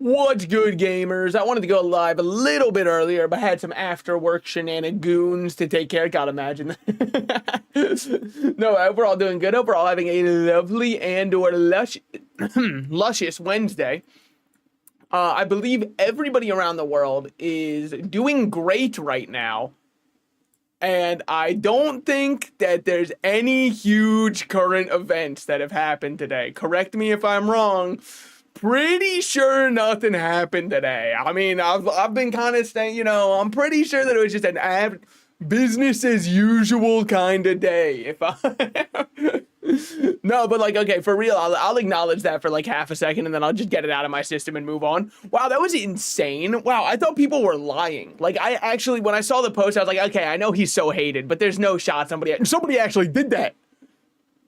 What's good, gamers? I wanted to go live a little bit earlier, but had some after-work shenanigans to take care of. Gotta imagine that. No, I hope we're all doing good. Hope we're all having a lovely and/or luscious Wednesday. I believe everybody around the world is doing great right now. And I don't think that there's any huge current events that have happened today. Correct me if I'm wrong. Pretty sure nothing happened today. I mean, I've been kind of saying, you know, I'm pretty sure that it was just an business as usual kind of day. If I no, but like, okay, for real, I'll acknowledge that for like half a second, and then I'll just get it out of my system and move on. Wow, that was insane. Wow, I thought people were lying. Like, I actually, when I saw the post, I was like, okay, I know he's so hated, but there's no shot somebody actually did that.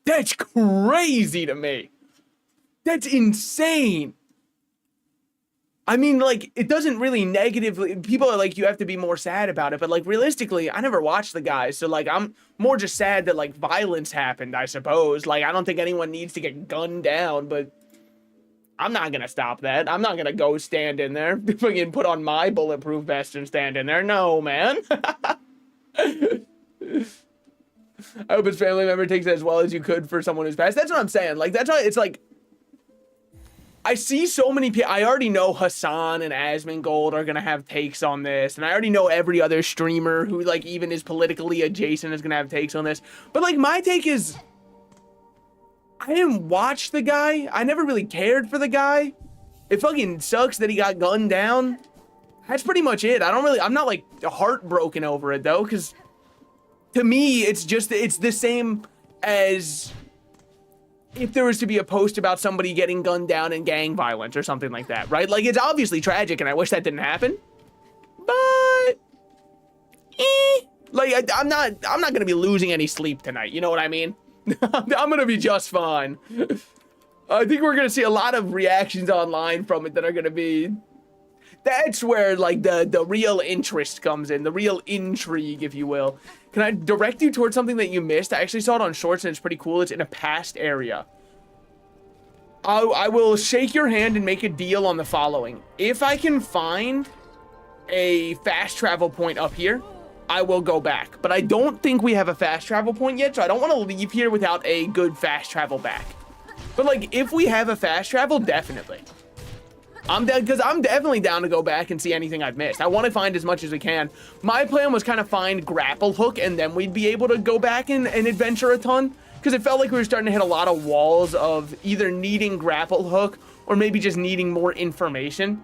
That's crazy to me. That's insane. I mean, like, it doesn't really negatively, people are like, you have to be more sad about it, but like, realistically, I never watched the guys, so like, I'm more just sad that like violence happened, I suppose. Like, I don't think anyone needs to get gunned down, but I'm not gonna stop that. I'm not gonna go stand in there, fucking put on my bulletproof vest and stand in there. No, man. I hope his family member takes it as well as you could for someone who's passed. That's what I'm saying. Like, that's why it's like, I see so many people. I already know Hassan and Asmongold are gonna have takes on this, and I already know every other streamer who like even is politically adjacent is gonna have takes on this. But like, my take is, I didn't watch the guy. I never really cared for the guy. It fucking sucks that he got gunned down. That's pretty much it. I'm not like heartbroken over it though, because to me, it's the same as if there was to be a post about somebody getting gunned down in gang violence or something like that, right? Like, it's obviously tragic, and I wish that didn't happen. But, like, I'm not gonna be losing any sleep tonight. You know what I mean? I'm gonna be just fine. I think we're gonna see a lot of reactions online from it that are gonna be. That's where like the real interest comes in, the real intrigue, if you will. Can I direct you towards something that you missed? I actually saw it on Shorts and it's pretty cool. It's in a past area. I will shake your hand and make a deal on the following. If I can find a fast travel point up here, I will go back. But I don't think we have a fast travel point yet, so I don't want to leave here without a good fast travel back. But like, if we have a fast travel, definitely. I'm down, because I'm definitely down to go back and see anything I've missed. I want to find as much as we can. My plan was kind of find grapple hook, and then we'd be able to go back and adventure a ton, because it felt like we were starting to hit a lot of walls of either needing grapple hook or maybe just needing more information.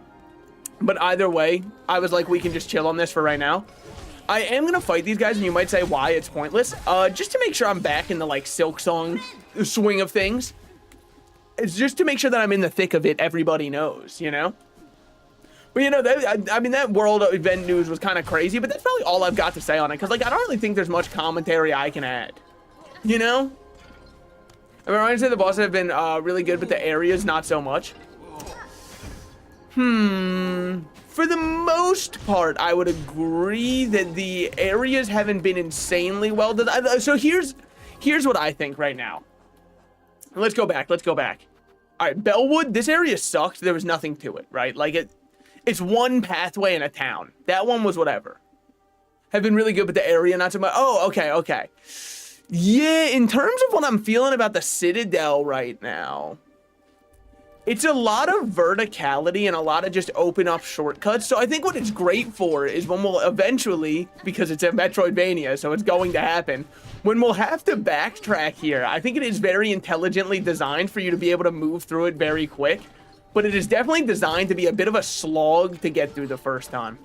But either way, I was like, we can just chill on this for right now. I am going to fight these guys, and you might say why it's pointless. Just to make sure I'm back in the like Silksong swing of things. It's just to make sure that I'm in the thick of it, everybody knows, you know? But, you know, I mean, that world event news was kind of crazy, but that's probably all I've got to say on it, because, like, I don't really think there's much commentary I can add, you know? I mean, I would say the bosses have been really good, but the areas, not so much. For the most part, I would agree that the areas haven't been insanely well done. So here's what I think right now. Let's go back. All right, Bellwood, this area sucked. There was nothing to it, right? Like, it's one pathway in a town. That one was whatever. Have been really good, but the area, not so much. Oh, okay. Yeah, in terms of what I'm feeling about the Citadel right now, it's a lot of verticality and a lot of just open up shortcuts. So I think what it's great for is when we'll eventually, because it's a Metroidvania, so it's going to happen, when we'll have to backtrack here, I think it is very intelligently designed for you to be able to move through it very quick. But it is definitely designed to be a bit of a slog to get through the first time.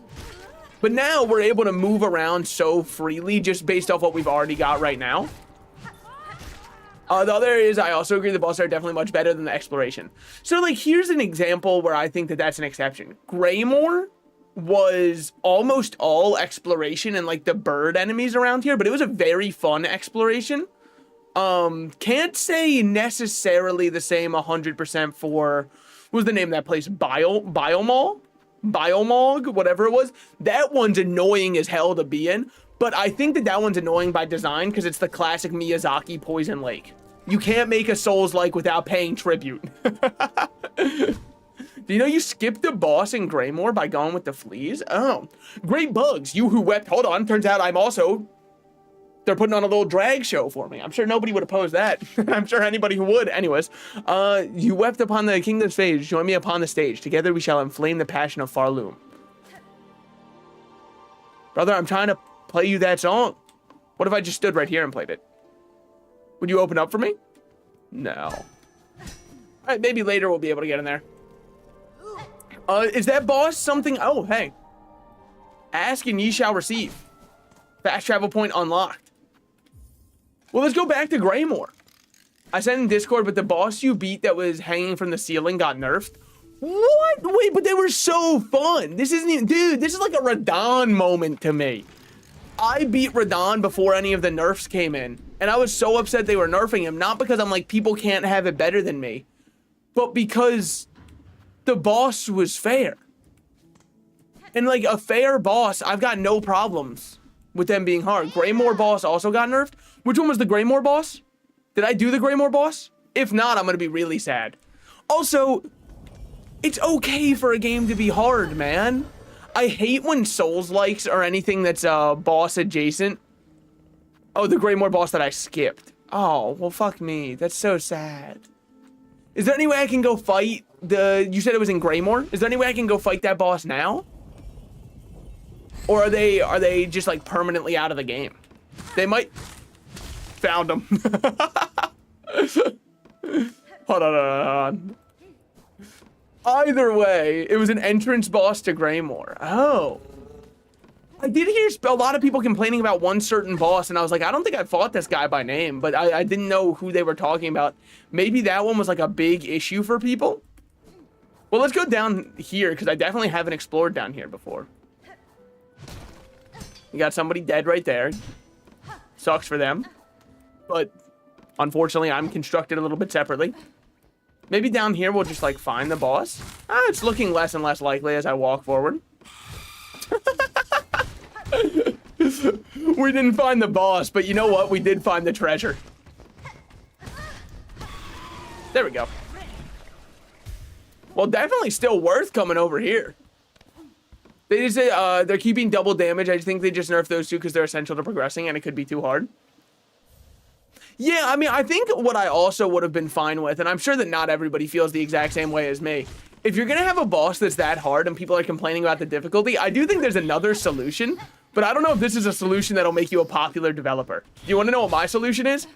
But now we're able to move around so freely just based off what we've already got right now. The other areas, I also agree the bosses are definitely much better than the exploration. So, like, here's an example where I think that that's an exception. Greymore was almost all exploration and, like, the bird enemies around here, but it was a very fun exploration. Can't say necessarily the same 100% for, what was the name of that place? Biomog, whatever it was. That one's annoying as hell to be in, but I think that one's annoying by design because it's the classic Miyazaki Poison Lake. You can't make a Souls-like without paying tribute. Do you know you skipped the boss in Greymore by going with the fleas? Oh, great bugs. You who wept. Hold on. Turns out I'm also. They're putting on a little drag show for me. I'm sure nobody would oppose that. I'm sure anybody who would. Anyways, you wept upon the kingdom's stage. Join me upon the stage. Together we shall inflame the passion of Farloom. Brother, I'm trying to play you that song. What if I just stood right here and played it? Would you open up for me? No. All right, maybe later we'll be able to get in there. Is that boss something? Oh, hey. Ask and ye shall receive. Fast travel point unlocked. Well, let's go back to Greymore. I sent in Discord, but the boss you beat that was hanging from the ceiling got nerfed. What? Wait, but they were so fun. This isn't even, dude, this is like a Radon moment to me. I beat Radon before any of the nerfs came in, and I was so upset they were nerfing him, not because I'm like, people can't have it better than me, but because the boss was fair. And like a fair boss, I've got no problems with them being hard. Greymore boss also got nerfed. Which one was the Greymore boss? Did I do the Greymore boss? If not, I'm gonna be really sad. Also, it's okay for a game to be hard, man. I hate when Souls-likes or anything that's boss adjacent. Oh, the Greymore boss that I skipped. Oh, well, fuck me. That's so sad. Is there any way I can go fight the... You said it was in Greymore? Is there any way I can go fight that boss now? Or are they just like permanently out of the game? They might... Found them. Hold on. Either way, it was an entrance boss to Greymore. Oh. I did hear a lot of people complaining about one certain boss, and I was like, I don't think I fought this guy by name, but I didn't know who they were talking about. Maybe that one was like a big issue for people? Well, let's go down here, because I definitely haven't explored down here before. You got somebody dead right there. Sucks for them. But unfortunately, I'm constructed a little bit separately. Maybe down here we'll just like find the boss. It's looking less and less likely as I walk forward. We didn't find the boss, but you know what? We did find the treasure. There we go. Well, definitely still worth coming over here. They just say they're keeping double damage. I think they just nerfed those two because they're essential to progressing and it could be too hard. Yeah, I mean, I think what I also would have been fine with, and I'm sure that not everybody feels the exact same way as me, if you're going to have a boss that's that hard and people are complaining about the difficulty, I do think there's another solution, but I don't know if this is a solution that'll make you a popular developer. Do you want to know what my solution is?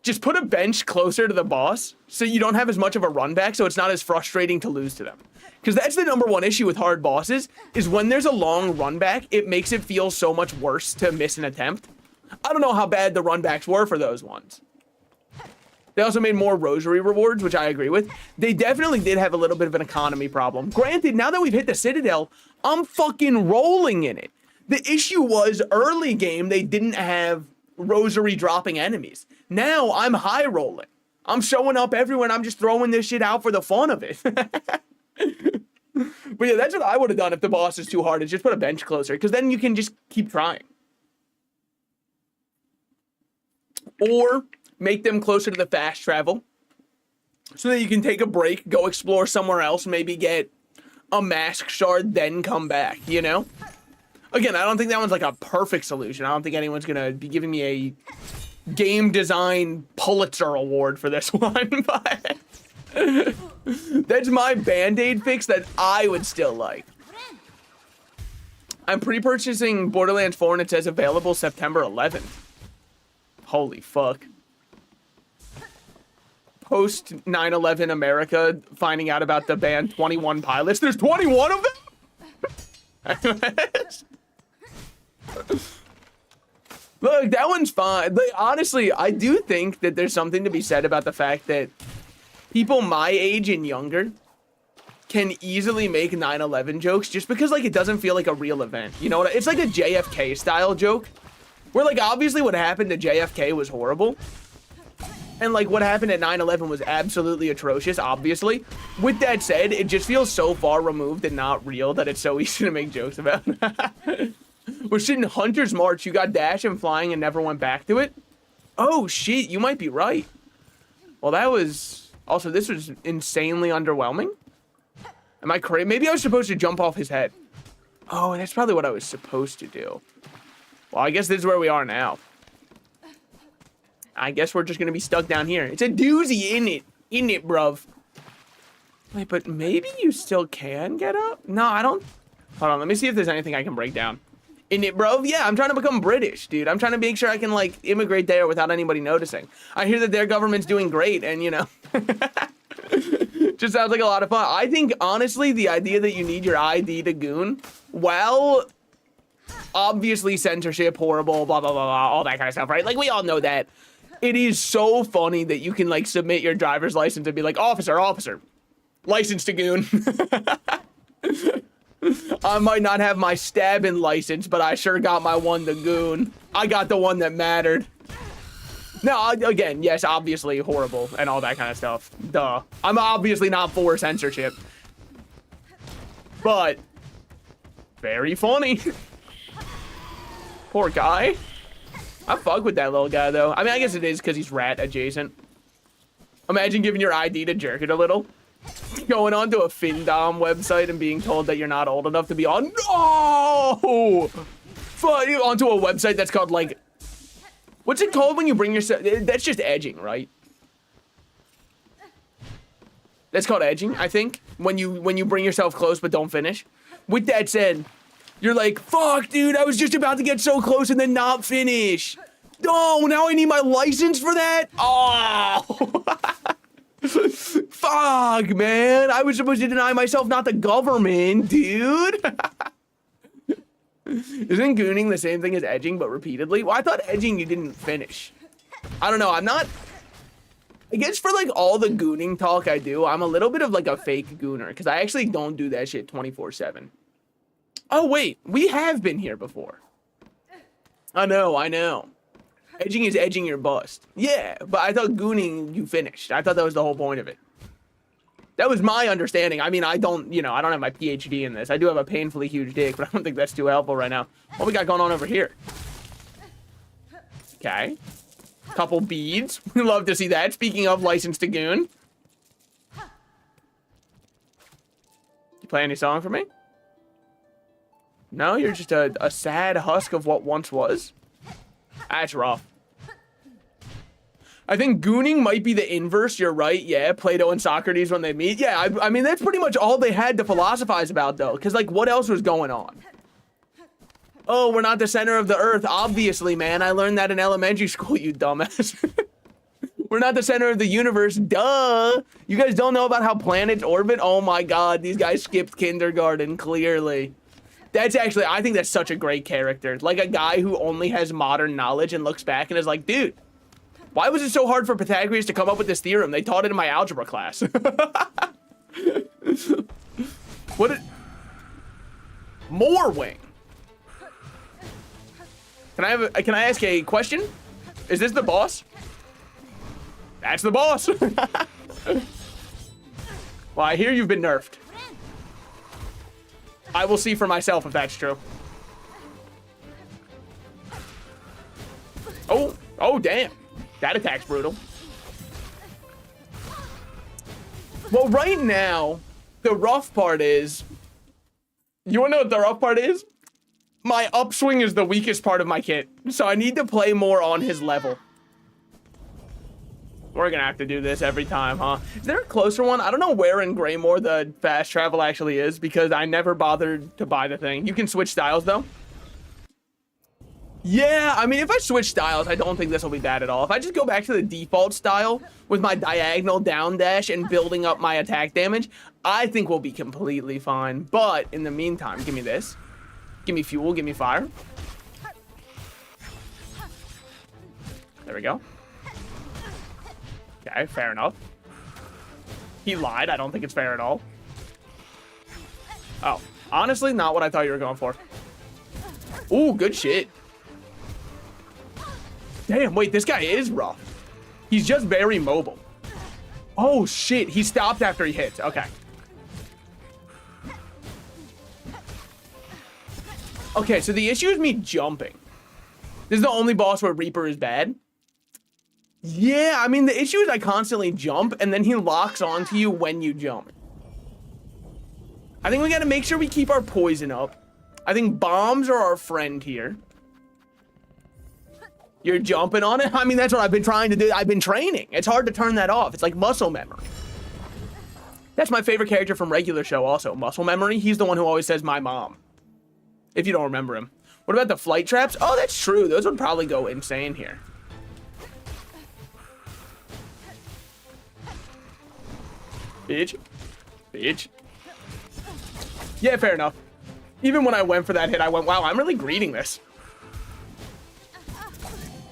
Just put a bench closer to the boss so you don't have as much of a run back, so it's not as frustrating to lose to them. Because that's the #1 issue with hard bosses, is when there's a long run back, it makes it feel so much worse to miss an attempt. I don't know how bad the run backs were for those ones. They also made more rosary rewards, which I agree with. They definitely did have a little bit of an economy problem. Granted, now that we've hit the Citadel, I'm fucking rolling in it. The issue was early game, they didn't have rosary dropping enemies. Now I'm high rolling. I'm showing up everywhere and I'm just throwing this shit out for the fun of it. But yeah, that's what I would have done if the boss is too hard, is just put a bench closer, because then you can just keep trying. Or make them closer to the fast travel so that you can take a break, go explore somewhere else, maybe get a mask shard, then come back, you know? Again, I don't think that one's like a perfect solution. I don't think anyone's going to be giving me a game design Pulitzer Award for this one, but that's my Band-Aid fix that I would still like. I'm pre-purchasing Borderlands 4 and it says available September 11th. Holy fuck. Post 9/11 America finding out about the band 21 Pilots. There's 21 of them? Look, that one's fine. Like, honestly, I do think that there's something to be said about the fact that people my age and younger can easily make 9/11 jokes just because, like, it doesn't feel like a real event. You know what? It's like a JFK style joke where, like, obviously what happened to JFK was horrible. And, like, what happened at 9/11 was absolutely atrocious, obviously. With that said, it just feels so far removed and not real that it's so easy to make jokes about. We're shit in Hunter's March, you got dash and flying and never went back to it? Oh, shit, you might be right. Well, that was... Also, this was insanely underwhelming. Am I crazy? Maybe I was supposed to jump off his head. Oh, that's probably what I was supposed to do. Well, I guess this is where we are now. I guess we're just gonna be stuck down here. It's a doozy, isn't it, bruv? Wait, but maybe you still can get up? No, I don't. Hold on, let me see if there's anything I can break down. In it, bro? Yeah, I'm trying to become British, dude. I'm trying to make sure I can, like, immigrate there without anybody noticing. I hear that their government's doing great, and, you know, just sounds like a lot of fun. I think, honestly, the idea that you need your ID to goon, well, obviously censorship, horrible, blah, blah, blah, blah, all that kind of stuff, right? Like, we all know that. It is so funny that you can, like, submit your driver's license and be like, officer, license to goon. I might not have my stabbing license, but I sure got my one to goon. I got the one that mattered. No, again, yes, obviously horrible and all that kind of stuff. Duh. I'm obviously not for censorship. But very funny. Poor guy. I fuck with that little guy, though. I mean, I guess it is because he's rat adjacent. Imagine giving your ID to jerk it a little. Going onto a Findom website and being told that you're not old enough to be on. No! Onto a website that's called, like, what's it called when you bring yourself? That's just edging, right? That's called edging, I think. When you bring yourself close but don't finish. With that said, you're like, fuck, dude, I was just about to get so close and then not finish. No, now I need my license for that? Oh! Fuck, man. I was supposed to deny myself, not the government, dude. Isn't gooning the same thing as edging, but repeatedly? Well, I thought edging you didn't finish. I don't know. I'm not... I guess for, like, all the gooning talk I do, I'm a little bit of, like, a fake gooner, because I actually don't do that shit 24/7. Oh, wait. We have been here before. I know. Edging is edging your bust. Yeah, but I thought gooning you finished. I thought that was the whole point of it. That was my understanding. I mean, I don't have my PhD in this. I do have a painfully huge dick, but I don't think that's too helpful right now. What we got going on over here? Okay. Couple beads. We love to see that. Speaking of license to goon. You play any song for me? No, you're just a sad husk of what once was. That's rough. I think gooning might be the inverse. You're right. Yeah, Plato and Socrates when they meet. Yeah, I mean, that's pretty much all they had to philosophize about, though. Because, like, what else was going on? Oh, we're not the center of the earth. Obviously, man. I learned that in elementary school, you dumbass. We're not the center of the universe. Duh. You guys don't know about how planets orbit? Oh, my God. These guys skipped kindergarten, clearly. That's actually, I think that's such a great character. Like a guy who only has modern knowledge and looks back and is like, dude, why was it so hard for Pythagoras to come up with this theorem? They taught it in my algebra class. More wing. Can I ask a question? Is this the boss? That's the boss. Well, I hear you've been nerfed. I will see for myself if that's true. Oh, damn. That attack's brutal. Well, right now, the rough part is... You wanna know what the rough part is? My upswing is the weakest part of my kit, so I need to play more on his level. We're gonna have to do this every time, huh? Is there a closer one? I don't know where in Greymore the fast travel actually is, because I never bothered to buy the thing. You can switch styles, though. Yeah, I mean, if I switch styles, I don't think this will be bad at all. If I just go back to the default style with my diagonal down dash and building up my attack damage, I think we'll be completely fine. But in the meantime, give me this. Give me fuel, give me fire. There we go. Okay, fair enough. He lied. I don't think it's fair at all. Oh, honestly, not what I thought you were going for. Ooh, good shit. Damn, wait, this guy is rough. He's just very mobile. Oh, shit. He stopped after he hit. Okay. Okay, so the issue is me jumping. This is the only boss where Reaper is bad. Yeah, I mean, the issue is I constantly jump, and then he locks onto you when you jump. I think we gotta make sure we keep our poison up. I think bombs are our friend here. You're jumping on it? I mean, that's what I've been trying to do. I've been training. It's hard to turn that off. It's like muscle memory. That's my favorite character from regular show also. Muscle memory. He's the one who always says my mom. If you don't remember him. What about the flight traps? Oh, that's true. Those would probably go insane here. Bitch. Bitch. Yeah, fair enough. Even when I went for that hit, I went, wow, I'm really greeting this.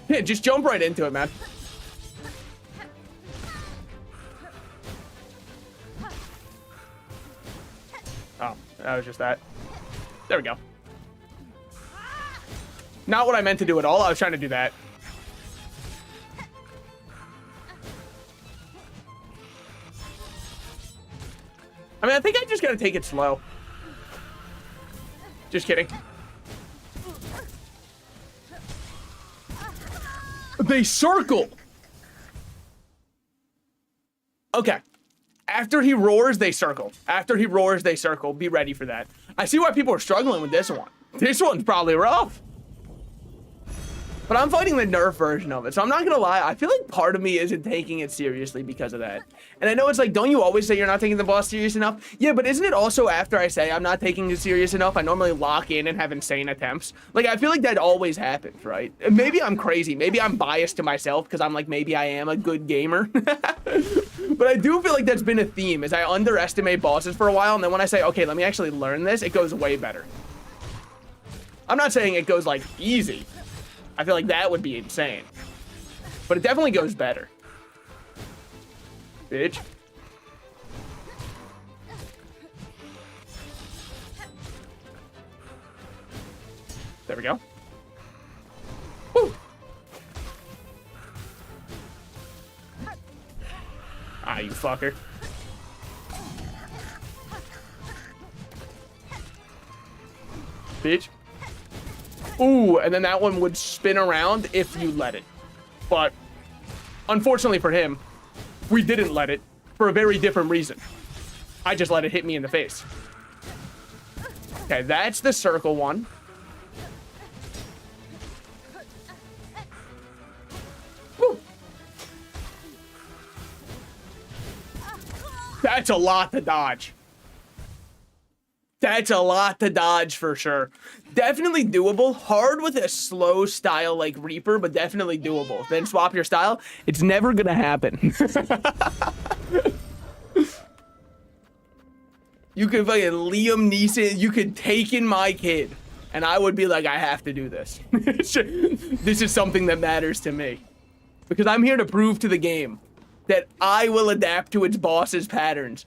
Yeah, just jump right into it, man. Oh, that was just that. There we go. Not what I meant to do at all. I was trying to do that. I mean, I think I just gotta take it slow. Just kidding. They circle. Okay. After he roars, they circle. After he roars, they circle. Be ready for that. I see why people are struggling with this one. This one's probably rough. But I'm fighting the Nerf version of it, so I'm not gonna lie. I feel like part of me isn't taking it seriously because of that. And I know it's like, don't you always say you're not taking the boss serious enough? Yeah, but isn't it also after I say I'm not taking it serious enough, I normally lock in and have insane attempts? Like, I feel like that always happens, right? Maybe I'm crazy. Maybe I'm biased to myself because I'm like, maybe I am a good gamer. But I do feel like that's been a theme, is I underestimate bosses for a while, and then when I say, okay, let me actually learn this, it goes way better. I'm not saying it goes, like, easy. I feel like that would be insane. But it definitely goes better. Bitch. There we go. Woo! Ah, you fucker. Bitch. Ooh, and then that one would spin around if you let it. But unfortunately for him, we didn't let it for a very different reason. I just let it hit me in the face. Okay, that's the circle one. Woo. That's a lot to dodge. That's a lot to dodge for sure. Definitely doable. Hard with a slow style like Reaper, but definitely doable. Then swap your style. It's never gonna happen. You could fucking Liam Neeson, you could take in my kid, and I would be like, I have to do this. This is something that matters to me. Because I'm here to prove to the game that I will adapt to its boss's patterns.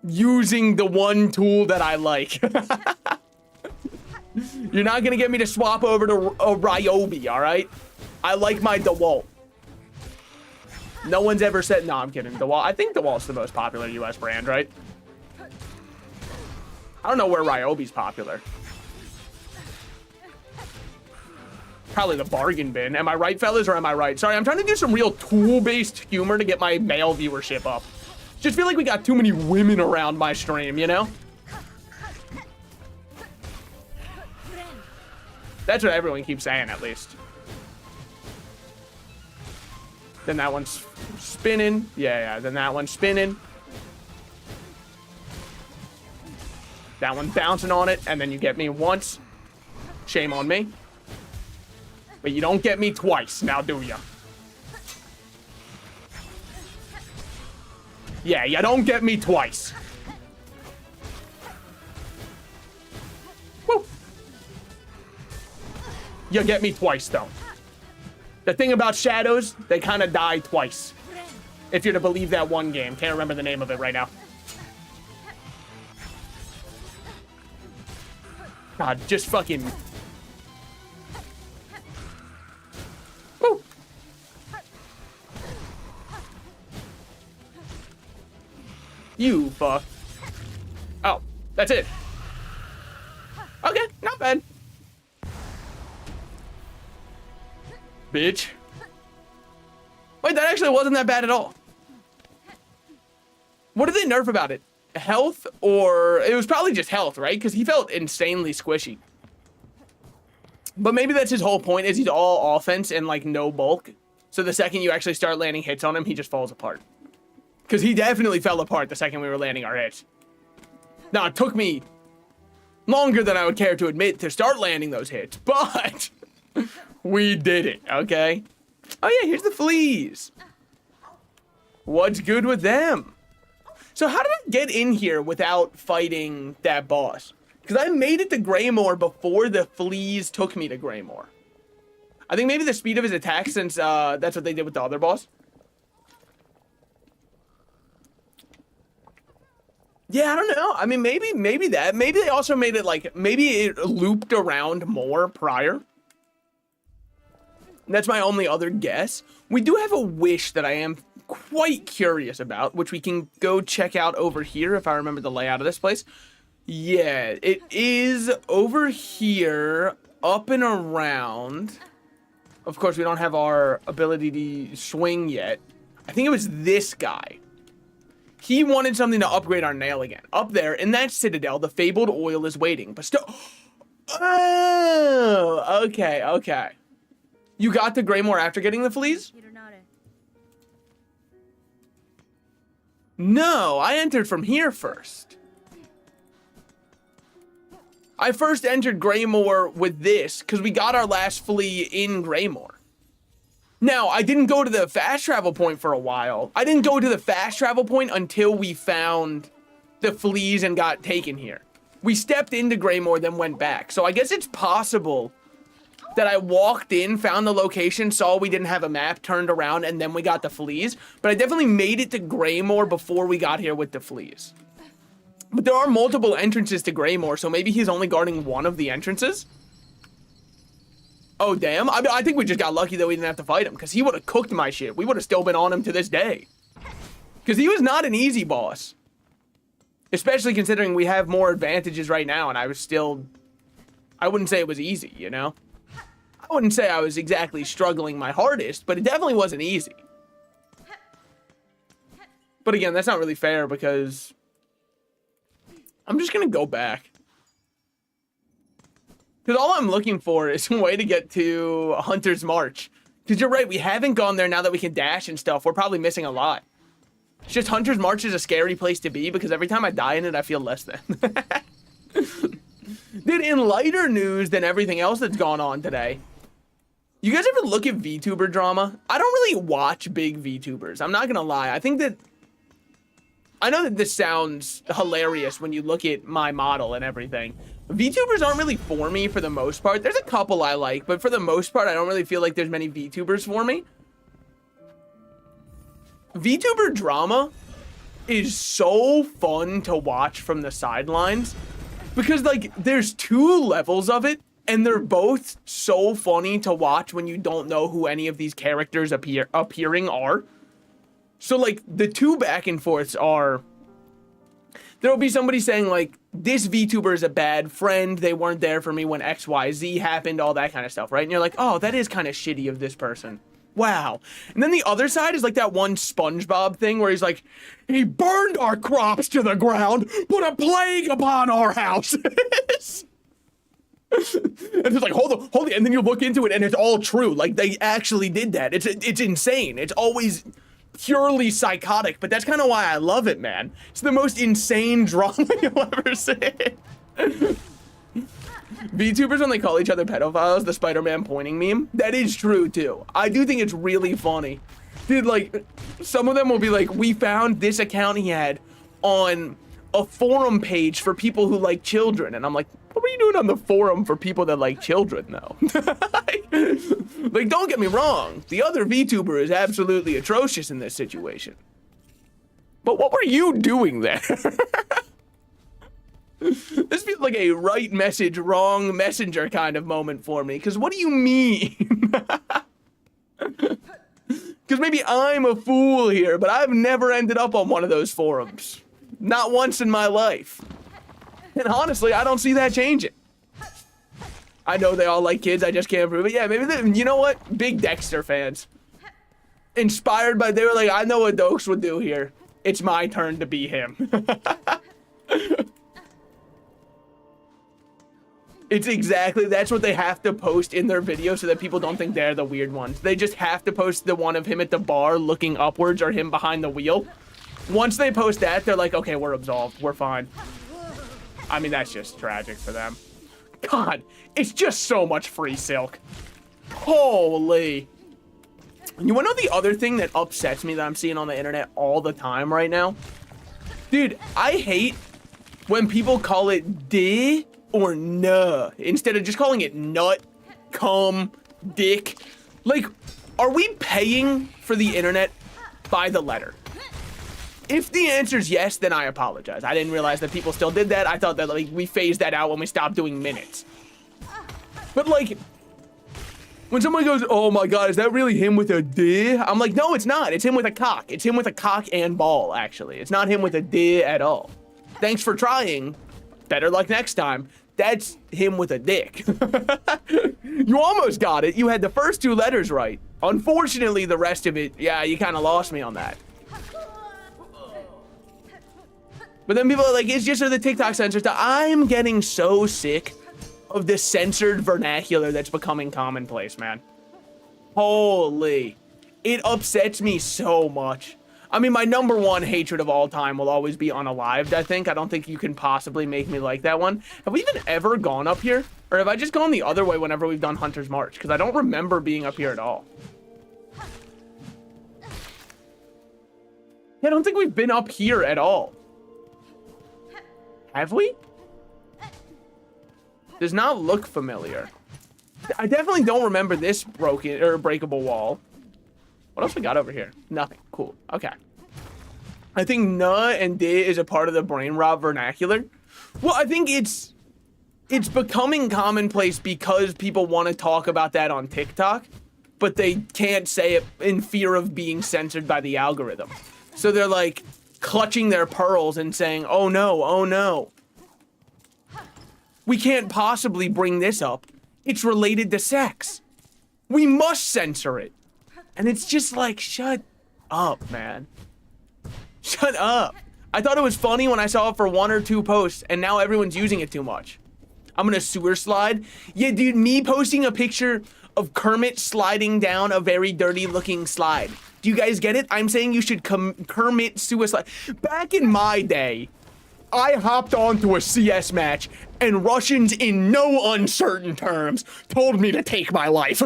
Using the one tool that I like. You're not gonna get me to swap over to a Ryobi, all right? I like my DeWalt. No one's ever said, no, I'm kidding. DeWalt, I think DeWalt's the most popular US brand, right? I don't know where Ryobi's popular. Probably the bargain bin. Am I right, fellas, or am I right? Sorry, I'm trying to do some real tool-based humor to get my male viewership up. Just feel like we got too many women around my stream, you know? That's what everyone keeps saying, at least. Then that one's spinning. Yeah, then that one's spinning. That one bouncing on it, and then you get me once. Shame on me. But you don't get me twice, now do ya? Yeah, you don't get me twice. Woo. You get me twice, though. The thing about shadows, they kind of die twice. If you're to believe that one game. Can't remember the name of it right now. God, just fucking... Woo. You fuck. Oh, that's it. Okay, not bad. Bitch. Wait, that actually wasn't that bad at all. What did they nerf about it? health, or it was probably just health, right? Because he felt insanely squishy. But maybe that's his whole point, is he's all offense and like no bulk. So the second you actually start landing hits on him, he just falls apart. Because he definitely fell apart the second we were landing our hits. Now, it took me longer than I would care to admit to start landing those hits, but we did it, okay? Oh yeah, here's the fleas. What's good with them? So how did I get in here without fighting that boss? Because I made it to Greymore before the fleas took me to Greymore. I think maybe the speed of his attack, since that's what they did with the other boss. Yeah, I don't know. I mean, maybe that. Maybe they also made it like, maybe it looped around more prior. That's my only other guess. We do have a wish that I am quite curious about, which we can go check out over here if I remember the layout of this place. Yeah, it is over here, up and around. Of course, we don't have our ability to swing yet. I think it was this guy. He wanted something to upgrade our nail again. Up there, in that citadel, the fabled oil is waiting. But still... Oh, okay, okay. You got to Greymore after getting the fleas? No, I entered from here first. I first entered Greymore with this, because we got our last flea in Greymore. Now, I didn't go to the fast travel point for a while. I didn't go to the fast travel point until we found the fleas and got taken here. We stepped into Greymore, then went back. So I guess it's possible that I walked in, found the location, saw we didn't have a map, turned around, and then we got the fleas. But I definitely made it to Greymore before we got here with the fleas. But there are multiple entrances to Greymore, so maybe he's only guarding one of the entrances? Oh, damn. I mean, I think we just got lucky that we didn't have to fight him, because he would have cooked my shit. We would have still been on him to this day. Because he was not an easy boss. Especially considering we have more advantages right now, and I wouldn't say it was easy, you know? I wouldn't say I was exactly struggling my hardest, but it definitely wasn't easy. But again, that's not really fair, because I'm just gonna go back. Because all I'm looking for is a way to get to Hunter's March. Because you're right, we haven't gone there now that we can dash and stuff. We're probably missing a lot. It's just Hunter's March is a scary place to be because every time I die in it, I feel less than. Dude, in lighter news than everything else that's gone on today, you guys ever look at VTuber drama? I don't really watch big VTubers. I'm not going to lie. I know that this sounds hilarious when you look at my model and everything. VTubers aren't really for me for the most part. There's a couple I like, but for the most part, I don't really feel like there's many VTubers for me. VTuber drama is so fun to watch from the sidelines because, like, there's two levels of it, and they're both so funny to watch when you don't know who any of these characters appearing are. So, like, the two back and forths are... There'll be somebody saying, like, this VTuber is a bad friend. They weren't there for me when XYZ happened, all that kind of stuff, right? And you're like, oh, that is kind of shitty of this person. Wow. And then the other side is like that one SpongeBob thing where he's like, he burned our crops to the ground, put a plague upon our houses. And it's like, hold on. And then you look into it and it's all true. Like, they actually did that. It's insane. It's always purely psychotic, but that's kind of why I love it, man. It's the most insane drama you'll ever see. VTubers, when they call each other pedophiles, the Spider-Man pointing meme, that is true too. I do think it's really funny. Dude, like, some of them will be like, we found this account he had on a forum page for people who like children. And I'm like, what were you doing on the forum for people that like children, though? Like, don't get me wrong. The other VTuber is absolutely atrocious in this situation. But what were you doing there? This feels like a right message, wrong messenger kind of moment for me. Because what do you mean? Because maybe I'm a fool here, but I've never ended up on one of those forums. Not once in my life. And honestly, I don't see that changing. I know they all like kids, I just can't prove it. Yeah, maybe they, you know what? Big Dexter fans. Inspired by, they were like, I know what Dokes would do here. It's my turn to be him. It's exactly, that's what they have to post in their video so that people don't think they're the weird ones. They just have to post the one of him at the bar looking upwards or him behind the wheel. Once they post that, they're like, okay, we're absolved. We're fine. I mean, that's just tragic for them. God, it's just so much free Silk. Holy. You wanna know the other thing that upsets me that I'm seeing on the internet all the time right now? Dude, I hate when people call it D or nuh instead of just calling it nut, cum, dick. Like, are we paying for the internet by the letter? If the answer is yes, then I apologize. I didn't realize that people still did that. I thought that like we phased that out when we stopped doing minutes. But like, when somebody goes, oh my God, is that really him with a D? I'm like, no, it's not. It's him with a cock. It's him with a cock and ball, actually. It's not him with a D at all. Thanks for trying. Better luck next time. That's him with a dick. You almost got it. You had the first two letters right. Unfortunately, the rest of it, yeah, you kind of lost me on that. But then people are like, it's just the TikTok censor stuff. I'm getting so sick of this censored vernacular that's becoming commonplace, man. Holy. It upsets me so much. I mean, my #1 hatred of all time will always be Unalived, I think. I don't think you can possibly make me like that one. Have we even ever gone up here? Or have I just gone the other way whenever we've done Hunter's March? Because I don't remember being up here at all. Yeah, I don't think we've been up here at all. Have we? Does not look familiar. I definitely don't remember this broken or breakable wall. What else we got over here? Nothing. Cool. Okay. I think "nuh" and "d" is a part of the brain rot vernacular. Well, I think it's becoming commonplace because people want to talk about that on TikTok, but they can't say it in fear of being censored by the algorithm. So they're like clutching their pearls and saying, oh no, oh no. We can't possibly bring this up. It's related to sex. We must censor it. And it's just like, shut up, man. Shut up. I thought it was funny when I saw it for 1 or 2 posts, and now everyone's using it too much. I'm gonna sewer slide. Yeah, dude, me posting a picture of Kermit sliding down a very dirty looking slide. Do you guys get it? I'm saying you should Kermit suicide. Back in my day, I hopped onto a CS match, and Russians in no uncertain terms told me to take my life.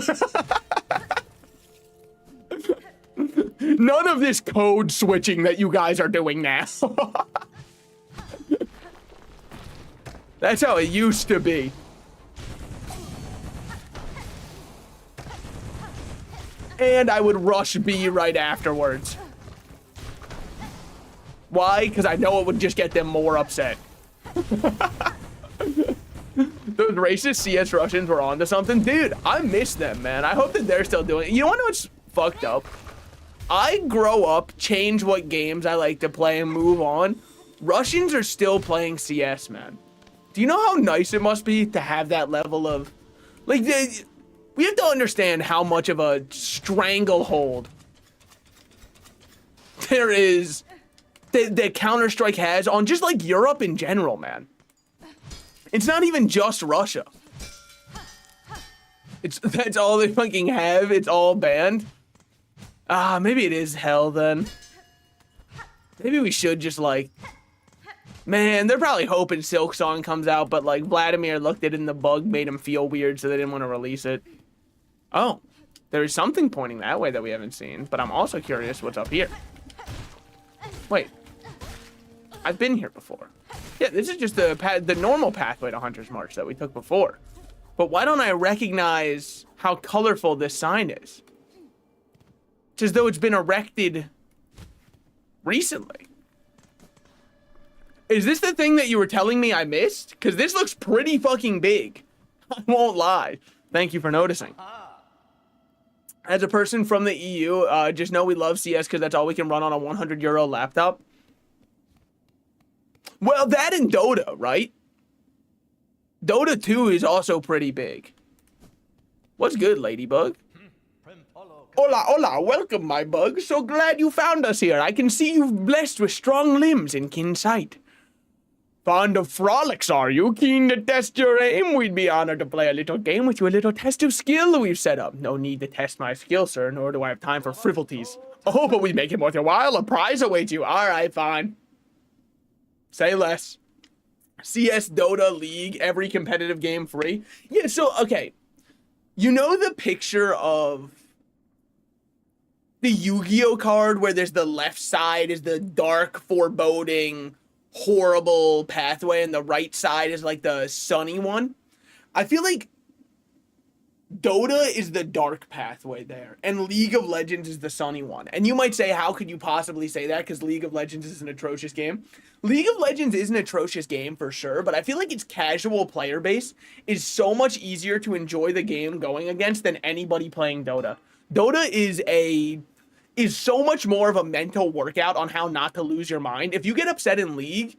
None of this code switching that you guys are doing now. That's how it used to be. And I would rush B right afterwards. Why? Because I know it would just get them more upset. Those racist CS Russians were onto something. Dude, I miss them, man. I hope that they're still doing it. You know what's fucked up? I grow up, change what games I like to play, and move on. Russians are still playing CS, man. Do you know how nice it must be to have that level of... Like, we have to understand how much of a stranglehold there is that Counter-Strike has on just, like, Europe in general, man. It's not even just Russia. That's all they fucking have. It's all banned. Ah, maybe it is hell then. Maybe we should just like... Man, they're probably hoping Silksong comes out, but like Vladimir looked at it and the bug made him feel weird, so they didn't want to release it. Oh, there is something pointing that way that we haven't seen, but I'm also curious what's up here. Wait. I've been here before. Yeah, this is just the normal pathway to Hunter's March that we took before. But why don't I recognize how colorful this sign is? It's as though it's been erected recently. Is this the thing that you were telling me I missed? Because this looks pretty fucking big. I won't lie. Thank you for noticing. As a person from the EU, just know we love CS because that's all we can run on a €100 laptop. Well, that and Dota, right? Dota 2 is also pretty big. What's good, Ladybug? Hola, hola, welcome, my bug. So glad you found us here. I can see you've blessed with strong limbs and keen sight. Fond of frolics, are you? Keen to test your aim? We'd be honored to play a little game with you, a little test of skill we've set up. No need to test my skill, sir, nor do I have time for frivolities. Oh, but we make it worth your while. A prize awaits you. All right, fine. Say less. CS, Dota, League, every competitive game free. Yeah, so, okay. You know the picture of the Yu-Gi-Oh card where there's the left side is the dark, foreboding, horrible pathway and the right side is like the sunny one? I feel like Dota is the dark pathway there, and League of Legends is the sunny one. And you might say, how could you possibly say that? Because League of Legends is an atrocious game. League of Legends is an atrocious game for sure, but I feel like its casual player base is so much easier to enjoy the game going against than anybody playing Dota. Dota is so much more of a mental workout on how not to lose your mind. If you get upset in League,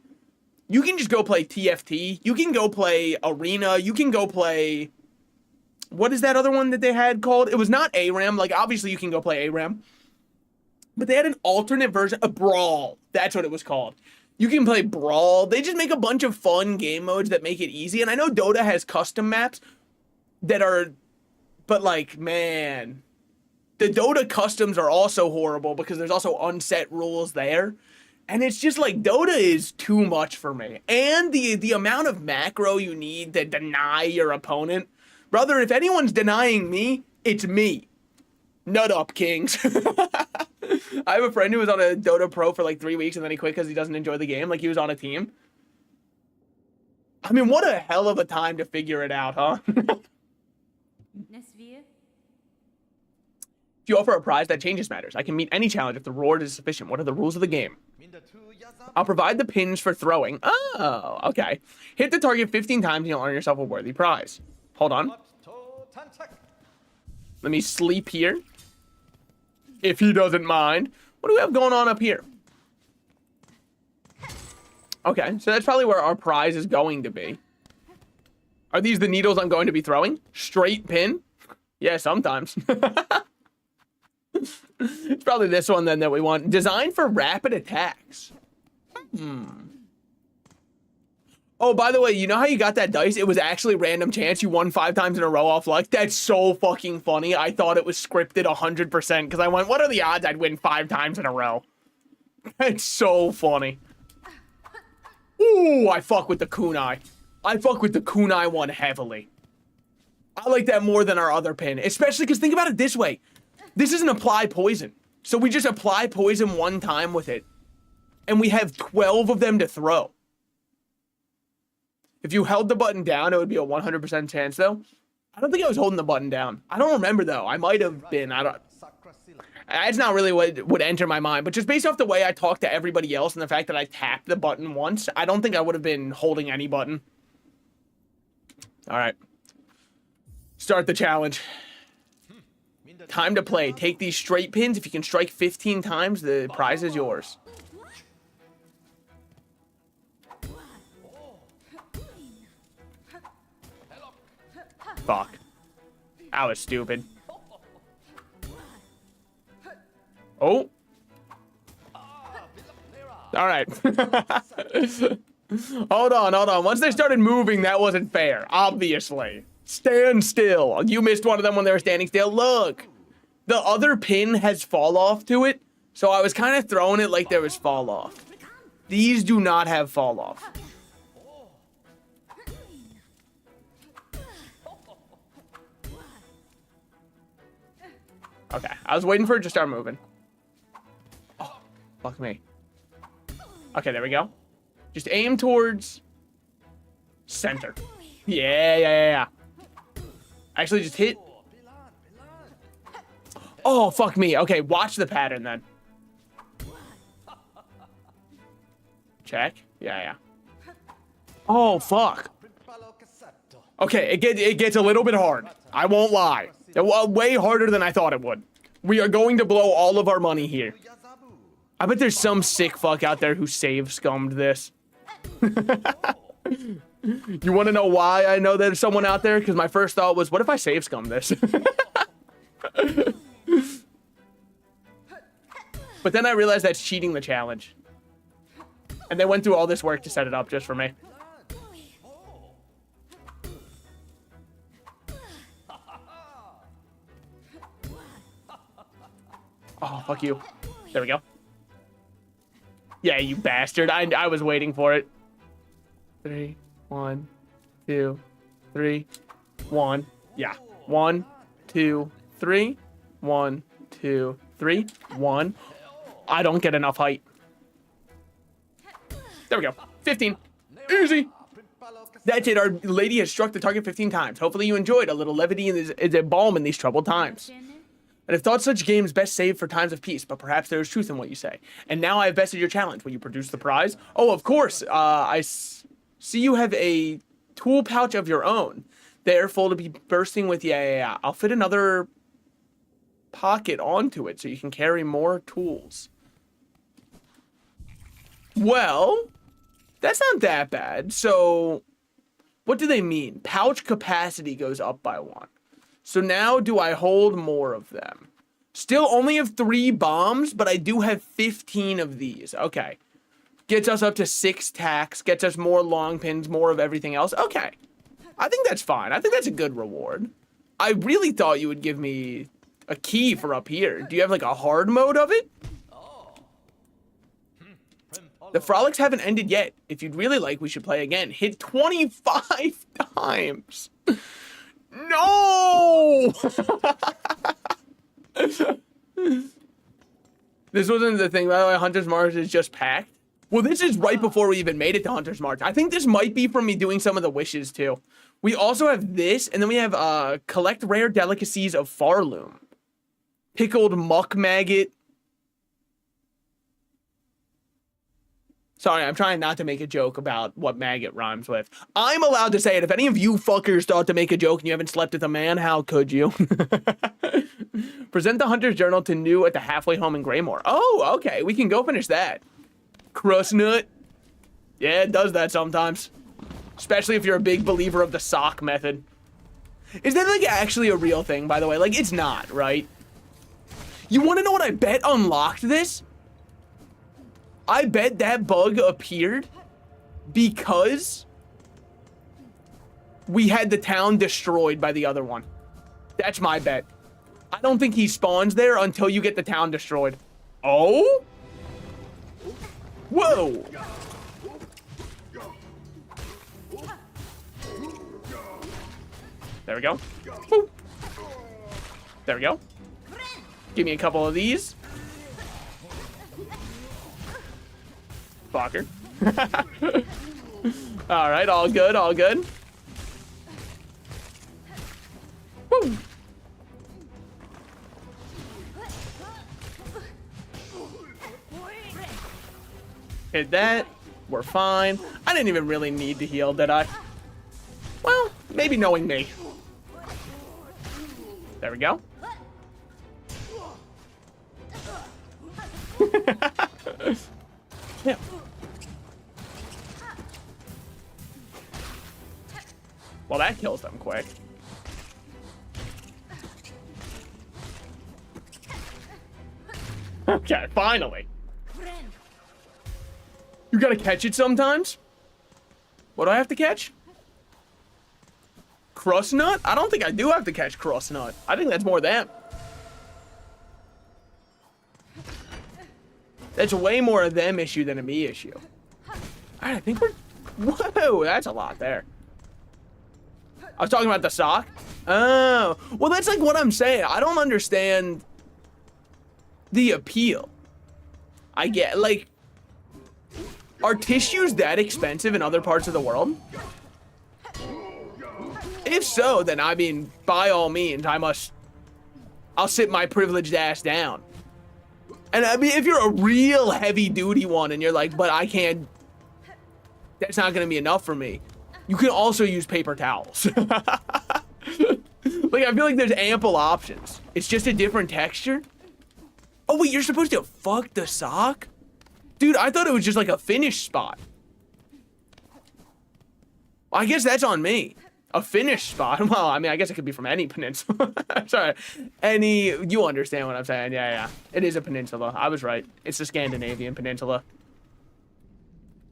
you can just go play TFT. You can go play Arena. You can go play... What is that other one that they had called? It was not ARAM. Like, obviously, you can go play ARAM. But they had an alternate version, a Brawl. That's what it was called. You can play Brawl. They just make a bunch of fun game modes that make it easy. And I know Dota has custom maps that are... But, like, man... The Dota customs are also horrible because there's also unset rules there. And it's just like, Dota is too much for me. And the amount of macro you need to deny your opponent... Brother, if anyone's denying me, it's me. Nut up, kings. I have a friend who was on a Dota Pro for like 3 weeks and then he quit because he doesn't enjoy the game. Like, he was on a team. I mean, what a hell of a time to figure it out, huh? If you offer a prize, that changes matters. I can meet any challenge if the reward is sufficient. What are the rules of the game? I'll provide the pins for throwing. Oh, okay. Hit the target 15 times and you'll earn yourself a worthy prize. Hold on. Let me sleep here. If he doesn't mind. What do we have going on up here? Okay, so that's probably where our prize is going to be. Are these the needles I'm going to be throwing? Straight pin? Yeah, sometimes. It's probably this one then that we want. Designed for rapid attacks. Oh, by the way, you know how you got that dice? It was actually random chance. You won 5 times in a row off luck. That's so fucking funny. I thought it was scripted 100% because I went, what are the odds I'd win 5 times in a row? It's so funny. Ooh, I fuck with the kunai. I fuck with the kunai one heavily. I like that more than our other pin, especially because think about it this way. This isn't apply poison. So we just apply poison 1 time with it. And we have 12 of them to throw. If you held the button down, it would be a 100% chance, though. I don't think I was holding the button down. I don't remember, though. I might have been. It's not really what would enter my mind. But just based off the way I talked to everybody else and the fact that I tapped the button once, I don't think I would have been holding any button. All right. Start the challenge. Time to play. Take these straight pins. If you can strike 15 times, the prize is yours. Fuck. I was stupid. Oh. All right. Hold on. Once they started moving, that wasn't fair. Obviously. Stand still. You missed one of them when they were standing still. Look. The other pin has fall off to it. So I was kind of throwing it like there was fall off. These do not have fall off. Okay, I was waiting for it to start moving. Oh, fuck me. Okay, there we go. Just aim towards center. Yeah. Actually, just hit. Oh, fuck me. Okay, watch the pattern then. Check. Yeah. Oh, fuck. Okay, it gets a little bit hard. I won't lie. Way harder than I thought it would. We are going to blow all of our money here. I bet there's some sick fuck out there who save scummed this. You want to know why I know there's someone out there? Because my first thought was, what if I save scum this? But then I realized that's cheating the challenge. And they went through all this work to set it up just for me. Oh, fuck you. There we go. Yeah, you bastard. I was waiting for it. 3, 1, 2, 3, 1. Yeah. 1, 2, 3. 1, 2, 3. 1. I don't get enough height. There we go. 15. Easy. That's it. Our lady has struck the target 15 times. Hopefully you enjoyed. A little levity is a balm in these troubled times. And have thought such games best saved for times of peace, but perhaps there is truth in what you say. And now I have bested your challenge. Will you produce the prize? Oh, of course. I see you have a tool pouch of your own. There, full to be bursting with, yeah. I'll fit another pocket onto it so you can carry more tools. Well, that's not that bad. So, what do they mean? Pouch capacity goes up by 1. So now do I hold more of them? Still only have 3 bombs, but I do have 15 of these. Okay. Gets us up to 6 tacks, gets us more long pins, more of everything else. Okay. I think that's fine. I think that's a good reward. I really thought you would give me a key for up here. Do you have like a hard mode of it? The frolics haven't ended yet. If you'd really like, we should play again. Hit 25 times. No! This wasn't the thing, by the way. Hunter's March is just packed. Well, this is right before we even made it to Hunter's March. I think this might be from me doing some of the wishes, too. We also have this, and then we have collect rare delicacies of Farloom. Pickled muck maggot. Sorry, I'm trying not to make a joke about what maggot rhymes with. I'm allowed to say it. If any of you fuckers thought to make a joke and you haven't slept with a man, how could you? Present the Hunter's Journal to New at the halfway home in Greymore. Oh, okay. We can go finish that. Crust nut. Yeah, it does that sometimes. Especially if you're a big believer of the sock method. Is that like actually a real thing, by the way? Like, it's not, right? You want to know what I bet unlocked this? I bet that bug appeared because we had the town destroyed by the other one. That's my bet. I don't think he spawns there until you get the town destroyed. Oh? Whoa. There we go. Boop. There we go. Give me a couple of these. Fucker. All right, all good, all good. Woo. Hit that. We're fine. I didn't even really need to heal, did I? Well, maybe knowing me. There we go. Yeah. Well, that kills them quick. Okay, finally. You gotta catch it sometimes? What do I have to catch? Crust nut? I don't think I do have to catch crust nut. I think that's more them. That's way more a them issue than a me issue. All right, I think we're... Whoa, that's a lot there. I was talking about the sock. Oh, well, that's like what I'm saying. I don't understand the appeal. I get, like... Are tissues that expensive in other parts of the world? If so, then I mean, by all means, I'll sit my privileged ass down. And I mean, if you're a real heavy duty one and you're like, but I can't, that's not gonna be enough for me. You can also use paper towels. Like, I feel like there's ample options. It's just a different texture. Oh wait, you're supposed to fuck the sock? Dude, I thought it was just like a finish spot. I guess that's on me. A finish spot. Well, I mean, I guess it could be from any peninsula. Sorry. You understand what I'm saying. Yeah. It is a peninsula. I was right. It's the Scandinavian peninsula.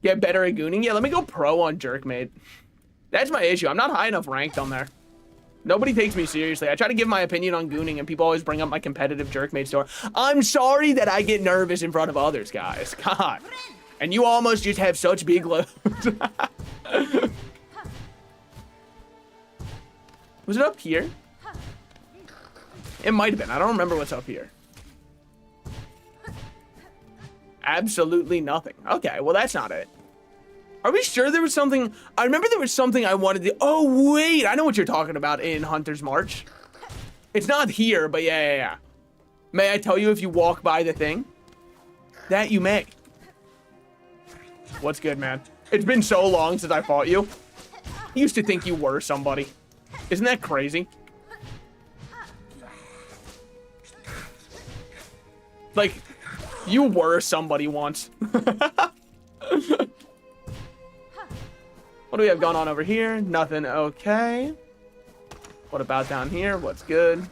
Get better at gooning? Yeah, let me go pro on Jerkmate. That's my issue. I'm not high enough ranked on there. Nobody takes me seriously. I try to give my opinion on gooning, and people always bring up my competitive Jerkmate store. I'm sorry that I get nervous in front of others, guys. God. And you almost just have such big loads. Was it up here? It might have been. I don't remember what's up here. Absolutely nothing. Okay, well, that's not it. Are we sure there was something? I remember there was something I wanted to... Oh, wait. I know what you're talking about in Hunter's March. It's not here, but yeah. May I tell you if you walk by the thing? That you may. What's good, man? It's been so long since I fought you. I used to think you were somebody. Isn't that crazy? Like, you were somebody once. What do we have going on over here? Nothing. Okay. What about down here? What's good?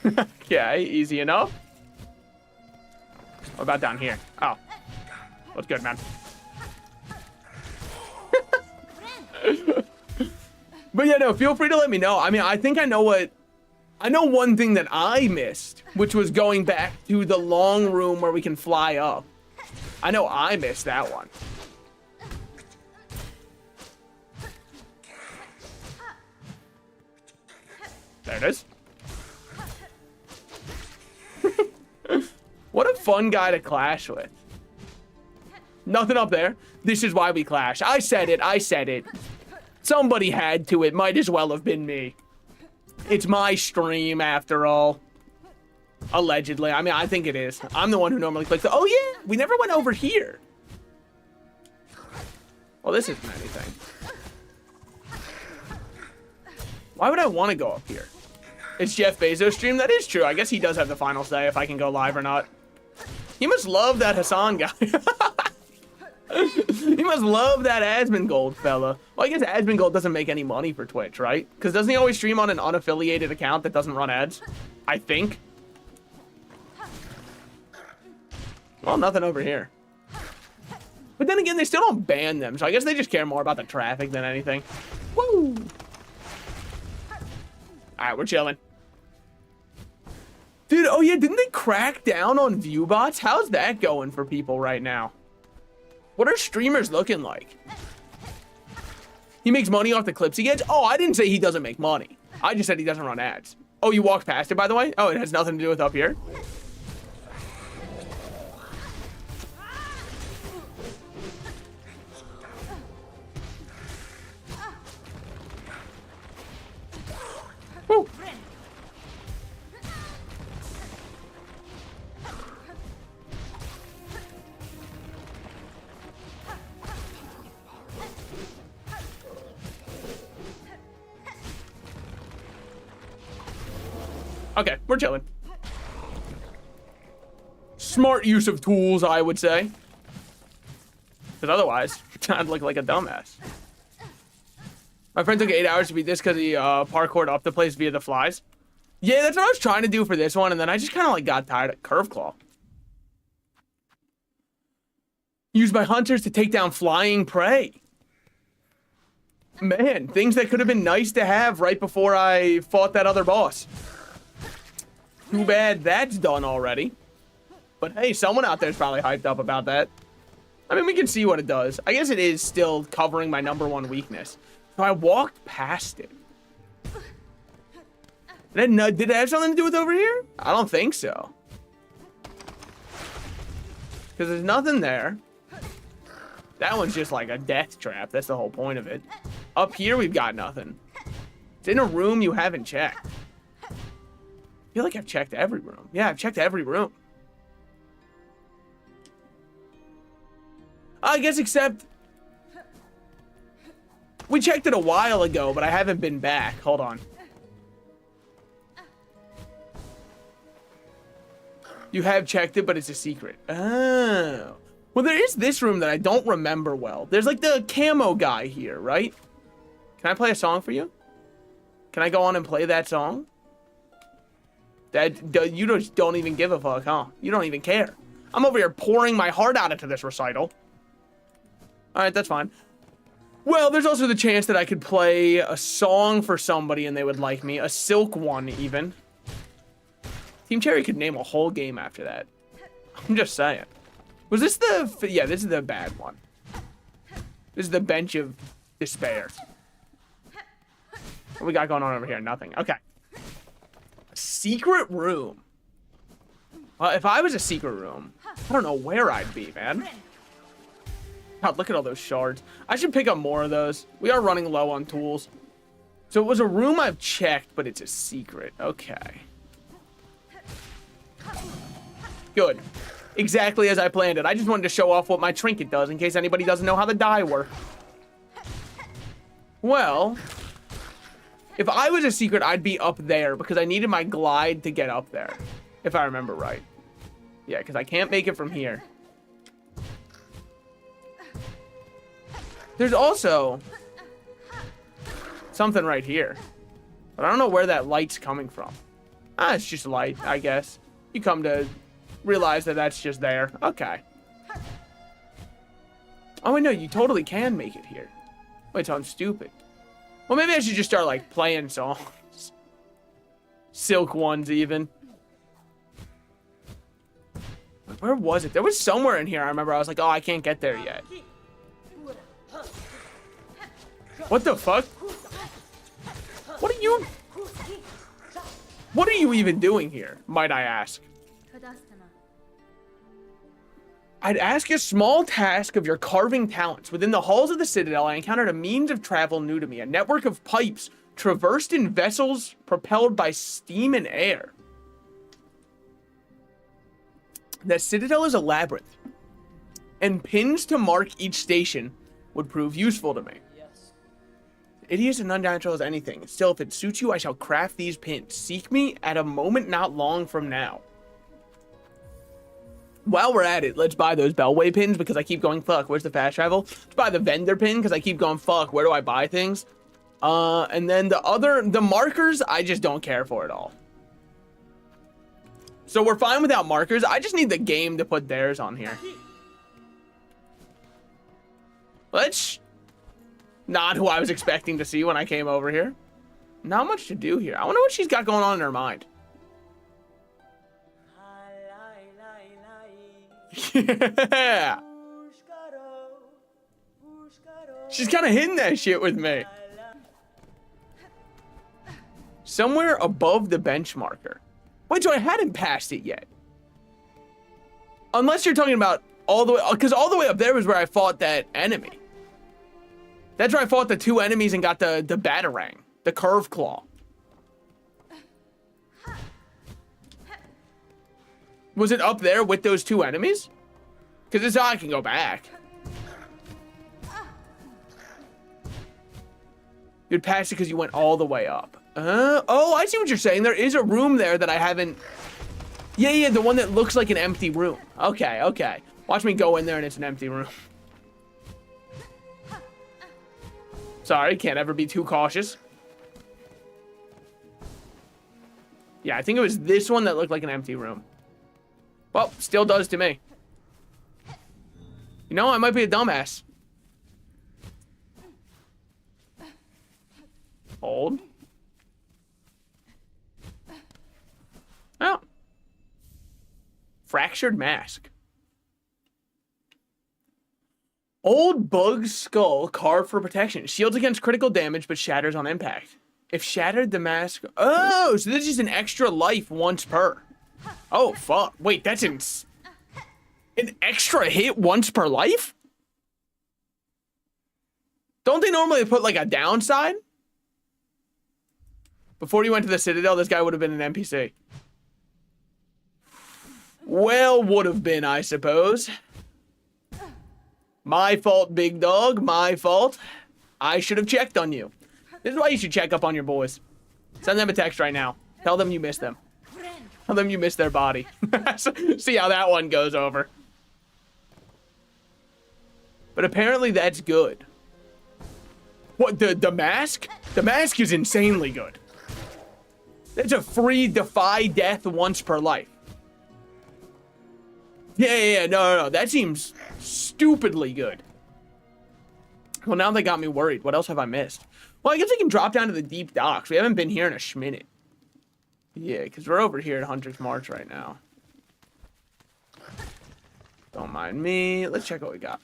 Okay, easy enough. What about down here? Oh. What's good, man? But yeah, no, feel free to let me know. I mean, I think I know what... I know one thing that I missed, which was going back to the long room where we can fly up. I know I missed that one. There it is. What a fun guy to clash with. Nothing up there. This is why we clash. I said it. I said it. Somebody had to. It might as well have been me. It's my stream, after all. Allegedly. I mean, I think it is. I'm the one who normally clicks. Oh, yeah. We never went over here. Well, this isn't anything. Why would I want to go up here? It's Jeff Bezos' stream. That is true. I guess he does have the final say if I can go live or not. He must love that Hassan guy. He must love that Asmongold fella. Well, I guess Asmongold doesn't make any money for Twitch, right? Because doesn't he always stream on an unaffiliated account that doesn't run ads? I think. Well, nothing over here. But then again, they still don't ban them, so I guess they just care more about the traffic than anything. Woo! Alright, we're chilling. Dude, oh yeah, didn't they crack down on view bots? How's that going for people right now? What are streamers looking like? He makes money off the clips he gets? Oh, I didn't say he doesn't make money. I just said he doesn't run ads. Oh, you walked past it, by the way? Oh, it has nothing to do with up here? Woo. Okay, we're chilling. Smart use of tools, I would say. Because otherwise, I'd look like a dumbass. My friend took 8 hours to beat this because he parkoured up the place via the flies. Yeah, that's what I was trying to do for this one, and then I just kind of like got tired of Curve Claw. Used by hunters to take down flying prey. Man, things that could have been nice to have right before I fought that other boss. Too bad that's done already. But hey, someone out there's probably hyped up about that. I mean, we can see what it does. I guess it is still covering my #1 weakness. So I walked past it. Did it have something to do with over here? I don't think so. Because there's nothing there. That one's just like a death trap. That's the whole point of it. Up here, we've got nothing. It's in a room you haven't checked. I feel like I've checked every room. Yeah, I've checked every room. I guess except... we checked it a while ago, but I haven't been back. Hold on. You have checked it, but it's a secret. Oh. Well, there is this room that I don't remember well. There's like the camo guy here, right? Can I play a song for you? Can I go on and play that song? You just don't even give a fuck, huh? You don't even care. I'm over here pouring my heart out into this recital. All right, that's fine. Well, there's also the chance that I could play a song for somebody and they would like me. A Silk one, even. Team Cherry could name a whole game after that. I'm just saying. Was this the... Yeah, this is the bad one. This is the bench of despair. What we got going on over here? Nothing. Okay. Secret room. Well, if I was a secret room, I don't know where I'd be, man. God, look at all those shards. I should pick up more of those. We are running low on tools. So it was a room I've checked, but it's a secret. Okay. Good. Exactly as I planned it. I just wanted to show off what my trinket does in case anybody doesn't know how the die work. Well, if I was a secret, I'd be up there because I needed my glide to get up there. If I remember right. Yeah, because I can't make it from here. There's also something right here. But I don't know where that light's coming from. Ah, it's just light, I guess. You come to realize that that's just there. Okay. Oh, wait, no, you totally can make it here. Wait, so I'm stupid. Well, maybe I should just start, like, playing songs. Silk ones, even. Where was it? There was somewhere in here I remember I was like, oh, I can't get there yet. What the fuck? What are you even doing here, might I ask? I'd ask a small task of your carving talents. Within the halls of the Citadel, I encountered a means of travel new to me. A network of pipes traversed in vessels propelled by steam and air. The Citadel is a labyrinth, and pins to mark each station would prove useful to me. Hideous and unnatural as anything. Still, if it suits you, I shall craft these pins. Seek me at a moment not long from now. While we're at it, let's buy those Bellway pins because I keep going, fuck, where's the fast travel? Let's buy the vendor pin because I keep going, fuck, where do I buy things? And then the markers, I just don't care for at all. So we're fine without markers. I just need the game to put theirs on here. Let's... Not who I was expecting to see when I came over here. Not much to do here. I wonder what she's got going on in her mind. Yeah. She's kind of hitting that shit with me. Somewhere above the bench marker. Wait, so I hadn't passed it yet. Unless you're talking about all the way... Because all the way up there was where I fought that enemy. That's where I fought the two enemies and got the Batarang. The Curve Claw. Was it up there with those two enemies? Because this is how I can go back. You'd pass it because you went all the way up. Oh, I see what you're saying. There is a room there that I haven't... Yeah, the one that looks like an empty room. Okay, okay. Watch me go in there and it's an empty room. Sorry, can't ever be too cautious. Yeah, I think it was this one that looked like an empty room. Well, still does to me. You know, I might be a dumbass. Hold. Oh. Fractured mask. Old bug's skull carved for protection. Shields against critical damage, but shatters on impact. If shattered, the mask... Oh, so this is an extra life once per. Oh, fuck. Wait, that's an extra hit once per life? Don't they normally put, like, a downside? Before you went to the Citadel, this guy would have been an NPC. Well, would have been, I suppose. My fault, big dog. My fault. I should have checked on you. This is why you should check up on your boys. Send them a text right now. Tell them you miss them. Tell them you miss their body. See how that one goes over. But apparently that's good. What, the mask? The mask is insanely good. That's a free defy death once per life. Yeah. No. That seems stupidly good. Well, now they got me worried. What else have I missed? Well, I guess we can drop down to the deep docks. We haven't been here in a schminute. Yeah, because we're over here at Hunter's March right now. Don't mind me. Let's check what we got.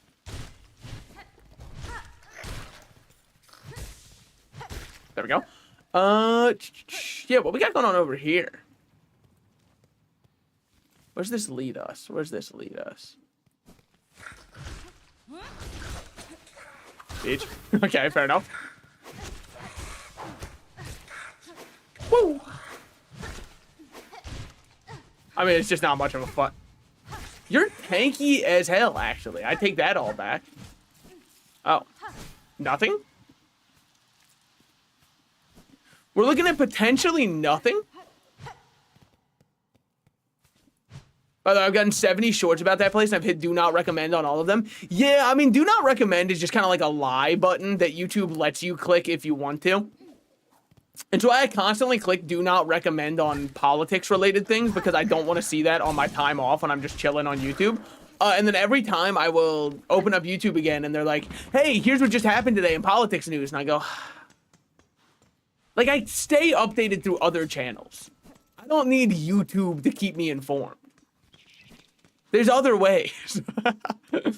There we go. Yeah, what we got going on over here? Where's this lead us? Bitch. Okay, fair enough. Woo! I mean, it's just not much of a fun. You're tanky as hell, actually. I take that all back. Oh. Nothing? We're looking at potentially nothing? By the way, I've gotten 70 shorts about that place, and I've hit do not recommend on all of them. Yeah, I mean, do not recommend is just kind of like a lie button that YouTube lets you click if you want to. It's why I constantly click do not recommend on politics-related things, because I don't want to see that on my time off when I'm just chilling on YouTube. And then every time I will open up YouTube again, and they're like, hey, here's what just happened today in politics news. And I go, like, I stay updated through other channels. I don't need YouTube to keep me informed. There's other ways. Well,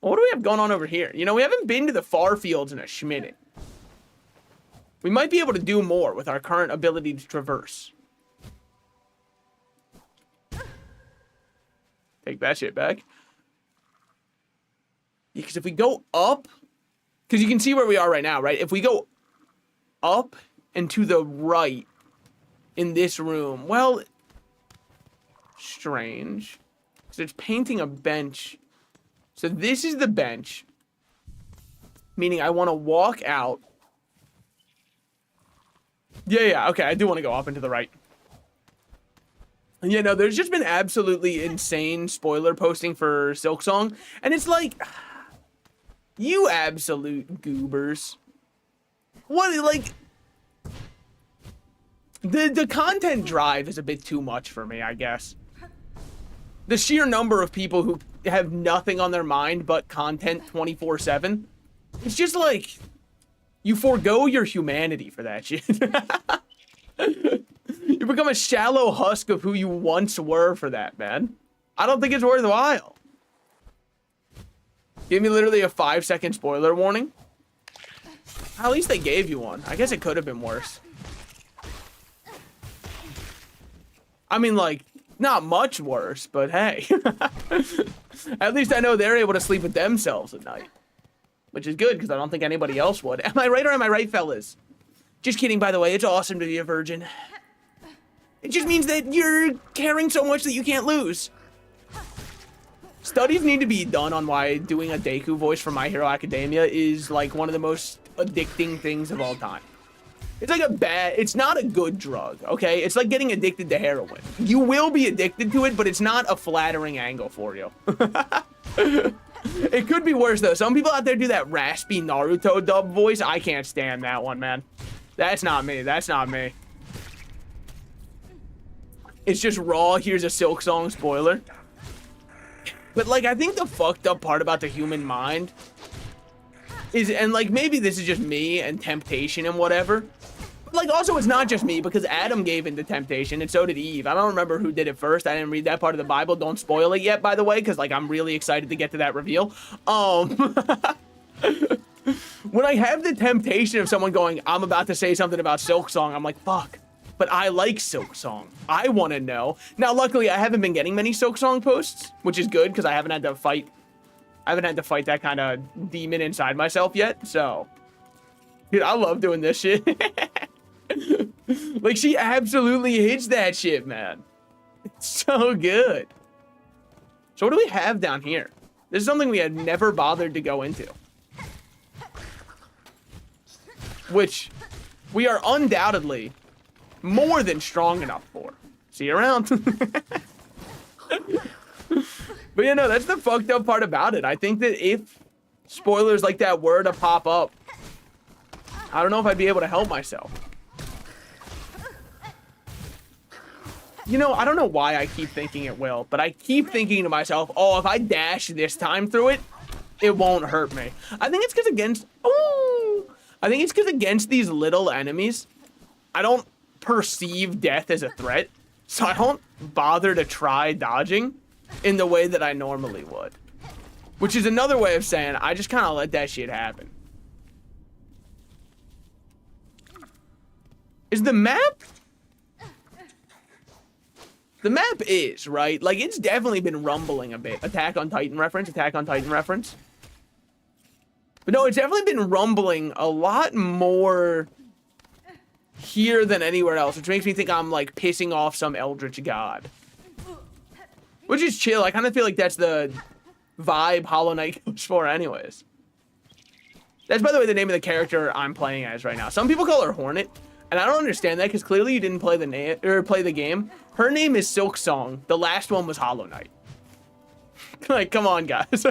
what do we have going on over here? You know, we haven't been to the far fields in a schminute. We might be able to do more with our current ability to traverse. Take that shit back. Because if we go up, because you can see where we are right now, right? If we go up and to the right in this room, well, strange. Because it's painting a bench. So this is the bench. Meaning I want to walk out. Yeah, okay, I do want to go up and to the right. Yeah, no, there's just been absolutely insane spoiler posting for Silksong, and it's like, you absolute goobers. What, like, the content drive is a bit too much for me, I guess. The sheer number of people who have nothing on their mind but content 24/7, it's just like, you forego your humanity for that shit. You become a shallow husk of who you once were for that, man. I don't think it's worthwhile. Give me literally a 5-second spoiler warning. At least they gave you one. I guess it could have been worse. I mean, like, not much worse, but hey. At least I know they're able to sleep with themselves at night. Which is good, because I don't think anybody else would. Am I right or am I right, fellas? Just kidding, by the way. It's awesome to be a virgin. It just means that you're caring so much that you can't lose. Studies need to be done on why doing a Deku voice for My Hero Academia is, like, one of the most addicting things of all time. It's like it's not a good drug, okay? It's like getting addicted to heroin. You will be addicted to it, but it's not a flattering angle for you. It could be worse, though. Some people out there do that raspy Naruto dub voice. I can't stand that one, man. That's not me. That's not me. It's just raw. Here's a Silksong spoiler. But, like, I think the fucked up part about the human mind is, and, like, maybe this is just me and temptation and whatever. But, like, also it's not just me, because Adam gave into temptation, and so did Eve. I don't remember who did it first. I didn't read that part of the Bible. Don't spoil it yet, by the way, because, like, I'm really excited to get to that reveal. When I have the temptation of someone going, I'm about to say something about Silksong, I'm like, fuck. But I like Silksong. I want to know. Now, luckily, I haven't been getting many Silksong posts, which is good, because I haven't had to fight that kind of demon inside myself yet, so. Dude, I love doing this shit. Like, she absolutely hits that shit, man. It's so good. So what do we have down here? This is something we had never bothered to go into. Which we are undoubtedly more than strong enough for. See you around. But yeah, no, that's the fucked up part about it. I think that if spoilers like that were to pop up, I don't know if I'd be able to help myself. You know, I don't know why I keep thinking it will, but I keep thinking to myself, oh, if I dash this time through it, it won't hurt me. I think it's because against... Oh! I think it's because against these little enemies, I don't perceive death as a threat, so I don't bother to try dodging in the way that I normally would. Which is another way of saying I just kind of let that shit happen. Is the map... The map is, right? Like, it's definitely been rumbling a bit. Attack on Titan reference, Attack on Titan reference. But no, it's definitely been rumbling a lot more here than anywhere else, which makes me think I'm, like, pissing off some eldritch god. Which is chill. I kind of feel like that's the vibe Hollow Knight goes for anyways. That's, by the way, the name of the character I'm playing as right now. Some people call her Hornet. And I don't understand that because clearly you didn't play the game. Her name is Silksong. The last one was Hollow Knight. Like, come on, guys.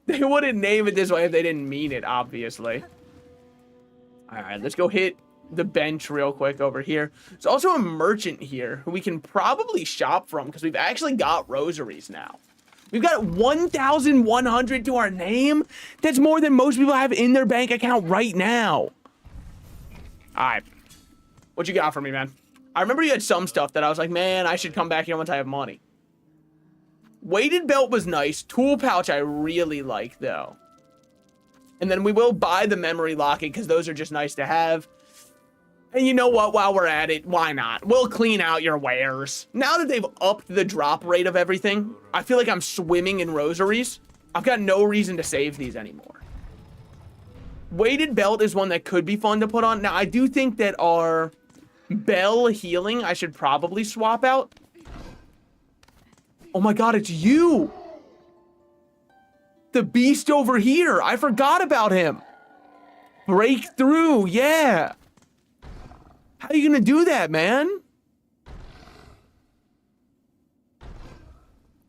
They wouldn't name it this way if they didn't mean it, obviously. All right, let's go hit the bench real quick over here. There's also a merchant here who we can probably shop from because we've actually got rosaries now. We've got 1,100 to our name. That's more than most people have in their bank account right now. All right, what you got for me, man? I remember you had some stuff that I was like, man, I should come back here once I have money. Weighted belt was nice. Tool pouch I really like, though. And then we will buy the memory locket because those are just nice to have. And you know what? While we're at it, why not? We'll clean out your wares. Now that they've upped the drop rate of everything, I feel like I'm swimming in rosaries. I've got no reason to save these anymore. Weighted belt is one that could be fun to put on. Now, I do think that our bell healing, I should probably swap out. Oh my god, it's you! The beast over here. I forgot about him. Breakthrough, yeah. How are you gonna do that, man?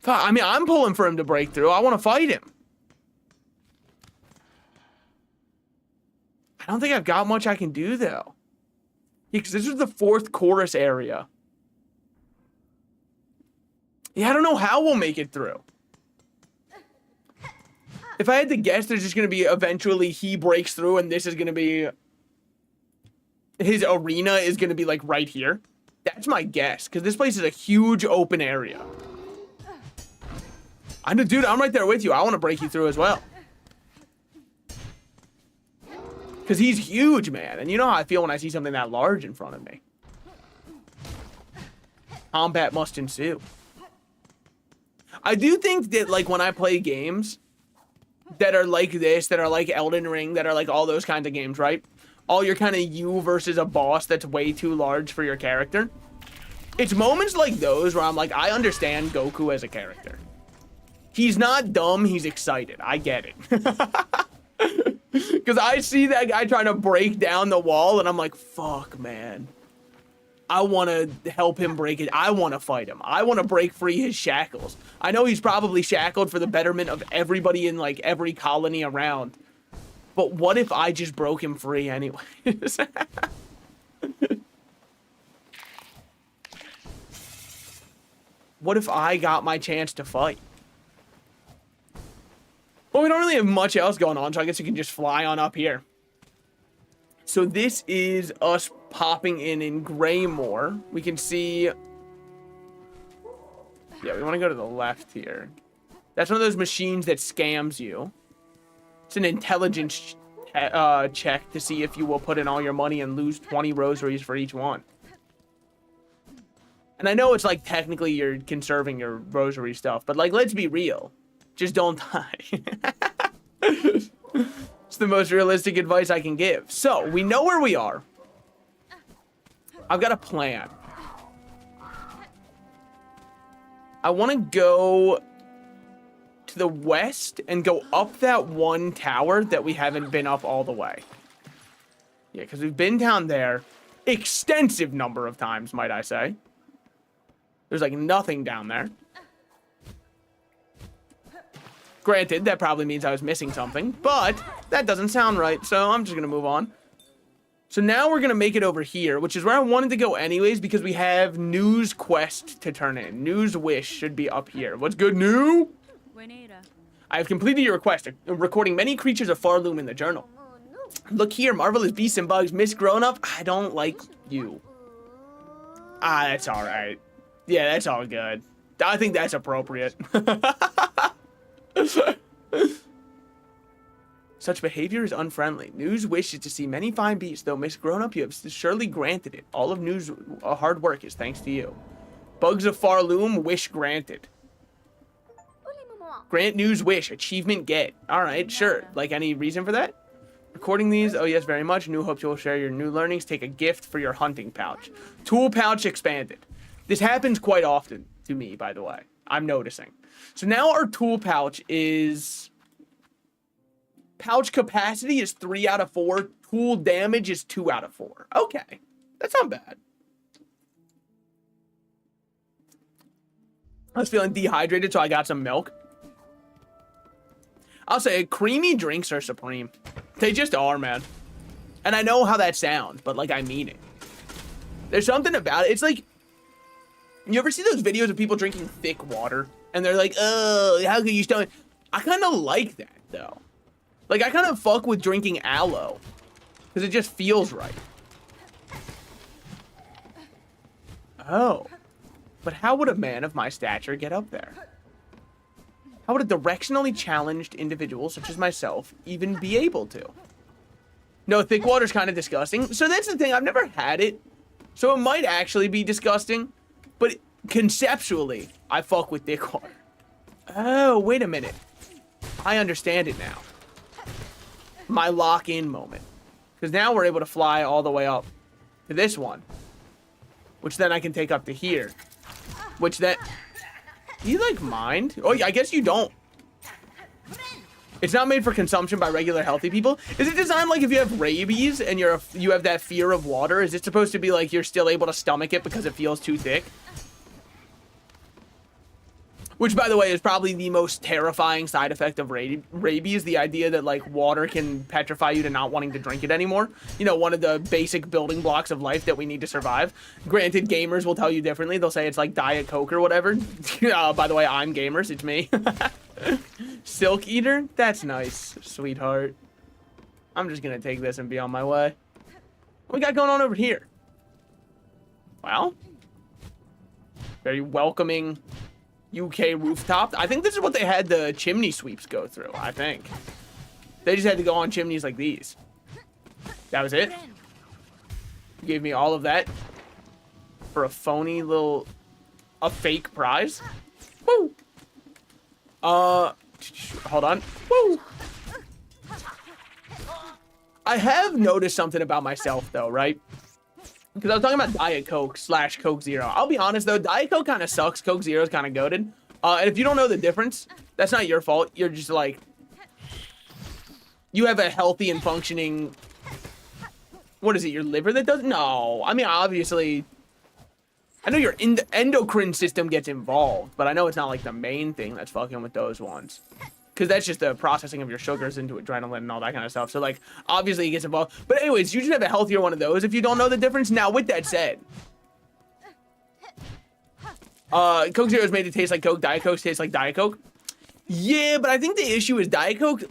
I mean, I'm pulling for him to break through. I want to fight him. I don't think I've got much I can do, though. Yeah, because this is the 4th chorus area. Yeah, I don't know how we'll make it through. If I had to guess, there's just going to be eventually he breaks through and this is going to be... His arena is going to be, like, right here. That's my guess, because this place is a huge open area. Dude, I'm right there with you. I want to break you through as well. Because he's huge, man. And you know how I feel when I see something that large in front of me. Combat must ensue. I do think that, like, when I play games that are like this, that are like Elden Ring, that are like all those kinds of games, right? All you're kind of you versus a boss that's way too large for your character. It's moments like those where I'm like, I understand Goku as a character. He's not dumb, he's excited. I get it. Because I see that guy trying to break down the wall, and I'm like, fuck, man. I want to help him break it. I want to fight him. I want to break free his shackles. I know he's probably shackled for the betterment of everybody in, like, every colony around. But what if I just broke him free anyways? What if I got my chance to fight? Well, we don't really have much else going on, so I guess we can just fly on up here. So this is us popping in Greymore. We can see... Yeah, we want to go to the left here. That's one of those machines that scams you. It's an intelligence check to see if you will put in all your money and lose 20 rosaries for each one. And I know it's like technically you're conserving your rosary stuff, but like, let's be real. Just don't die. It's the most realistic advice I can give. So, we know where we are. I've got a plan. I want to go to the west and go up that one tower that we haven't been up all the way. Yeah, because we've been down there extensive number of times, might I say. There's like nothing down there. Granted, that probably means I was missing something, but that doesn't sound right, so I'm just going to move on. So now we're going to make it over here, which is where I wanted to go anyways, because we have news quest to turn in. News wish should be up here. What's good, new? I have completed your request, recording many creatures of Farloom in the journal. Look here, marvelous beasts and bugs. Miss Grown Up, I don't like you. Ah, that's all right. Yeah, that's all good. I think that's appropriate. Such behavior is unfriendly. News wishes to see many fine beasts, though Miss Grown Up, you have surely granted it. All of News' hard work is thanks to you. Bugs of Farloom, wish granted. Grant News wish, achievement get. All right, sure. Like, any reason for that? Recording these, oh yes, very much. New hopes you will share your new learnings. Take a gift for your hunting pouch. Tool pouch expanded. This happens quite often to me, by the way. I'm noticing. So now our tool pouch is... Pouch capacity is 3 out of 4. Tool damage is 2 out of 4. Okay. That's not bad. I was feeling dehydrated, so I got some milk. I'll say creamy drinks are supreme. They just are, man. And I know how that sounds, but like I mean it. There's something about it. It's like, you ever see those videos of people drinking thick water? And they're like, oh, how could you stomach? I kind of like that, though. Like, I kind of fuck with drinking aloe. Because it just feels right. Oh. But how would a man of my stature get up there? How would a directionally challenged individual such as myself even be able to? No, thick water's kind of disgusting. So that's the thing. I've never had it. So it might actually be disgusting. But conceptually, I fuck with thick water. Oh, wait a minute. I understand it now. My lock-in moment. Because now we're able to fly all the way up to this one. Which then I can take up to here. Which then... Do you, like, mind? Oh, I guess you don't. It's not made for consumption by regular healthy people. Is it designed like if you have rabies and you have that fear of water? Is it supposed to be like you're still able to stomach it because it feels too thick? Which, by the way, is probably the most terrifying side effect of rabies. The idea that, like, water can petrify you to not wanting to drink it anymore. You know, one of the basic building blocks of life that we need to survive. Granted, gamers will tell you differently. They'll say it's like Diet Coke or whatever. By the way, I'm gamers. It's me. Silk Eater? That's nice, sweetheart. I'm just going to take this and be on my way. What we got going on over here? Well, very welcoming... UK rooftop. I think this is what they had the chimney sweeps go through, I think. They just had to go on chimneys like these. That was it. You gave me all of that for a phony little... a fake prize. Woo! Hold on. Woo! I have noticed something about myself, though, right? Because I was talking about Diet Coke / Coke Zero. I'll be honest, though. Diet Coke kind of sucks. Coke Zero is kind of goated. And if you don't know the difference, that's not your fault. You're just like... You have a healthy and functioning... What is it, your liver that does? No. I mean, obviously... I know your endocrine system gets involved, but I know it's not like the main thing that's fucking with those ones. Because that's just the processing of your sugars into adrenaline and all that kind of stuff. So, like, obviously it gets involved. But anyways, you should have a healthier one of those if you don't know the difference. Now, with that said, Coke Zero is made to taste like Coke. Diet Coke tastes like Diet Coke. Yeah, but I think the issue is Diet Coke,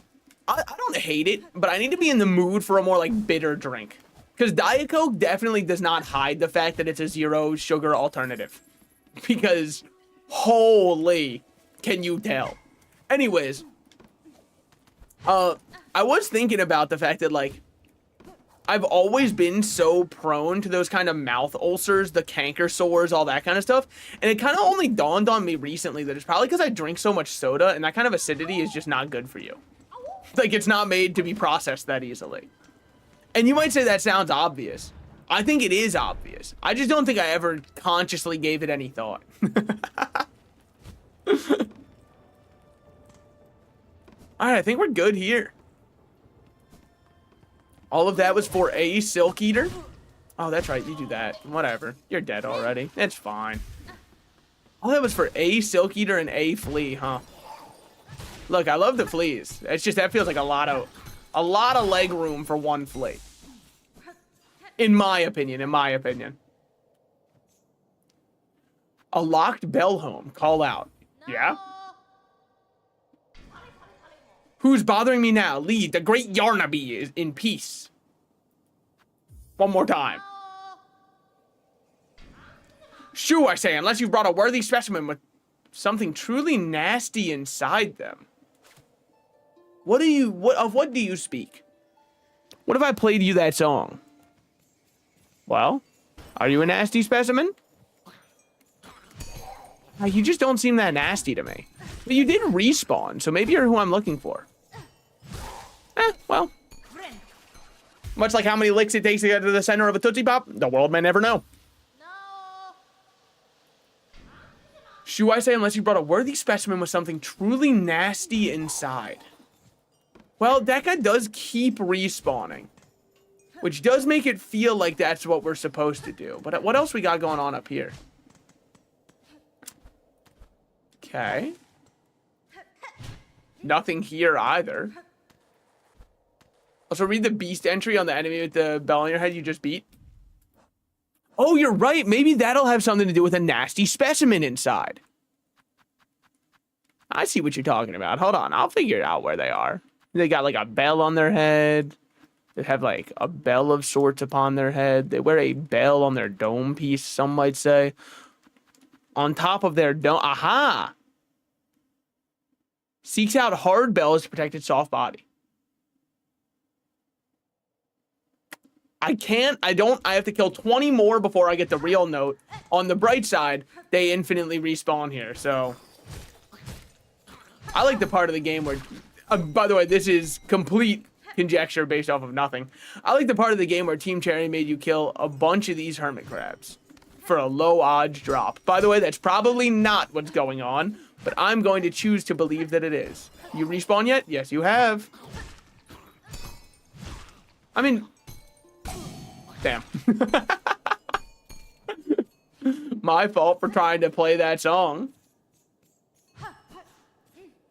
I don't hate it, but I need to be in the mood for a more, like, bitter drink. Because Diet Coke definitely does not hide the fact that it's a zero sugar alternative. Because, holy, can you tell? Anyways... I was thinking about the fact that, like, I've always been so prone to those kind of mouth ulcers, the canker sores, all that kind of stuff. And it kind of only dawned on me recently that it's probably because I drink so much soda and that kind of acidity is just not good for you. Like, it's not made to be processed that easily. And you might say that sounds obvious. I think it is obvious. I just don't think I ever consciously gave it any thought. Alright, I think we're good here. All of that was for a Silk Eater? Oh, that's right, you do that. Whatever. You're dead already. It's fine. All that was for a Silk Eater and a flea, huh? Look, I love the fleas. It's just, that feels like a lot of leg room for one flea. In my opinion, A locked bell home. Call out. No. Yeah? Who's bothering me now? Lead. The great Yarnaby is in peace. One more time. Shoo, I say, unless you brought a worthy specimen with something truly nasty inside them. What do you speak? What if I played you that song? Well, are you a nasty specimen? You just don't seem that nasty to me. But you did respawn, so maybe you're who I'm looking for. Well. Much like how many licks it takes to get to the center of a Tootsie Pop, the world may never know. Shoo, I say, unless you brought a worthy specimen with something truly nasty inside. Well, that guy does keep respawning, which does make it feel like that's what we're supposed to do. But what else we got going on up here? Okay. Nothing here either. Also, read the beast entry on the enemy with the bell on your head you just beat. Oh, you're right. Maybe that'll have something to do with a nasty specimen inside. I see what you're talking about. Hold on. I'll figure out where they are. They got like a bell on their head. They have like a bell of sorts upon their head. They wear a bell on their dome piece, some might say. On top of their dome. Aha! Seeks out hard bells to protect its soft body. I have to kill 20 more before I get the real note. On the bright side, they infinitely respawn here, so. I like the part of the game where, by the way, this is complete conjecture based off of nothing. I like the part of the game where Team Cherry made you kill a bunch of these hermit crabs for a low odds drop. By the way, that's probably not what's going on, but I'm going to choose to believe that it is. You respawn yet? Yes, you have. I mean, damn. My fault for trying to play that song.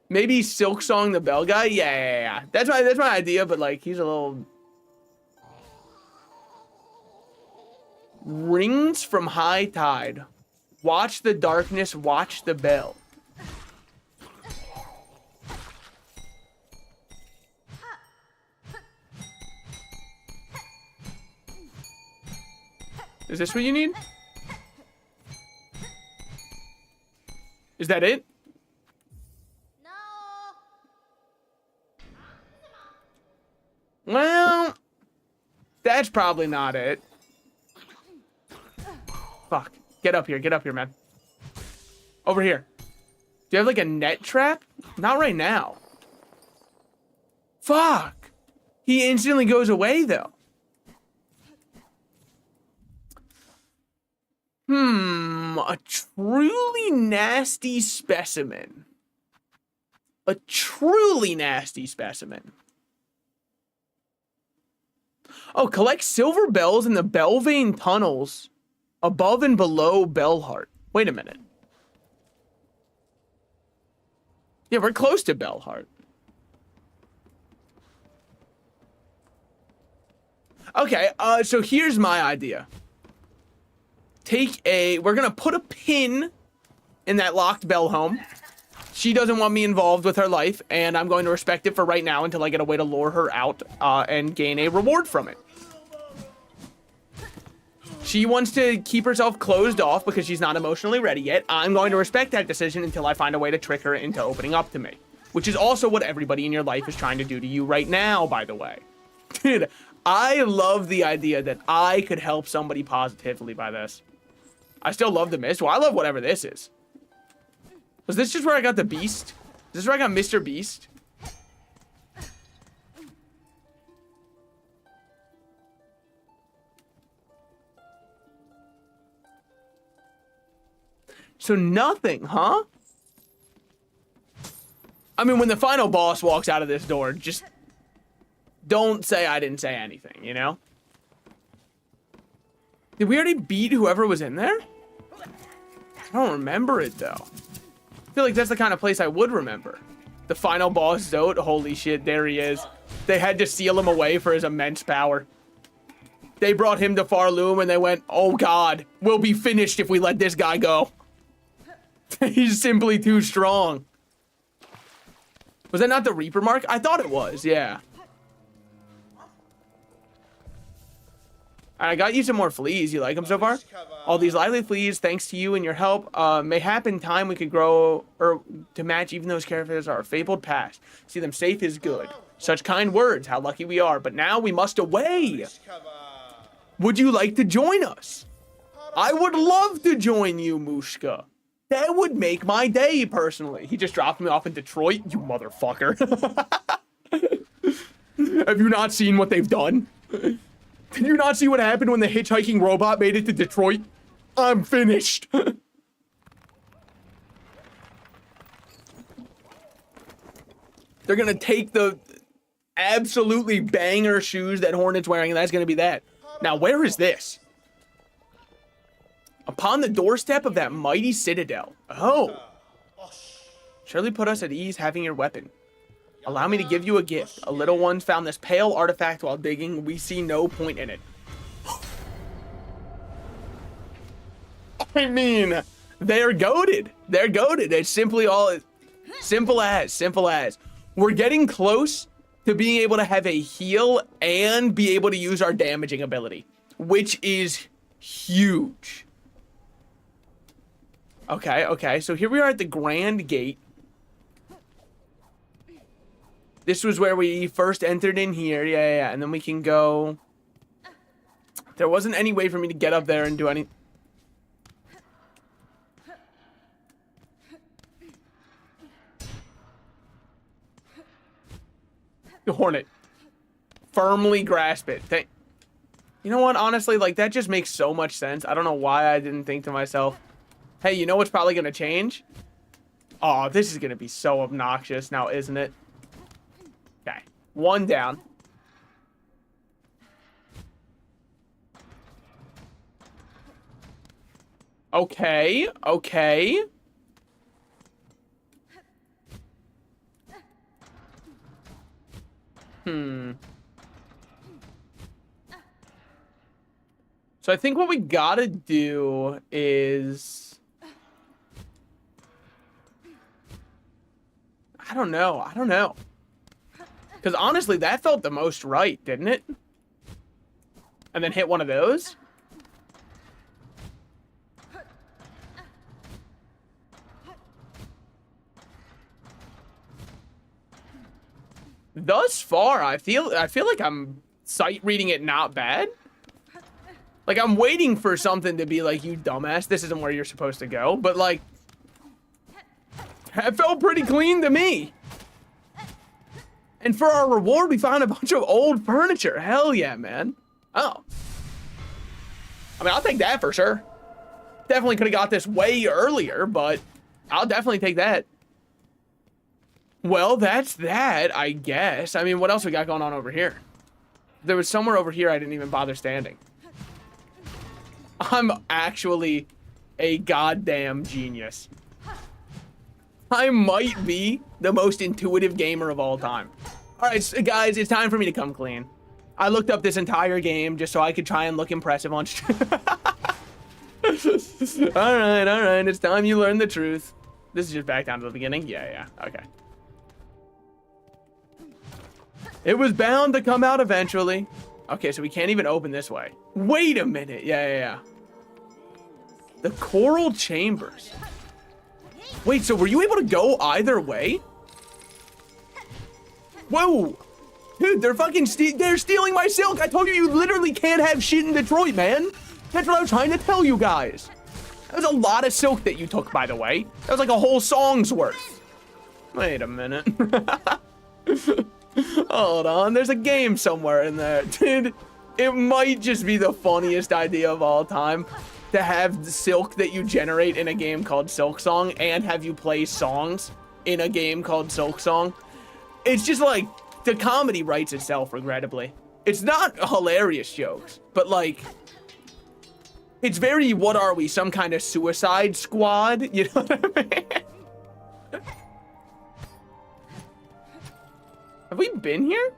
Maybe Silksong the bell guy? Yeah. That's my idea, but like he's a little. Rings from high tide. Watch the darkness, watch the bell. Is this what you need? Is that it? Well, that's probably not it. Fuck. Get up here, man. Over here. Do you have like a net trap? Not right now. Fuck. He instantly goes away though. A truly nasty specimen. A truly nasty specimen. Oh, collect silver bells in the Belvane tunnels above and below Bellheart. Wait a minute. Yeah, we're close to Bellheart. Okay, so here's my idea. We're gonna put a pin in that locked bell home. She doesn't want me involved with her life, and I'm going to respect it for right now until I get a way to lure her out and gain a reward from it. She wants to keep herself closed off because she's not emotionally ready yet. I'm going to respect that decision until I find a way to trick her into opening up to me. Which is also what everybody in your life is trying to do to you right now, by the way. Dude, I love the idea that I could help somebody positively by this. I still love the mist. Well, I love whatever this is. Was this just where I got the beast? Is this where I got Mr. Beast? So nothing, huh? I mean, when the final boss walks out of this door, just don't say I didn't say anything, you know? Did we already beat whoever was in there? I don't remember it, though. I feel like that's the kind of place I would remember. The final boss, Zote. Holy shit, there he is. They had to seal him away for his immense power. They brought him to Farloom and they went, oh God, we'll be finished if we let this guy go. He's simply too strong. Was that not the Reaper mark? I thought it was, yeah. I got you some more fleas. You like them so far? All these lively fleas, thanks to you and your help, mayhap in time we could grow or to match even those characters are fabled past. See them safe is good. Such kind words, how lucky we are. But now we must away. Would you like to join us? I would love to join you, Mushka. That would make my day, personally. He just dropped me off in Detroit, you motherfucker. Have you not seen what they've done? Did you not see what happened when the hitchhiking robot made it to Detroit? I'm finished. They're gonna take the absolutely banger shoes that Hornet's wearing, and that's gonna be that. Now, where is this? Upon the doorstep of that mighty citadel. Oh. Surely put us at ease having your weapon. Allow me to give you a gift. A little one found this pale artifact while digging. We see no point in it. I mean, they're goated. They're goated. It's simply all simple as. We're getting close to being able to have a heal and be able to use our damaging ability, which is huge. Okay. So here we are at the Grand Gate. This was where we first entered in here. Yeah. And then we can go. There wasn't any way for me to get up there and do any. Hornet. Firmly grasp it. You know what? Honestly, like, that just makes so much sense. I don't know why I didn't think to myself, hey, you know what's probably going to change? Oh, this is going to be so obnoxious now, isn't it? Okay. One down. Okay. So I think what we gotta do is... I don't know. Because honestly, that felt the most right, didn't it? And then hit one of those? Thus far, I feel like I'm sight reading it not bad. Like, I'm waiting for something to be like, you dumbass, this isn't where you're supposed to go. But, like, it felt pretty clean to me. And for our reward, we found a bunch of old furniture. Hell yeah, man. Oh. I mean, I'll take that for sure. Definitely could have got this way earlier, but I'll definitely take that. Well, that's that, I guess. I mean, what else we got going on over here? There was somewhere over here I didn't even bother standing. I'm actually a goddamn genius. I might be the most intuitive gamer of all time. All right, so guys, it's time for me to come clean. I looked up this entire game just so I could try and look impressive on stream. All right, it's time you learn the truth. This is just back down to the beginning? Yeah, okay. It was bound to come out eventually. Okay, so we can't even open this way. Wait a minute. Yeah. The coral chambers. Wait, so were you able to go either way? Whoa. Dude, they're fucking they're stealing my silk. I told you you literally can't have shit in Detroit, man. That's what I was trying to tell you guys. That was a lot of silk that you took, by the way. That was like a whole song's worth. Wait a minute. Hold on, there's a game somewhere in there. Dude, it might just be the funniest idea of all time to have the silk that you generate in a game called Silksong and have you play songs in a game called Silksong. It's just like, the comedy writes itself, regrettably. It's not hilarious jokes, but like, it's very, what are we, some kind of Suicide Squad? You know what I mean? Have we been here?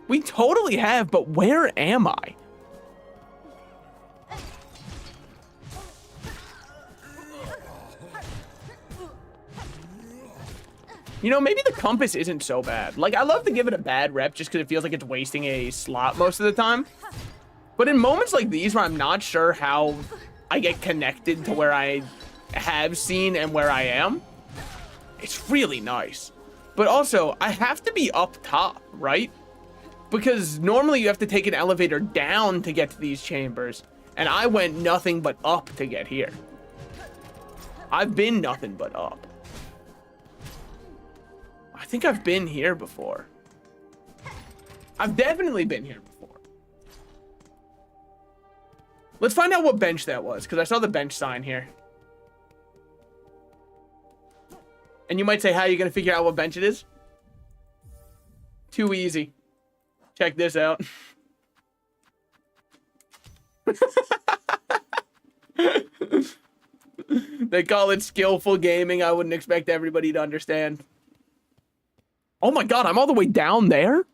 We totally have, but where am I? You know, maybe the compass isn't so bad. Like, I love to give it a bad rep just because it feels like it's wasting a slot most of the time. But in moments like these where I'm not sure how I get connected to where I have seen and where I am, it's really nice. But also, I have to be up top, right? Because normally you have to take an elevator down to get to these chambers. And I went nothing but up to get here. I've been nothing but up. I think I've been here before. I've definitely been here before. Let's find out what bench that was, because I saw the bench sign here. And you might say, how are you going to figure out what bench it is? Too easy. Check this out. They call it skillful gaming. I wouldn't expect everybody to understand. Oh my god, I'm all the way down there?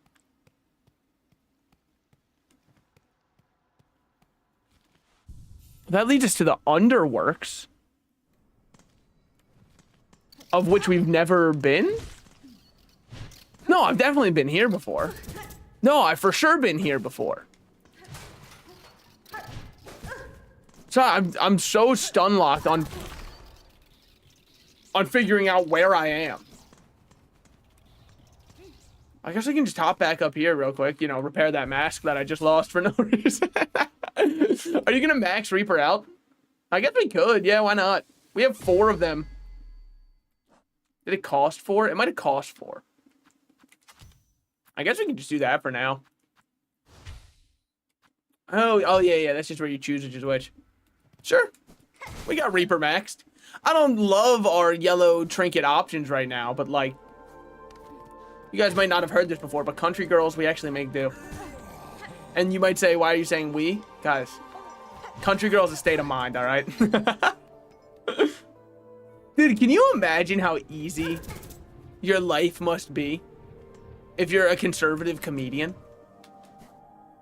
That leads us to the underworks. Of which we've never been? No, I've definitely been here before. No, I've for sure been here before. So I'm so stun locked on figuring out where I am. I guess I can just hop back up here real quick, you know, repair that mask that I just lost for no reason. Are you gonna max Reaper out? I guess we could, yeah, why not? We have 4 of them. Did it cost 4? It might have cost 4. I guess we can just do that for now. Oh yeah, that's just where you choose which is which. Sure. We got Reaper maxed. I don't love our yellow trinket options right now, but like, you guys might not have heard this before, but country girls, we actually make do. And you might say, why are you saying we? Guys, country girls is a state of mind, all right? Dude, can you imagine how easy your life must be if you're a conservative comedian?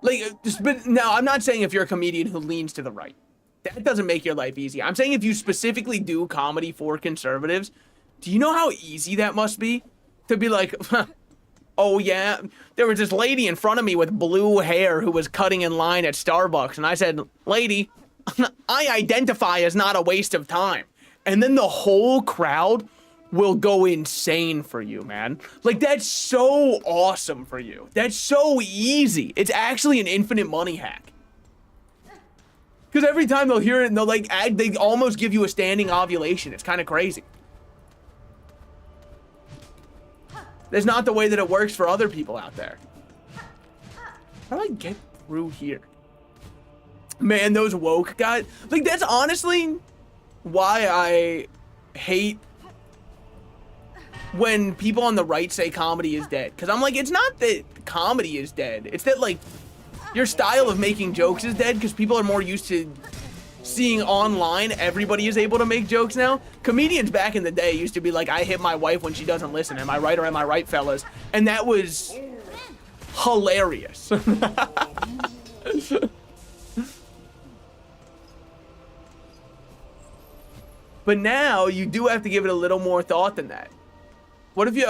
Like, but now, I'm not saying if you're a comedian who leans to the right. That doesn't make your life easy. I'm saying if you specifically do comedy for conservatives, do you know how easy that must be? To be like, oh yeah, there was this lady in front of me with blue hair who was cutting in line at Starbucks. And I said, lady, I identify as not a waste of time. And then the whole crowd will go insane for you, man. Like, that's so awesome for you. That's so easy. It's actually an infinite money hack. Because every time they'll hear it and they'll like, they almost give you a standing ovulation. It's kind of crazy. That's not the way that it works for other people out there. How do I get through here? Man, those woke guys. Like, that's honestly why I hate when people on the right say comedy is dead. Because I'm like, it's not that comedy is dead. It's that, like, your style of making jokes is dead because people are more used to seeing online everybody is able to make jokes now. Comedians back in the day used to be like, I hit my wife when she doesn't listen. Am I right or am I right, fellas? And that was hilarious. But now you do have to give it a little more thought than that. What if you,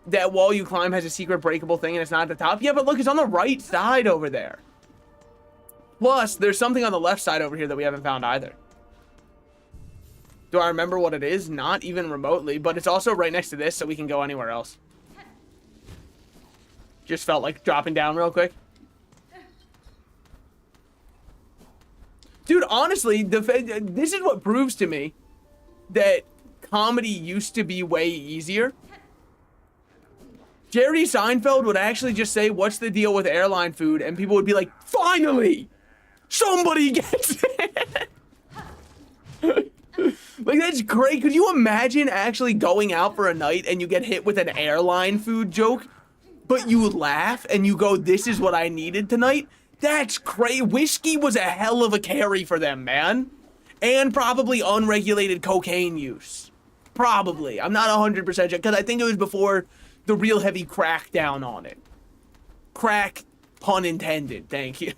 that wall you climb has a secret breakable thing and it's not at the top? Yeah, but look, it's on the right side over there. Plus, there's something on the left side over here that we haven't found either. Do I remember what it is? Not even remotely, but it's also right next to this, so we can go anywhere else. Just felt like dropping down real quick. Dude, honestly, this is what proves to me that comedy used to be way easier. Jerry Seinfeld would actually just say, what's the deal with airline food? And people would be like, finally, somebody gets it. Like, that's great. Could you imagine actually going out for a night and you get hit with an airline food joke, but you laugh and you go, this is what I needed tonight? That's crazy. Whiskey was a hell of a carry for them, man. And probably unregulated cocaine use. Probably. I'm not 100% sure, because I think it was before the real heavy crackdown on it. Crack, pun intended. Thank you.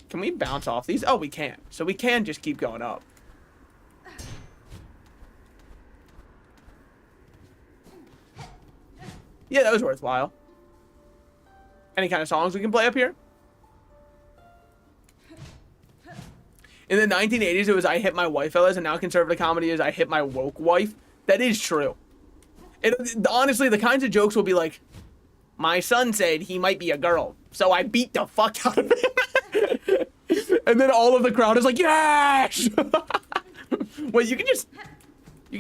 Can we bounce off these? Oh, we can. So we can just keep going up. Yeah, that was worthwhile. Any kind of songs we can play up here? In the 1980s, it was I hit my wife, fellas, and now conservative comedy is I hit my woke wife. That is true. Honestly, the kinds of jokes will be like, my son said he might be a girl, so I beat the fuck out of him. And then all of the crowd is like, yes! Wait, you can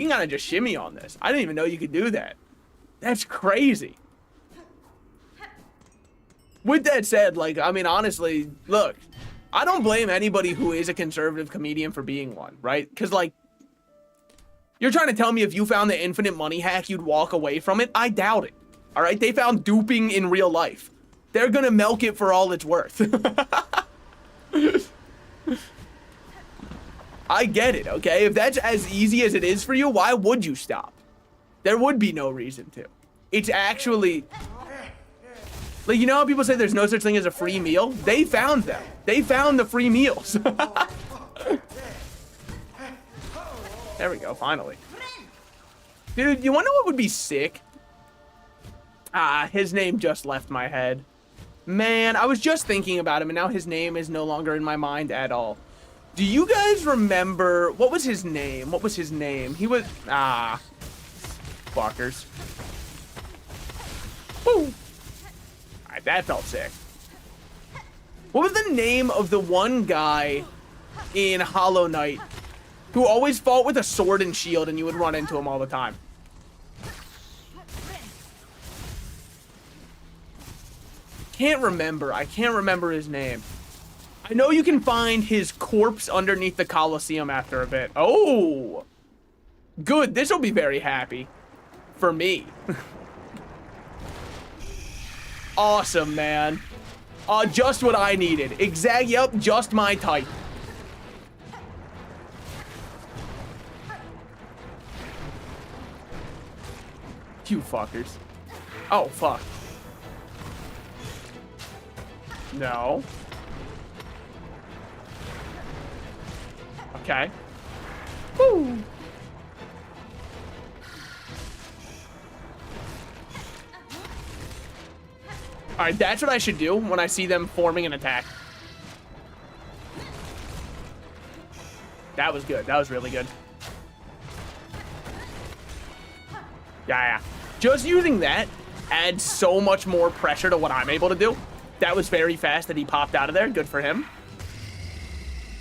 kind of just shimmy on this. I didn't even know you could do that. That's crazy. With that said, like, I mean, honestly, look, I don't blame anybody who is a conservative comedian for being one, right? Because, like, you're trying to tell me if you found the infinite money hack, you'd walk away from it? I doubt it. All right? They found duping in real life. They're gonna milk it for all it's worth. I get it, okay? If that's as easy as it is for you, why would you stop? There would be no reason to. It's actually... Like, you know how people say there's no such thing as a free meal? They found them. They found the free meals. There we go, finally. Dude, you wonder what would be sick? Ah, his name just left my head. Man, I was just thinking about him, and now his name is no longer in my mind at all. Do you guys remember... What was his name? What was his name? He was... Ah. Fuckers. Woo! Alright, that felt sick. What was the name of the one guy in Hollow Knight who always fought with a sword and shield and you would run into him all the time? Can't remember. I can't remember his name. I know you can find his corpse underneath the Colosseum after a bit. Oh! Good. This will be very happy. For me. Awesome, man. Just what I needed. Yep, just my type. You fuckers. Oh, fuck. No. Okay. Woo! Alright, that's what I should do when I see them forming an attack. That was good. That was really good. Yeah. Just using that adds so much more pressure to what I'm able to do. That was very fast that he popped out of there. Good for him.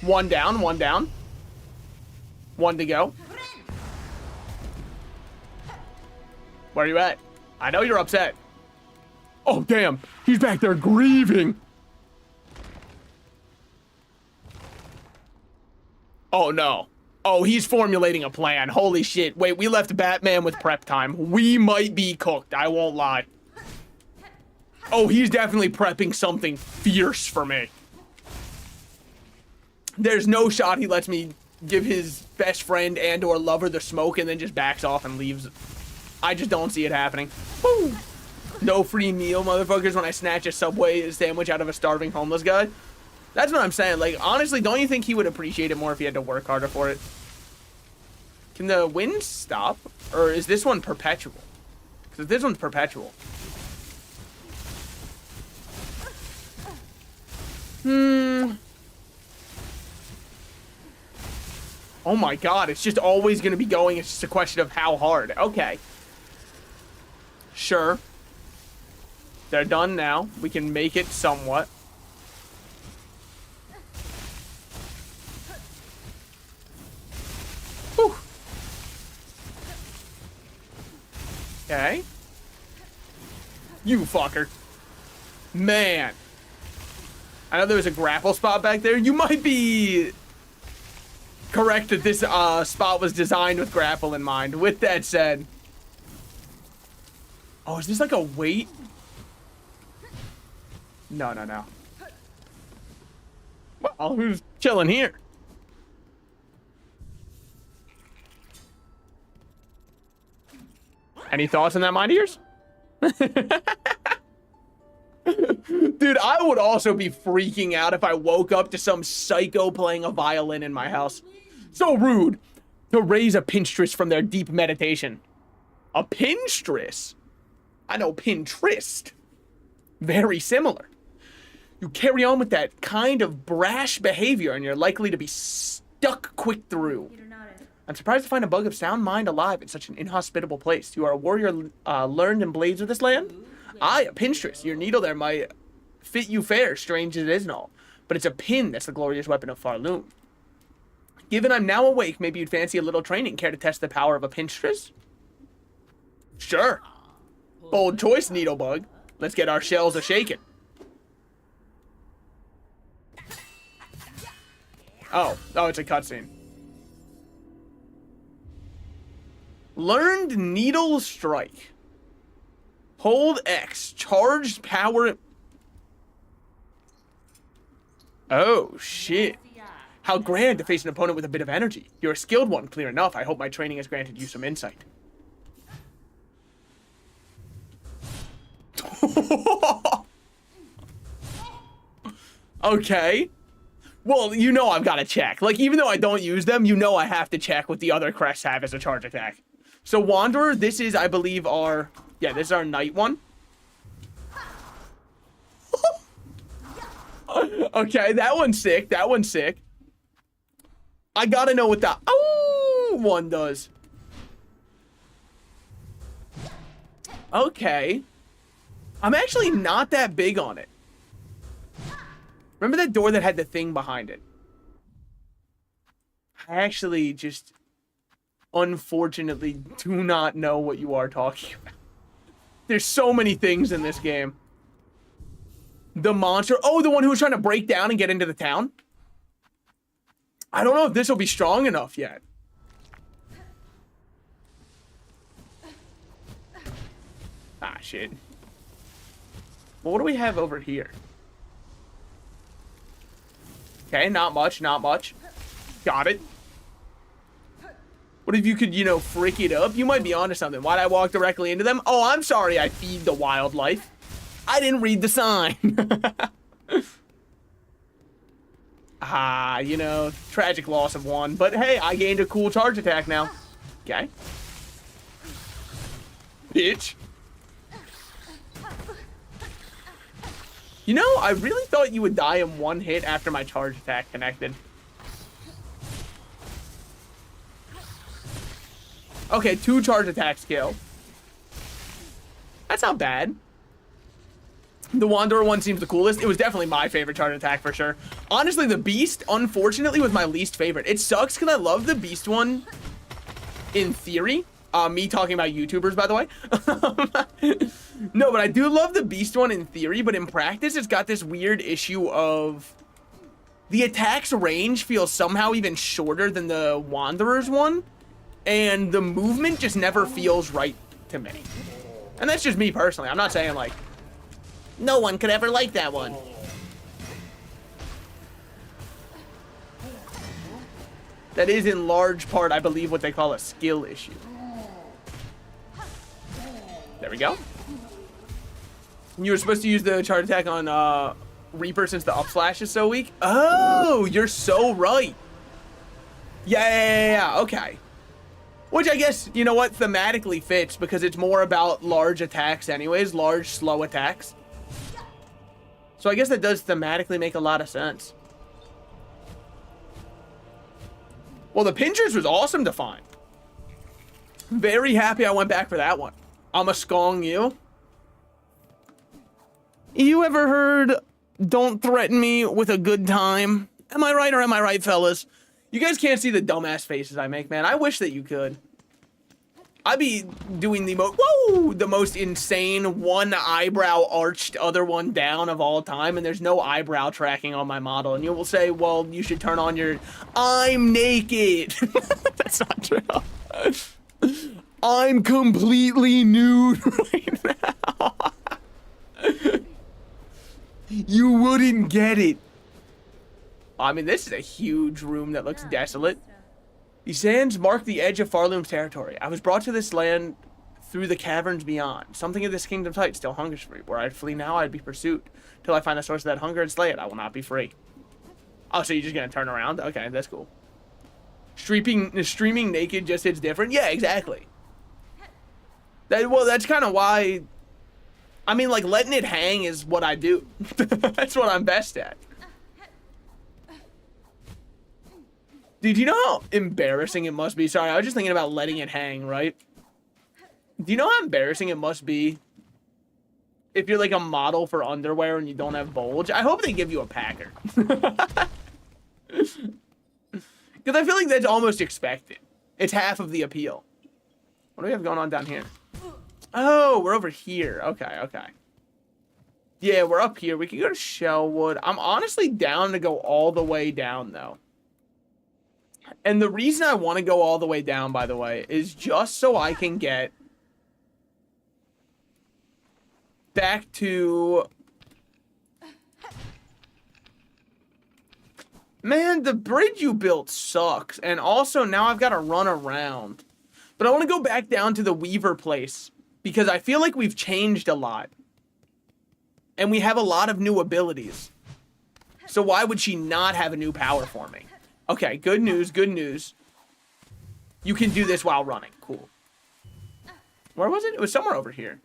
One down, one down. One to go. Where are you at? I know you're upset. Oh, damn. He's back there grieving. Oh, no. Oh, he's formulating a plan. Holy shit. Wait, we left Batman with prep time. We might be cooked. I won't lie. Oh, he's definitely prepping something fierce for me. There's no shot he lets me give his best friend and or lover the smoke and then just backs off and leaves. I just don't see it happening. Woo! No free meal, motherfuckers, when I snatch a Subway sandwich out of a starving homeless guy. That's what I'm saying. Like, honestly, don't you think he would appreciate it more if he had to work harder for it? Can the wind stop? Or is this one perpetual? Because this one's perpetual. Oh my god, it's just always going to be going. It's just a question of how hard. Okay. Sure. They're done now. We can make it somewhat. Whew. Okay. You fucker. Man. I know there was a grapple spot back there. You might be correct that this spot was designed with grapple in mind. With that said. Oh, is this like a weight? No. Well, who's chilling here? Any thoughts on that, mind of yours? Dude, I would also be freaking out if I woke up to some psycho playing a violin in my house. So rude to raise a pinstress from their deep meditation. A pinstress? I know Pinterest. Very similar. You carry on with that kind of brash behavior and you're likely to be stuck quick through. I'm surprised to find a bug of sound mind alive in such an inhospitable place. You are a warrior learned in blades of this land? Aye, a pinstress. Your needle there might fit you fair, strange as it is and all. But it's a pin that's the glorious weapon of Farloom. Given I'm now awake, maybe you'd fancy a little training. Care to test the power of a pinstress? Sure. Bold choice, Needlebug. Let's get our shells a-shaking. Oh, it's a cutscene. Learned Needle Strike. Hold X. Charged power. Oh, shit. How grand to face an opponent with a bit of energy. You're a skilled one, clear enough. I hope my training has granted you some insight. Okay. Well, you know I've got to check. Like, even though I don't use them, you know I have to check what the other crests have as a charge attack. So, Wanderer, this is, I believe, our... Yeah, this is our night one. Okay, that one's sick. That one's sick. I gotta know what the one does. Okay. I'm actually not that big on it. Remember that door that had the thing behind it? I actually just, unfortunately, do not know what you are talking about. There's so many things in this game. The monster. Oh, the one who was trying to break down and get into the town? I don't know if this will be strong enough yet. Ah, shit. Well, what do we have over here? Okay, not much, not much. Got it. What if you could, you know, frick it up? You might be onto something. Why'd I walk directly into them? Oh, I'm sorry I feed the wildlife. I didn't read the sign. Ah, you know, tragic loss of one. But hey, I gained a cool charge attack now. Okay. Bitch. You know, I really thought you would die in one hit after my charge attack connected. Okay, 2 charge attacks kill. That's not bad. The Wanderer one seems the coolest. It was definitely my favorite charge attack for sure. Honestly, the Beast, unfortunately, was my least favorite. It sucks because I love the Beast one in theory. Me talking about YouTubers, by the way. No, but I do love the Beast one in theory, but in practice, it's got this weird issue of the attack's range feels somehow even shorter than the Wanderer's one, and the movement just never feels right to me. And that's just me personally. I'm not saying, like, no one could ever like that one. That is in large part, I believe, what they call a skill issue. There we go. You were supposed to use the charge attack on Reaper since the up slash is so weak. Oh, you're so right. Yeah, okay. Which I guess, you know what, thematically fits because it's more about large attacks anyways, large, slow attacks. So I guess that does thematically make a lot of sense. Well, the Pinchers was awesome to find. Very happy I went back for that one. I'm a Skong you. You ever heard, don't threaten me with a good time? Am I right or am I right, fellas? You guys can't see the dumbass faces I make, man. I wish that you could. I'd be doing the most insane one eyebrow arched, other one down of all time, and there's no eyebrow tracking on my model. And you will say, well, you should turn on your, I'm naked. That's not true. I'm completely nude right now. You wouldn't get it. I mean, this is a huge room that looks desolate. These sands mark the edge of Farloom's territory. I was brought to this land through the caverns beyond. Something of this kingdom's height still hungers for me. Where I'd flee now, I'd be pursued. Till I find the source of that hunger and slay it, I will not be free. Oh, so you're just gonna turn around? Okay, that's cool. Streaming naked just hits different? Yeah, exactly. Well, that's kind of why... I mean, like, letting it hang is what I do. That's what I'm best at. Dude, you know how embarrassing it must be? Sorry, I was just thinking about letting it hang, right? Do you know how embarrassing it must be if you're like a model for underwear and you don't have bulge? I hope they give you a packer. Because I feel like that's almost expected. It's half of the appeal. What do we have going on down here? Oh, we're over here. Okay, okay. Yeah, we're up here. We can go to Shellwood. I'm honestly down to go all the way down, though. And the reason I want to go all the way down, by the way, is just so I can get back to... Man, the bridge you built sucks. And also, now I've got to run around. But I want to go back down to the Weaver place, because I feel like we've changed a lot. And we have a lot of new abilities. So why would she not have a new power for me? Okay, good news, good news. You can do this while running. Cool. Where was it? It was somewhere over here.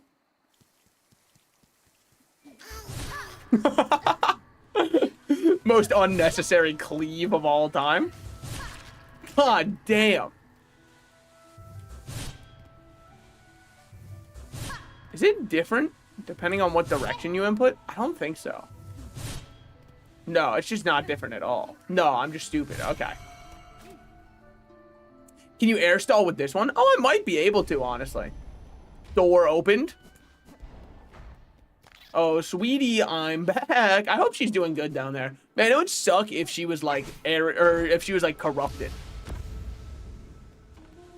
Most unnecessary cleave of all time. God damn. Is it different depending on what direction you input? I don't think so. No, it's just not different at all. No, I'm just stupid. Okay. Can you air stall with this one? Oh, I might be able to, honestly. Door opened. Oh, sweetie, I'm back. I hope she's doing good down there. Man, it would suck if she was like if she was like corrupted.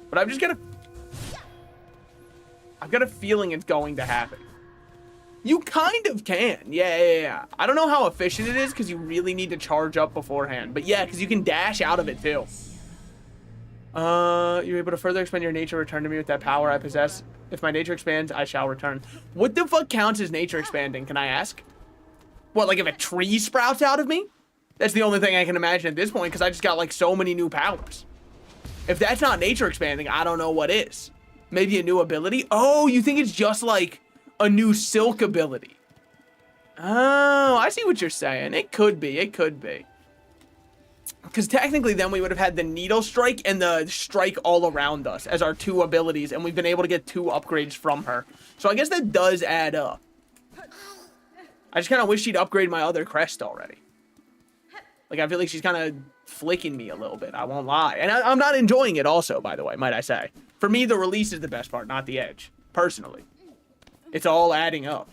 But I've got a feeling it's going to happen. You kind of can. Yeah. I don't know how efficient it is because you really need to charge up beforehand. But yeah, because you can dash out of it too. You're able to further expand your nature. Return to me with that power I possess. If my nature expands, I shall return. What the fuck counts as nature expanding? Can I ask? What, like if a tree sprouts out of me? That's the only thing I can imagine at this point because I just got like so many new powers. If that's not nature expanding, I don't know what is. Maybe a new ability? Oh, you think it's just like a new silk ability? Oh, I see what you're saying. It could be. It could be. Because technically then we would have had the needle strike and the strike all around us as our two abilities. And we've been able to get 2 upgrades from her. So I guess that does add up. I just kind of wish she'd upgrade my other crest already. Like, I feel like she's kind of flicking me a little bit. I won't lie. And I'm not enjoying it also, by the way, might I say. For me, the release is the best part, not the edge. Personally. It's all adding up.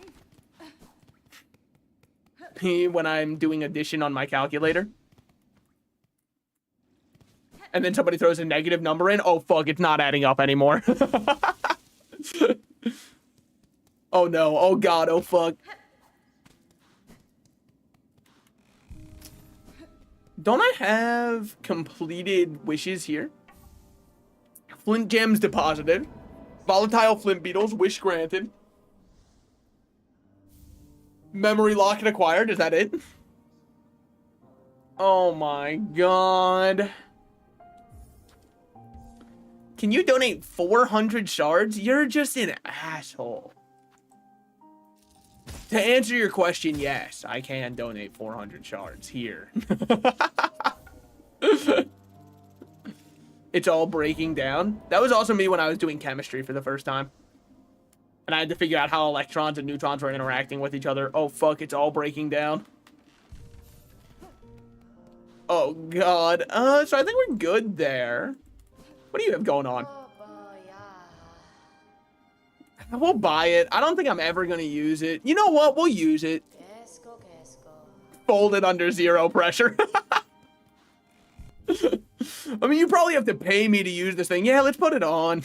When I'm doing addition on my calculator. And then somebody throws a negative number in. Oh, fuck, it's not adding up anymore. Oh, no. Oh, God. Oh, fuck. Don't I have completed wishes here? Flint gems deposited. Volatile flint beetles, wish granted. Memory locket acquired, is that it? Oh my god. Can you donate 400 shards? You're just an asshole. To answer your question, yes, I can donate 400 shards here. It's all breaking down. That was also me when I was doing chemistry for the first time. And I had to figure out how electrons and neutrons were interacting with each other. Oh, fuck, it's all breaking down. Oh, God. So I think we're good there. What do you have going on? We'll buy it. I don't think I'm ever going to use it. You know what? We'll use it. Fold it under 0 pressure. I mean, you probably have to pay me to use this thing. Yeah, let's put it on.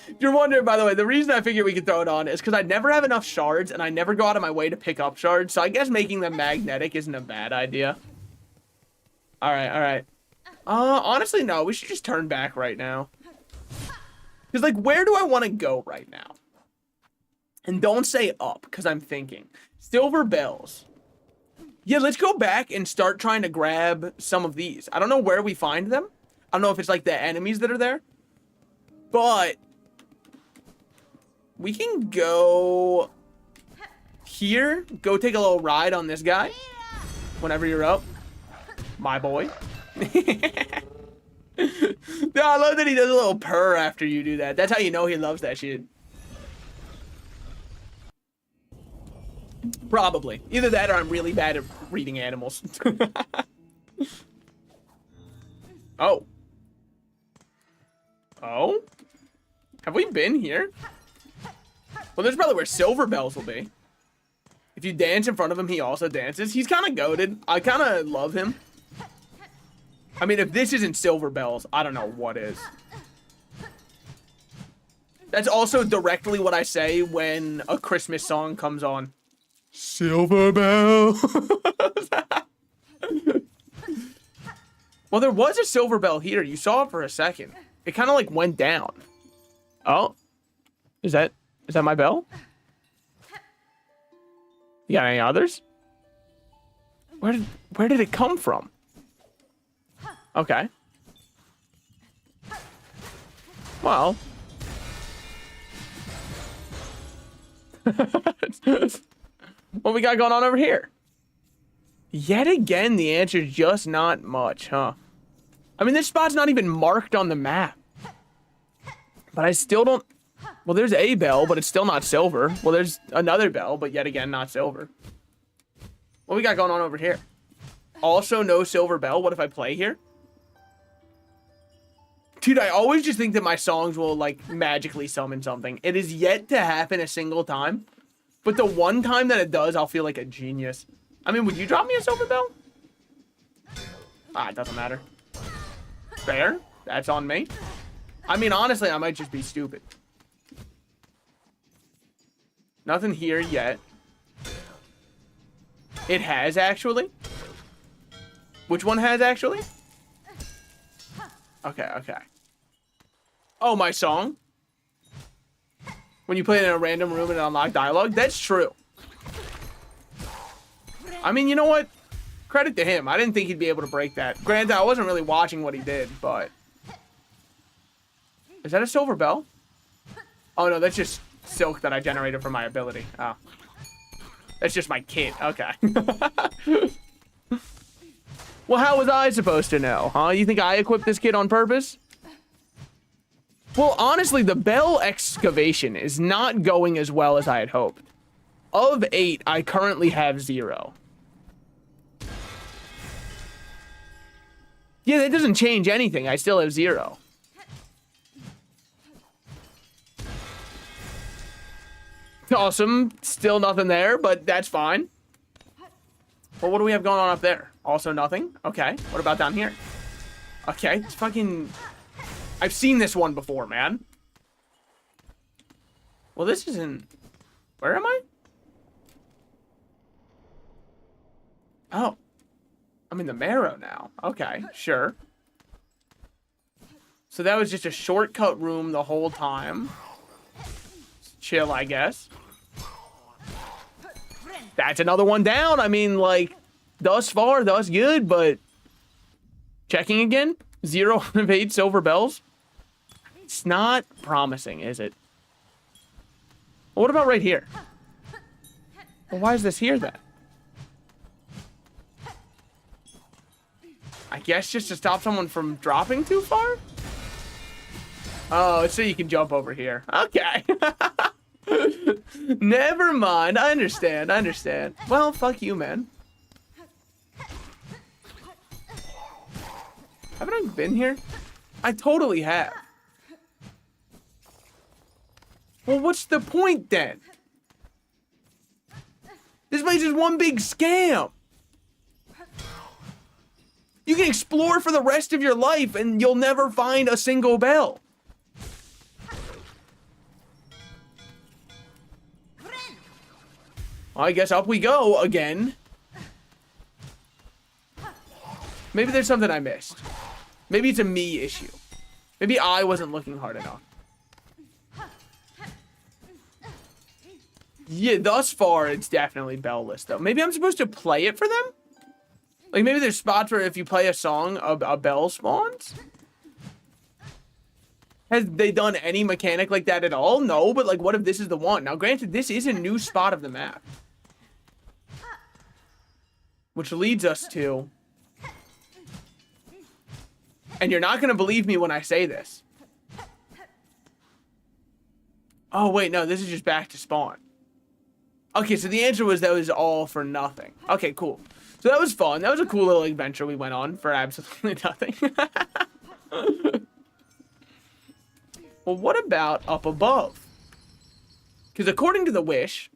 If you're wondering, by the way, the reason I figured we could throw it on is because I never have enough shards, and I never go out of my way to pick up shards, so I guess making them magnetic isn't a bad idea. Alright, alright. Honestly, no. We should just turn back right now. Because, like, where do I want to go right now? And don't say up, because I'm thinking. Silver bells. Yeah, let's go back and start trying to grab some of these. I don't know where we find them. I don't know if it's, like, the enemies that are there. But we can go here. Go take a little ride on this guy. Whenever you're up. My boy. No, I love that he does a little purr after you do that. That's how you know he loves that shit. Probably. Either that or I'm really bad at reading animals. Oh. Oh? Have we been here? Well, this is probably where silver bells will be. If you dance in front of him, he also dances. He's kind of goated. I kind of love him. I mean, if this isn't silver bells, I don't know what is. That's also directly what I say when a Christmas song comes on. Silver bell. Well, there was a silver bell here. You saw it for a second. It kind of like went down. Oh, is that my bell? You got any others? Where did it come from? Okay. Well. What we got going on over here? Yet again, the answer is just not much, huh? I mean, this spot's not even marked on the map. But I still don't... Well, there's a bell, but it's still not silver. Well, there's another bell, but yet again, not silver. What we got going on over here? Also, no silver bell. What if I play here? Dude, I always just think that my songs will, like, magically summon something. It is yet to happen a single time. But the one time that it does, I'll feel like a genius. I mean, would you drop me a silver bell? Ah, it doesn't matter. Fair. That's on me. I mean, honestly, I might just be stupid. Nothing here yet. It has, actually. Which one has, actually? Okay, okay. Oh, my song? When you play it in a random room and unlock dialogue? That's true. I mean, you know what? Credit to him. I didn't think he'd be able to break that. Granted, I wasn't really watching what he did, but... Is that a silver bell? Oh, no, that's just silk that I generated from my ability. Oh. That's just my kit. Okay. Well, how was I supposed to know, huh? You think I equipped this kit on purpose? Well, honestly, the bell excavation is not going as well as I had hoped. Of 8, I currently have 0. Yeah, that doesn't change anything. I still have 0. Awesome. Still nothing there, but that's fine. Well, what do we have going on up there? Also nothing? Okay. What about down here? Okay, it's fucking... I've seen this one before, man. Well, this isn't... Where am I? Oh. I'm in the marrow now. Okay, sure. So that was just a shortcut room the whole time. Chill, I guess. That's another one down. I mean, like, thus far, thus good, but... Checking again? 0 out of 8 silver bells? It's not promising, is it? Well, what about right here? Well, why is this here, then? I guess just to stop someone from dropping too far? Oh, so you can jump over here. Okay. Never mind. I understand. I understand. Well, fuck you, man. Haven't I been here? I totally have. Well, what's the point, then? This place is one big scam. You can explore for the rest of your life, and you'll never find a single bell. Well, I guess up we go again. Maybe there's something I missed. Maybe it's a me issue. Maybe I wasn't looking hard enough. Yeah, thus far, it's definitely bell-less, though. Maybe I'm supposed to play it for them? Like, maybe there's spots where if you play a song, a bell spawns? Has they done any mechanic like that at all? No, but, like, what if this is the one? Now, granted, this is a new spot of the map. Which leads us to... And you're not going to believe me when I say this. Oh, wait, no, this is just back to spawn. Okay, so the answer was that was all for nothing. Okay, cool. So that was fun. That was a cool little adventure we went on for absolutely nothing. Well, what about up above? Because according to the Wish,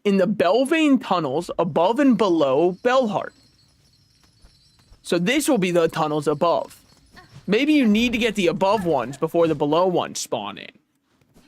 in the Belvane tunnels above and below Bellheart. So this will be the tunnels above. Maybe you need to get the above ones before the below ones spawn in.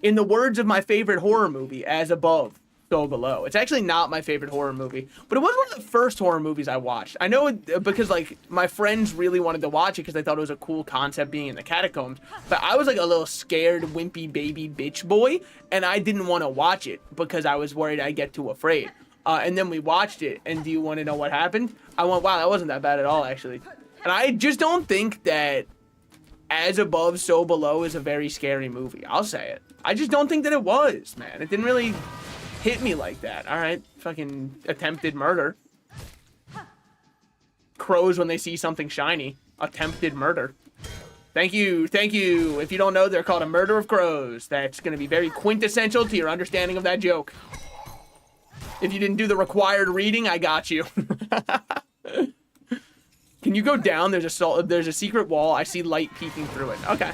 In the words of my favorite horror movie, as above, so below. It's actually not my favorite horror movie, but it was one of the first horror movies I watched. I know it because, like, my friends really wanted to watch it because they thought it was a cool concept being in the catacombs, but I was like a little scared, wimpy baby bitch boy, and I didn't want to watch it because I was worried I'd get too afraid. And then we watched it, and do you want to know what happened? I went, wow, that wasn't that bad at all, actually. And I just don't think that As Above, So Below is a very scary movie. I'll say it. I just don't think that it was, man. It didn't really hit me like that. All right, fucking attempted murder. Crows when they see something shiny. Attempted murder. Thank you, thank you. If you don't know, they're called a murder of crows. That's going to be very quintessential to your understanding of that joke. If you didn't do the required reading, I got you. Can you go down? There's a secret wall. I see light peeking through it. Okay.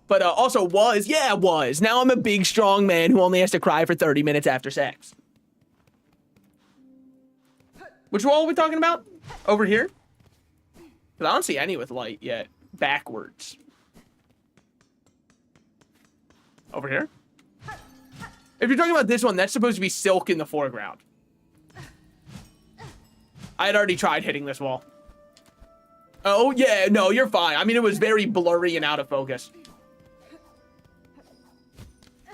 But also was. Yeah, was. Now I'm a big, strong man who only has to cry for 30 minutes after sex. Which wall are we talking about? Over here? Because I don't see any with light yet. Backwards. Over here? If you're talking about this one, that's supposed to be silk in the foreground. I had already tried hitting this wall. Oh, yeah, no, you're fine. I mean, it was very blurry and out of focus.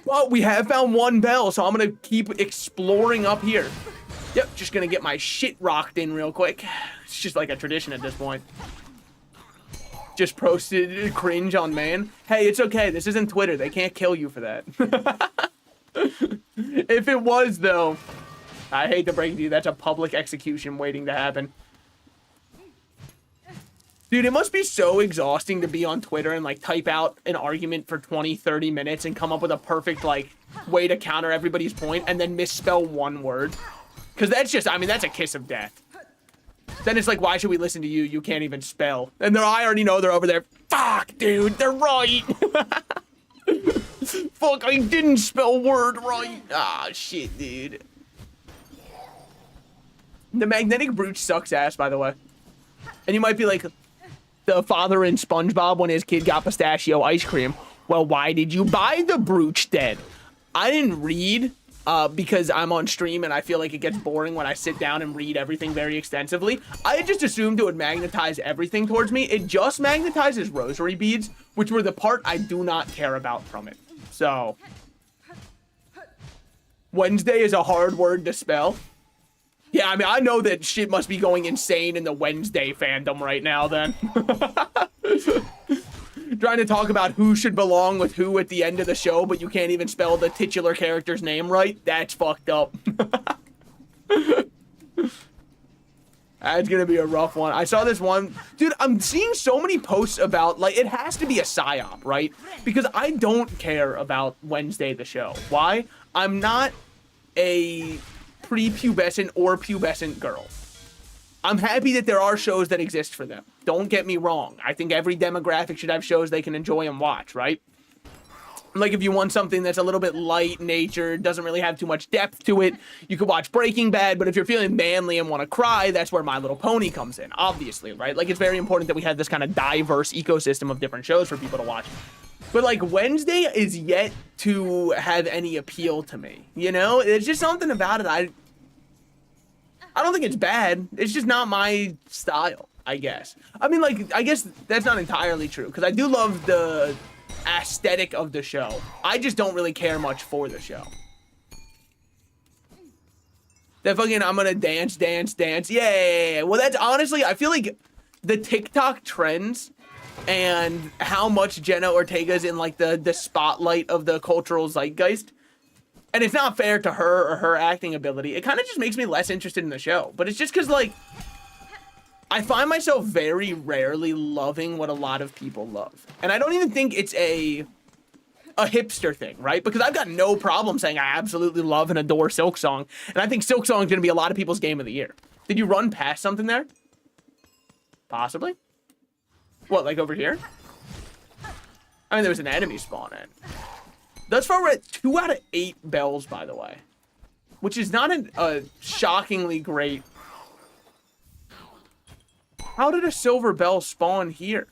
Well, we have found one bell, so I'm going to keep exploring up here. Yep, just going to get my shit rocked in real quick. It's just like a tradition at this point. Just posted cringe on man. Hey, it's okay. This isn't Twitter. They can't kill you for that. If it was, though, I hate to break it to you, that's a public execution waiting to happen. Dude, it must be so exhausting to be on Twitter and, like, type out an argument for 20, 30 minutes and come up with a perfect, like, way to counter everybody's point and then misspell one word. Because that's just, I mean, that's a kiss of death. Then it's like, why should we listen to you? You can't even spell. And I already know they're over there. Fuck, dude, they're right. Fuck, I didn't spell word right. Ah, shit, dude. The magnetic brooch sucks ass, by the way. And you might be like, the father in SpongeBob when his kid got pistachio ice cream. Well, why did you buy the brooch then? I didn't read because I'm on stream and I feel like it gets boring when I sit down and read everything very extensively. I just assumed it would magnetize everything towards me. It just magnetizes rosary beads, which were the part I do not care about from it. So, Wednesday is a hard word to spell. Yeah, I mean, I know that shit must be going insane in the Wednesday fandom right now, then. Trying to talk about who should belong with who at the end of the show, but you can't even spell the titular character's name right? That's fucked up. That's gonna be a rough one. I saw this one. Dude, I'm seeing so many posts about, like, it has to be a psyop, right? Because I don't care about Wednesday the show. Why? I'm not a prepubescent or pubescent girl. I'm happy that there are shows that exist for them. Don't get me wrong. I think every demographic should have shows they can enjoy and watch, right? Like, if you want something that's a little bit light-natured, doesn't really have too much depth to it, you could watch Breaking Bad, but if you're feeling manly and want to cry, that's where My Little Pony comes in, obviously, right? Like, it's very important that we have this kind of diverse ecosystem of different shows for people to watch. But, like, Wednesday is yet to have any appeal to me, you know? There's just something about it. I don't think it's bad. It's just not my style, I guess. I mean, like, I guess that's not entirely true, because I do love the aesthetic of the show. I just don't really care much for the show. That fucking, I'm gonna dance. Yeah. Well, that's honestly, I feel like the TikTok trends and how much Jenna Ortega's in like the spotlight of the cultural zeitgeist. And it's not fair to her or her acting ability. It kind of just makes me less interested in the show. But it's just because, like, I find myself very rarely loving what a lot of people love. And I don't even think it's a hipster thing, right? Because I've got no problem saying I absolutely love and adore Silksong. And I think Silksong is going to be a lot of people's game of the year. Did you run past something there? Possibly. What, like over here? I mean, there was an enemy spawn in. Thus far, we're at 2 out of 8 bells, by the way. Which is not a shockingly great... How did a silver bell spawn here?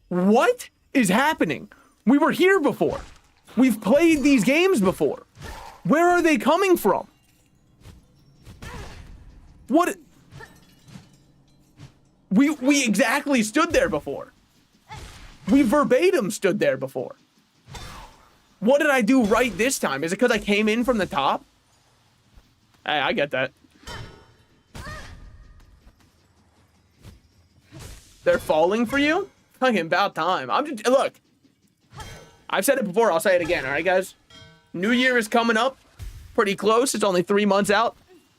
What is happening? We were here before. We've played these games before. Where are they coming from? What? We exactly stood there before. We verbatim stood there before. What did I do right this time? Is it because I came in from the top? Hey, I get that. They're falling for you? Fucking about time. I'm just, look. I've said it before, I'll say it again, alright guys? New Year is coming up. Pretty close, it's only 3 months out.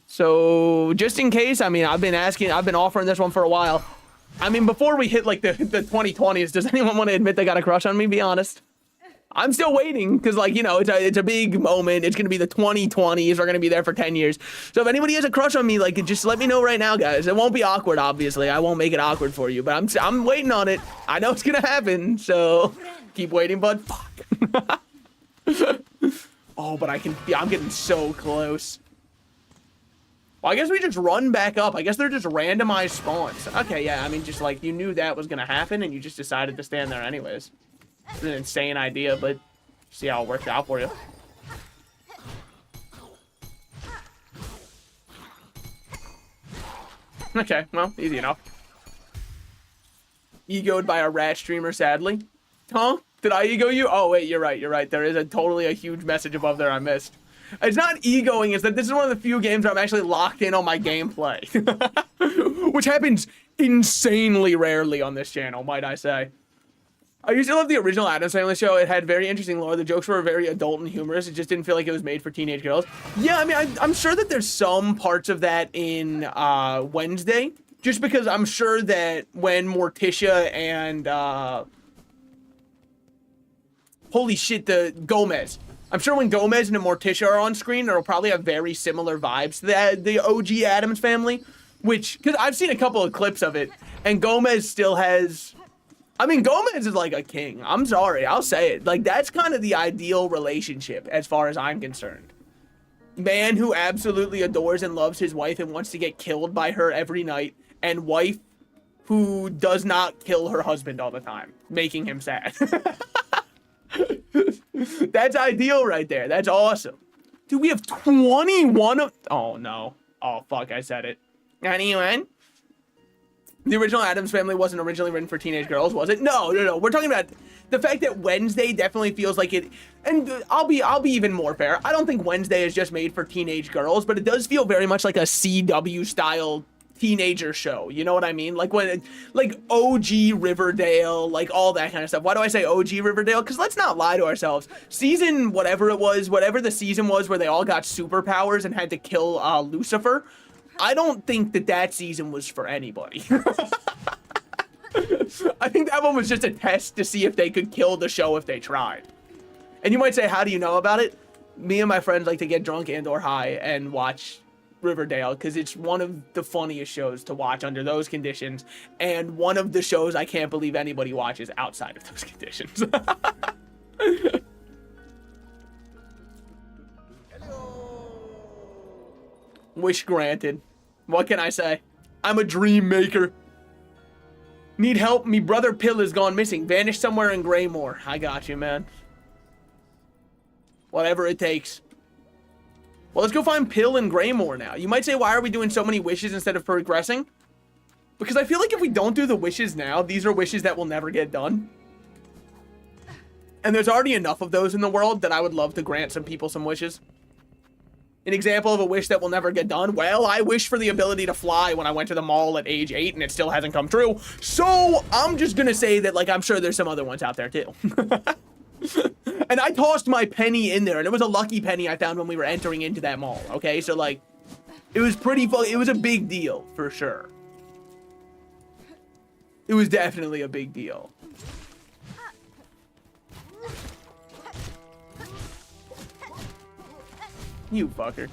So, just in case, I mean, I've been offering this one for a while. I mean, before we hit like the 2020s, does anyone want to admit they got a crush on me? Be honest. I'm still waiting, because, like, you know, it's a big moment. It's going to be the 2020s. We're going to be there for 10 years. So if anybody has a crush on me, like, just let me know right now, guys. It won't be awkward, obviously. I won't make it awkward for you, but I'm waiting on it. I know it's going to happen, so keep waiting, bud. Fuck. Oh, but I'm getting so close. Well, I guess we just run back up. I guess they're just randomized spawns. Okay, yeah, I mean, just, like, you knew that was going to happen, and you just decided to stand there anyways. It's an insane idea, but see how it worked out for you. Okay, well, easy enough. Egoed by a rat streamer, sadly. Huh? Did I ego you? Oh, wait, you're right. There is totally a huge message above there I missed. It's not egoing, it's that this is one of the few games where I'm actually locked in on my gameplay. Which happens insanely rarely on this channel, might I say. I used to love the original Addams Family show. It had very interesting lore. The jokes were very adult and humorous. It just didn't feel like it was made for teenage girls. Yeah, I mean, I'm sure that there's some parts of that in Wednesday. Just because I'm sure that when Morticia and... holy shit, the Gomez. I'm sure when Gomez and Morticia are on screen, it'll probably have very similar vibes to the OG Addams Family. Which, because I've seen a couple of clips of it. And Gomez still has... I mean, Gomez is like a king. I'm sorry, I'll say it. Like, that's kind of the ideal relationship as far as I'm concerned. Man who absolutely adores and loves his wife and wants to get killed by her every night. And wife who does not kill her husband all the time, making him sad. That's ideal right there. That's awesome. Dude, we have 21 of... Oh, no. Oh, fuck, I said it. 21? The original Addams Family wasn't originally written for teenage girls, was it? No. We're talking about the fact that Wednesday definitely feels like it. And I'll be even more fair. I don't think Wednesday is just made for teenage girls, but it does feel very much like a CW style teenager show. You know what I mean? Like like OG Riverdale, like all that kind of stuff. Why do I say OG Riverdale? Because let's not lie to ourselves. Season whatever it was, whatever the season was where they all got superpowers and had to kill Lucifer. I don't think that season was for anybody. I think that one was just a test to see if they could kill the show if they tried. And you might say, how do you know about it? Me and my friends like to get drunk and or high and watch Riverdale because it's one of the funniest shows to watch under those conditions and one of the shows I can't believe anybody watches outside of those conditions. Wish granted. What can I say? I'm a dream maker. Need help? Me brother Pill has gone missing. Vanished somewhere in Greymore. I got you, man. Whatever it takes. Well, let's go find Pill in Greymore now. You might say, why are we doing so many wishes instead of progressing? Because I feel like if we don't do the wishes now, these are wishes that will never get done. And there's already enough of those in the world that I would love to grant some people some wishes. An example of a wish that will never get done. Well, I wish for the ability to fly when I went to the mall at age 8 and it still hasn't come true. So I'm just gonna say that, like, I'm sure there's some other ones out there too. And I tossed my penny in there, and it was a lucky penny I found when we were entering into that mall, okay? So, like, it was pretty fun. It was a big deal, for sure. It was definitely a big deal. You fucker.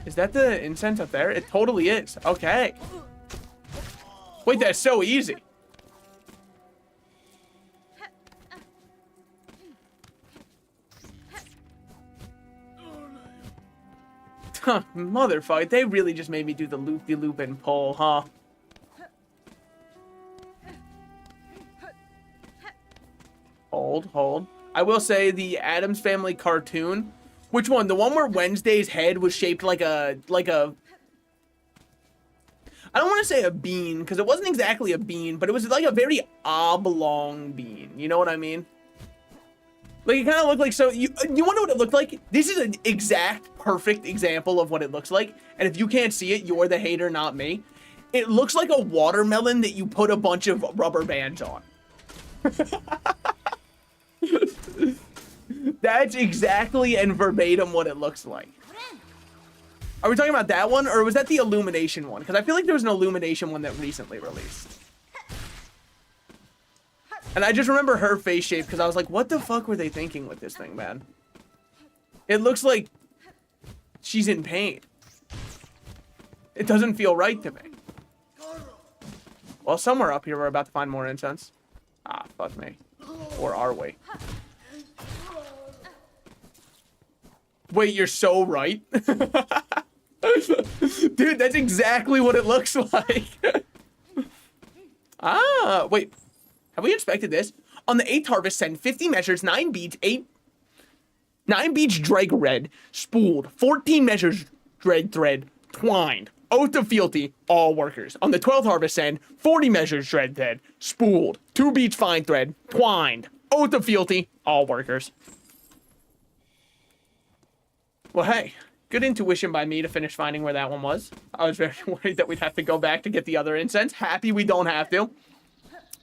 Is that the incense up there? It totally is. Okay. Wait, that's so easy. Huh, motherfucker. They really just made me do the loop-de-loop and pull, huh? Hold. I will say the Addams Family cartoon. Which one? The one where Wednesday's head was shaped like a I don't want to say a bean, because it wasn't exactly a bean, but it was like a very oblong bean. You know what I mean? Like, it kind of looked like, so, you want to know what it looked like? This is an exact, perfect example of what it looks like. And if you can't see it, you're the hater, not me. It looks like a watermelon that you put a bunch of rubber bands on. That's exactly and verbatim what it looks like. Are we talking about that one, or was that the Illumination one? Because I feel like there was an Illumination one that recently released. And I just remember her face shape because I was like, what the fuck were they thinking with this thing, man? It looks like she's in pain. It doesn't feel right to me. Well, somewhere up here we're about to find more incense. Ah, fuck me. Or are we? Wait, you're so right. Dude, that's exactly what it looks like. Ah, wait. Have we inspected this? On the 8th harvest, send 50 measures, 9 beads, 9 beads dreg red, spooled, 14 measures dreg thread, twined. Oath of fealty, all workers. On the 12th harvest, send 40 measures thread thread, spooled, 2 beads fine thread, twined. Oath of fealty, all workers. Well, hey, good intuition by me to finish finding where that one was. I was very worried that we'd have to go back to get the other incense. Happy we don't have to.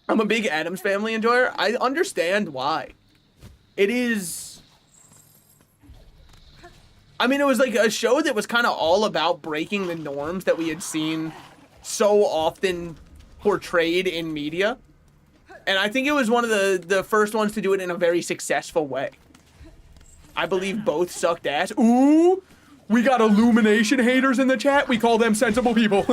I'm a big Addams Family enjoyer. I understand why. It is... I mean, it was like a show that was kind of all about breaking the norms that we had seen so often portrayed in media. And I think it was one of the first ones to do it in a very successful way. I believe both sucked ass. Ooh, we got Illumination haters in the chat. We call them sensible people.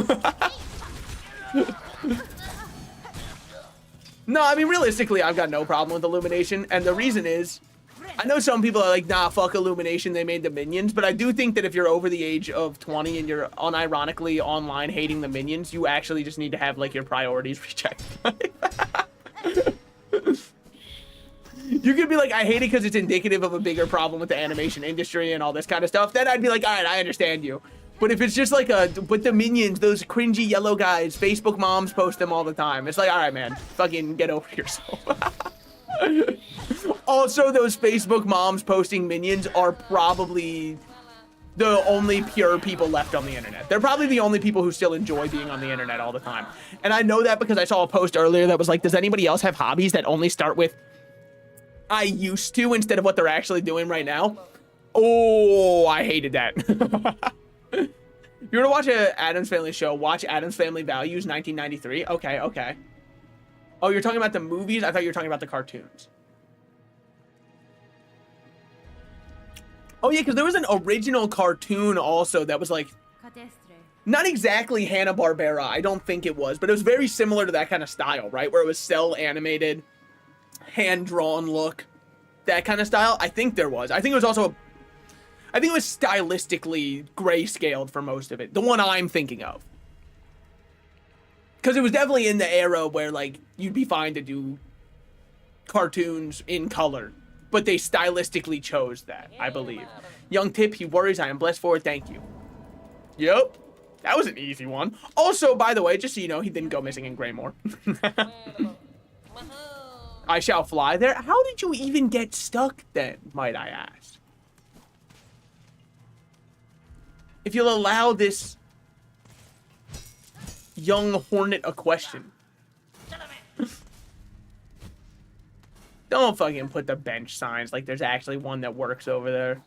No, I mean, realistically, I've got no problem with Illumination. And the reason is, I know some people are like, nah, fuck Illumination. They made the minions. But I do think that if you're over the age of 20 and you're unironically online hating the minions, you actually just need to have, like, your priorities rechecked. You could be like, I hate it because it's indicative of a bigger problem with the animation industry and all this kind of stuff. Then I'd be like, all right, I understand you. But if it's just like with the minions, those cringy yellow guys, Facebook moms post them all the time. It's like, all right, man, fucking get over yourself. Also, those Facebook moms posting minions are probably the only pure people left on the internet. They're probably the only people who still enjoy being on the internet all the time. And I know that because I saw a post earlier that was like, does anybody else have hobbies that only start with I used to instead of what they're actually doing right now? Oh, I hated that. If you were to watch an Addams Family show, watch Addams Family Values 1993. Okay. Oh, you're talking about the movies? I thought you were talking about the cartoons. Oh, yeah, because there was an original cartoon also that was like, not exactly Hanna-Barbera, I don't think it was, but it was very similar to that kind of style, right? Where it was cell animated, hand-drawn look, that kind of style. I think there was. I think it was also, I think it was stylistically grayscaled for most of it. The one I'm thinking of. Because it was definitely in the era where, like, you'd be fine to do cartoons in color. But they stylistically chose that, I believe. Young Tip, he worries. I am blessed for it. Thank you. Yep. That was an easy one. Also, by the way, just so you know, he didn't go missing in Greymore. I shall fly there. How did you even get stuck then, might I ask? If you'll allow this young hornet a question. Don't fucking put the bench signs like there's actually one that works over there.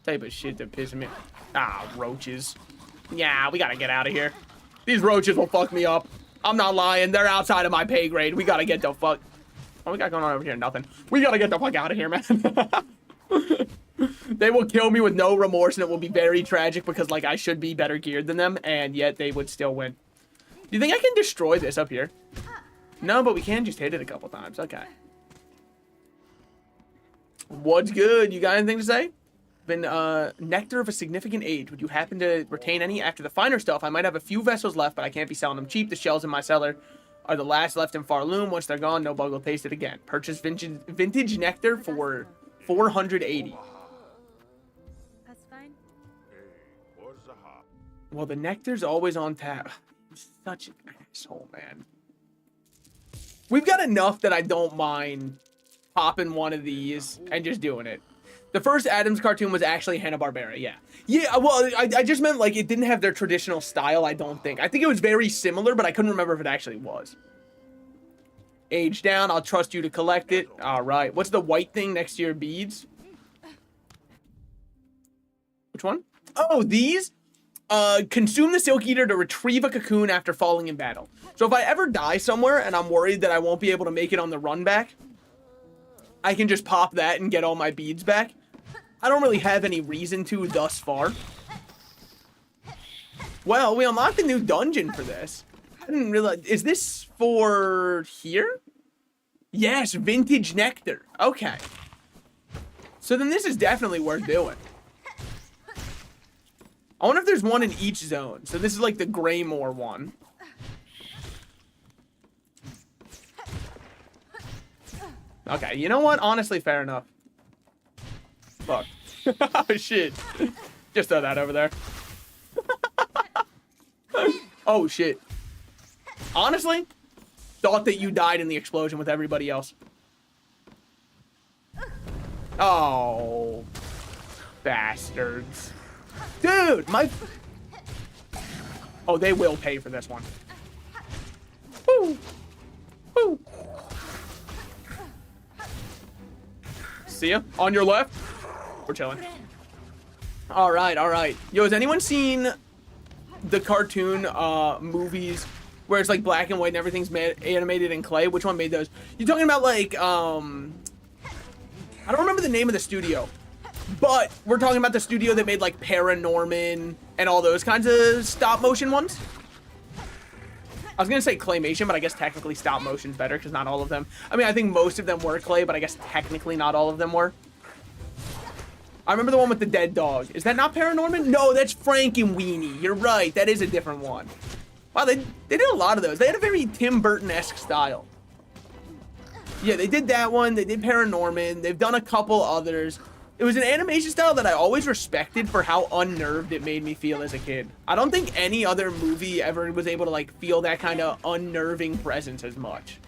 Type of shit that pisses me. Ah, roaches. Yeah, we gotta get out of here. These roaches will fuck me up. I'm not lying. They're outside of my pay grade. We gotta get the fuck. What we got going on over here? Nothing. We gotta get the fuck out of here, man. They will kill me with no remorse, and it will be very tragic because, like, I should be better geared than them, and yet they would still win. Do you think I can destroy this up here? No, but we can just hit it a couple times. Okay. What's good? You got anything to say? Been nectar of a significant age. Would you happen to retain any? After the finer stuff, I might have a few vessels left, but I can't be selling them cheap. The shells in my cellar are the last left in Farloom. Once they're gone, no bug will taste it again. Purchase vintage nectar for 480. That's fine. Well, the nectar's always on tap. I'm such an asshole, man. We've got enough that I don't mind popping one of these and just doing it. The first Adams cartoon was actually Hanna-Barbera, yeah. Yeah, well, I just meant, like, it didn't have their traditional style, I don't think. I think it was very similar, but I couldn't remember if it actually was. Age down, I'll trust you to collect it. All right. What's the white thing next to your beads? Which one? Oh, these? Consume the Silk Eater to retrieve a cocoon after falling in battle. So if I ever die somewhere and I'm worried that I won't be able to make it on the run back, I can just pop that and get all my beads back. I don't really have any reason to thus far. Well, we unlocked a new dungeon for this. I didn't realize. Is this for here? Yes, vintage nectar. Okay. So then this is definitely worth doing. I wonder if there's one in each zone. So this is like the Greymore one. Okay, you know what? Honestly, fair enough. Fuck. Oh, shit. Just throw that over there. Oh, shit. Honestly, thought that you died in the explosion with everybody else. Oh. Bastards. Dude, my... Oh, they will pay for this one. Woo. Woo. See ya. On your left. We're chilling. All right, all right. Yo, has anyone seen the cartoon movies where it's like black and white and everything's animated in clay? Which one made those? You're talking about like I don't remember the name of the studio, but we're talking about the studio that made like Paranorman and all those kinds of stop motion ones. I was gonna say claymation, but I guess technically stop motion's better because not all of them. I mean, I think most of them were clay, but I guess technically not all of them were. I remember the one with the dead dog. Is that not Paranorman? No, that's Frankenweenie. You're right. That is a different one. Wow, they did a lot of those. They had a very Tim Burton-esque style. Yeah, they did that one. They did Paranorman. They've done a couple others. It was an animation style that I always respected for how unnerved it made me feel as a kid. I don't think any other movie ever was able to like feel that kind of unnerving presence as much.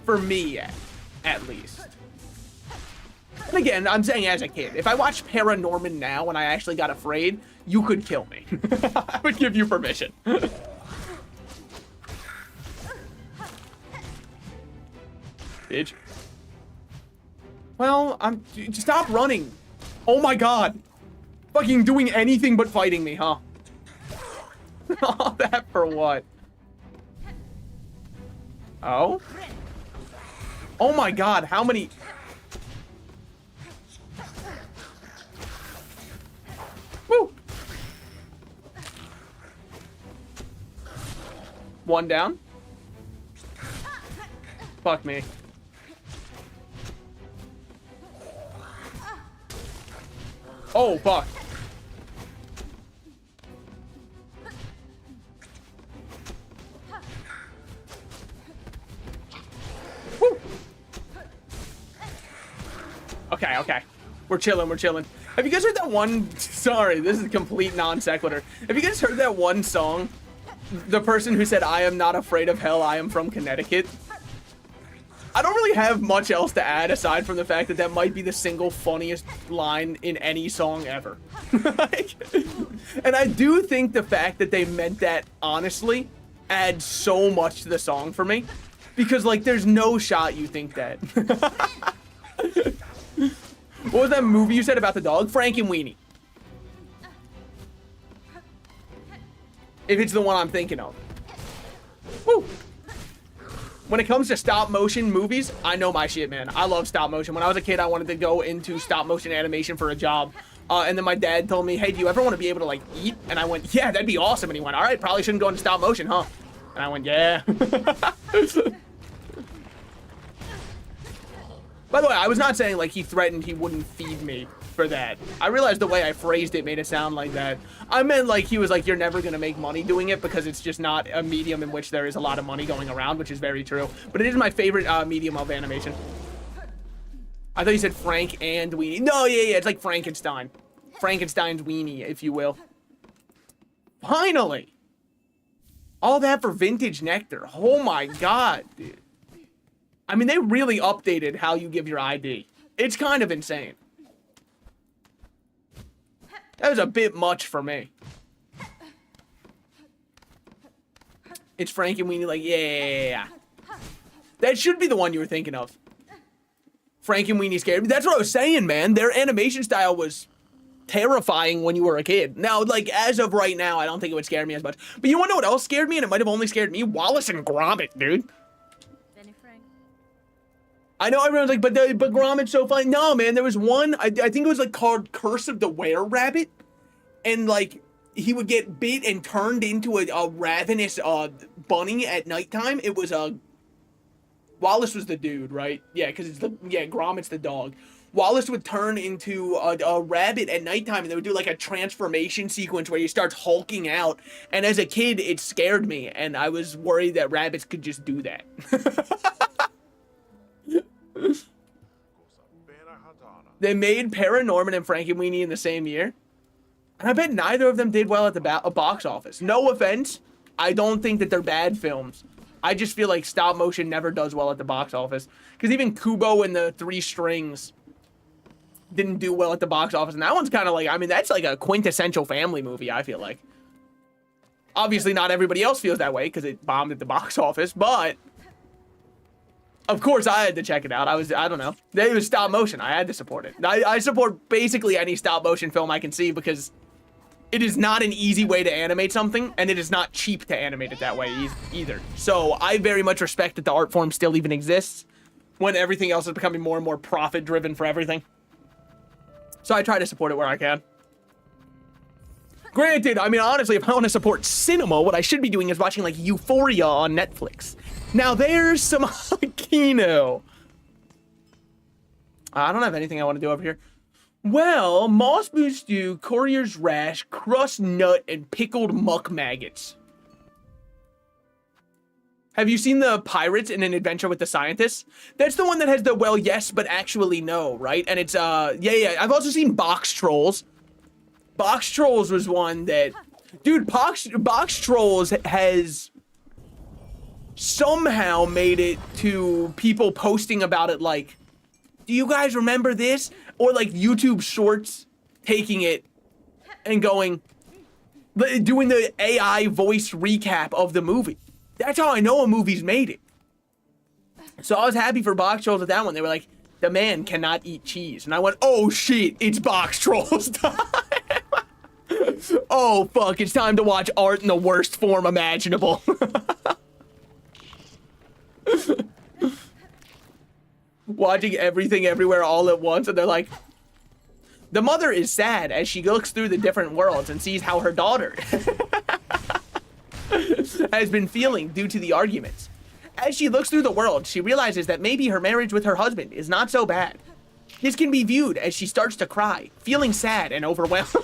For me, at least. And again, I'm saying as a kid, if I watched Paranorman now and I actually got afraid, you could kill me. I would give you permission. Bitch. Well, stop running. Oh my god. Fucking doing anything but fighting me, huh? All that for what? Oh? Oh my god, how many... Woo! One down. Fuck me. Oh, fuck. Woo! Okay, okay. We're chilling, we're chilling. Have you guys heard that one? Sorry, this is a complete non sequitur. Have you guys heard that one song? The person who said, "I am not afraid of hell, I am from Connecticut." I don't really have much else to add aside from the fact that that might be the single funniest line in any song ever. Like, and I do think the fact that they meant that honestly adds so much to the song for me. Because, like, there's no shot you think that. What was that movie you said about the dog? Frank and Weenie. If it's the one I'm thinking of. Woo! When it comes to stop motion movies, I know my shit, man. I love stop motion. When I was a kid, I wanted to go into stop motion animation for a job. And then my dad told me, hey, do you ever want to be able to, like, eat? And I went, yeah, that'd be awesome. And he went, all right, probably shouldn't go into stop motion, huh? And I went, yeah. By the way, I was not saying, like, he threatened he wouldn't feed me for that. I realized the way I phrased it made it sound like that. I meant, like, he was like, you're never going to make money doing it because it's just not a medium in which there is a lot of money going around, which is very true. But it is my favorite medium of animation. I thought you said Frank and Weenie. No, yeah, it's like Frankenstein. Frankenstein's weenie, if you will. Finally! All that for vintage nectar. Oh my god, dude. I mean, they really updated how you give your ID. It's kind of insane. That was a bit much for me. It's Frank and Weenie like, yeah. That should be the one you were thinking of. Frank and Weenie scared me. That's what I was saying, man. Their animation style was terrifying when you were a kid. Now, like, as of right now, I don't think it would scare me as much. But you want to know what else scared me? And it might have only scared me? Wallace and Gromit, dude. I know everyone's like, but Gromit's so funny. No, man, there was one, I think it was like called Curse of the Were-Rabbit. And like, he would get bit and turned into a ravenous bunny at nighttime. It was Wallace was the dude, right? Yeah, because it's Gromit's the dog. Wallace would turn into a rabbit at nighttime, and they would do like a transformation sequence where he starts hulking out. And as a kid, it scared me, and I was worried that rabbits could just do that. They made Paranorman and Frankenweenie in the same year. And I bet neither of them did well at the box office. No offense. I don't think that they're bad films. I just feel like stop motion never does well at the box office. Because even Kubo and the Three Strings didn't do well at the box office. And that one's kind of like, I mean, that's like a quintessential family movie, I feel like. Obviously, not everybody else feels that way because it bombed at the box office, but of course, I had to check it out. I don't know. It was stop motion. I had to support it. I support basically any stop motion film I can see because it is not an easy way to animate something, and it is not cheap to animate it that way either. So I very much respect that the art form still even exists when everything else is becoming more and more profit-driven for everything. So I try to support it where I can. Granted, I mean, honestly, if I want to support cinema, what I should be doing is watching, like, Euphoria on Netflix. Now, there's some Kino. I don't have anything I want to do over here. Well, Moss Moo Stew, Courier's Rash, Crust Nut, and Pickled Muck Maggots. Have you seen the Pirates in an Adventure with the Scientists? That's the one that has the, well, yes, but actually no, right? And it's, yeah. I've also seen Box Trolls. Box Trolls was one that, dude, Box Trolls has somehow made it to people posting about it like, do you guys remember this? Or like YouTube shorts taking it and going, doing the AI voice recap of the movie. That's how I know a movie's made it. So I was happy for Box Trolls with that one. They were like, the man cannot eat cheese. And I went, oh shit, it's Box Trolls time. Oh fuck, it's time to watch art in the worst form imaginable. Watching everything everywhere all at once, and they're like, the mother is sad as she looks through the different worlds and sees how her daughter has been feeling due to the arguments. As she looks through the world, she realizes that maybe her marriage with her husband is not so bad. This can be viewed as she starts to cry, feeling sad and overwhelmed.